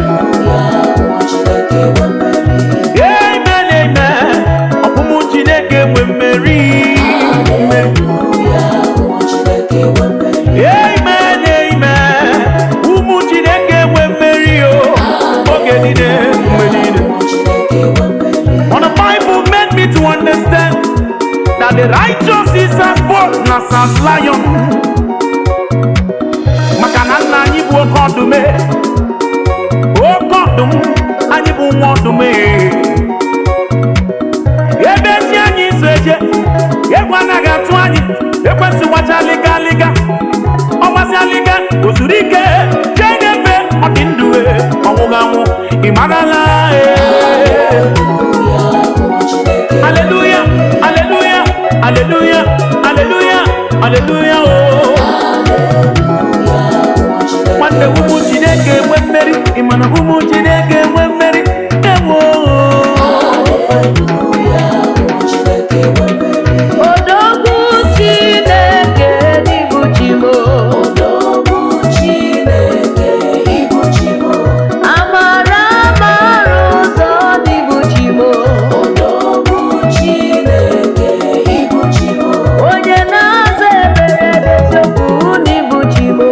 Amen, amen. need to understand that the righteous is as bold as a lion. Maka na nna anyị bụ oke ọdụm, oke ọdụm, anyị bụ nwa ọdụm. Ebe ezi anyị so eje, egwu anaghị atụ anyị, ekwesịwacha liga liga. Ọgbasị aliga, ozuru ike, jee n'ebe ọ dị ndụ, ọnwụghị anwụ, ị marala. Hallelujah, hallelujah, hallelujah, hallelujah, hallelujah, oh. Nwanne ụmụ Chineke enwe mmeri, ị ma na ụmụ Chineke enwe mmeri, ewo. Odogwu Chineke n'ịbụ Chimo. Amara mara ụzọ n'ịbụ Chimo. Onye na-aza ebere n'eziokwu n'ịbụ Chimo.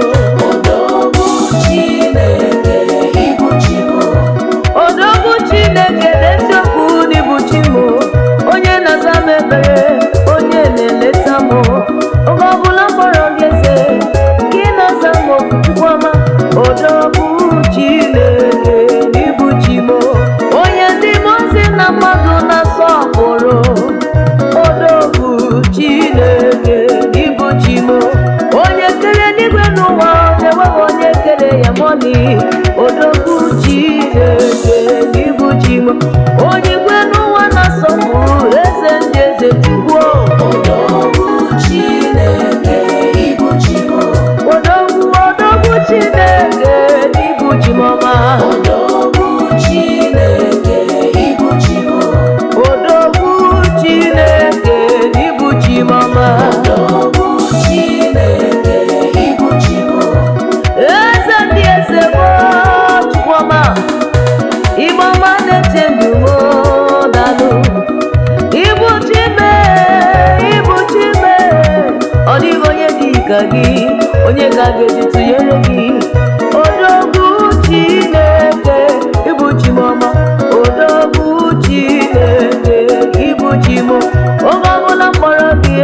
Odogwu Chineke n'eziokwu n'ịbụ Chimo. Onye na-aza m ebere, onye na-eleta m. Oge ọbụla mkpọrọ gị eze, gị na-aza m okwu Chukwuma. Odogwu Chineke n'ịbụ Chimo. Onye ndị mmụọ ozi na mmadụ na-asọpụrụ. Odogwu Chineke n'ịbụ Chimo. Onye kere n'igwe n'ụwa, na-enweghị onye kere ya mọni. Odogwu Chineke n'ịbụ Chimo. Onye igwe n'ụwa na-asọpụrụ, eze ndị eze Chukwu. Odogwu Chineke n'ịbụ Chimo. Odogwu Chineke n'ịbụ Chimoma. Odogwu Chineke n'ịbụ Chimo. Odogwu Chineke n'ịbụ Chimoma. Odogwu Chineke n'ịbụ Chimo. Eze ndị eze bụ Chukwuma. Ịgbọma na-eche ndụ m dalụ. Ịbụ Chime, ịbụ Chime. Ọ dịghị onye dị ka gị, onye ka ga-eji tụnyere gị. Odogwu Chineke ịbụ Chimoma. Odogwu Chineke ịbụ Chimo. Oge ọbụla mkpọrọ gị,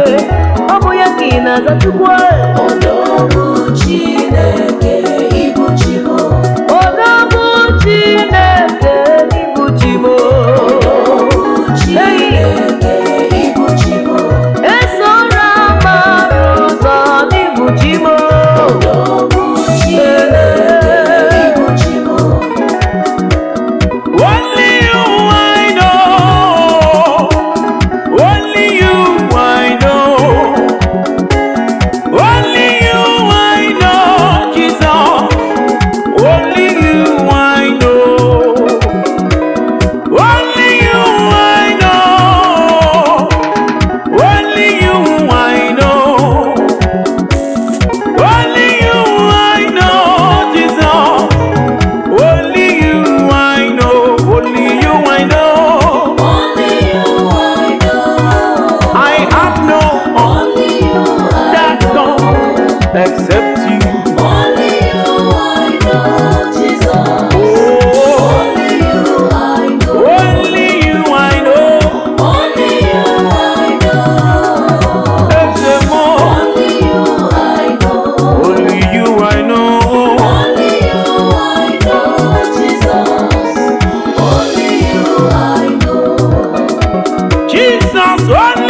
ọ bụ ya ka ị na-aza Chukwu. Odogwu Chineke ịbụ Chimo. Odogwu Chineke ịbụ Chimo. Chineke ịbụ Chimo. Esora mara ụzọ n'ịbụ Chimo. Odogwu Chineke ịbụ Chimo. Only you I know, only you I know, only you I know, Jesus, only you I know, only you I know, only you I know, only you I know, Jesus, only you I know, only you I know. I have no that God except you. Oh, only you I know. Except more. Only you I know. Jesus, only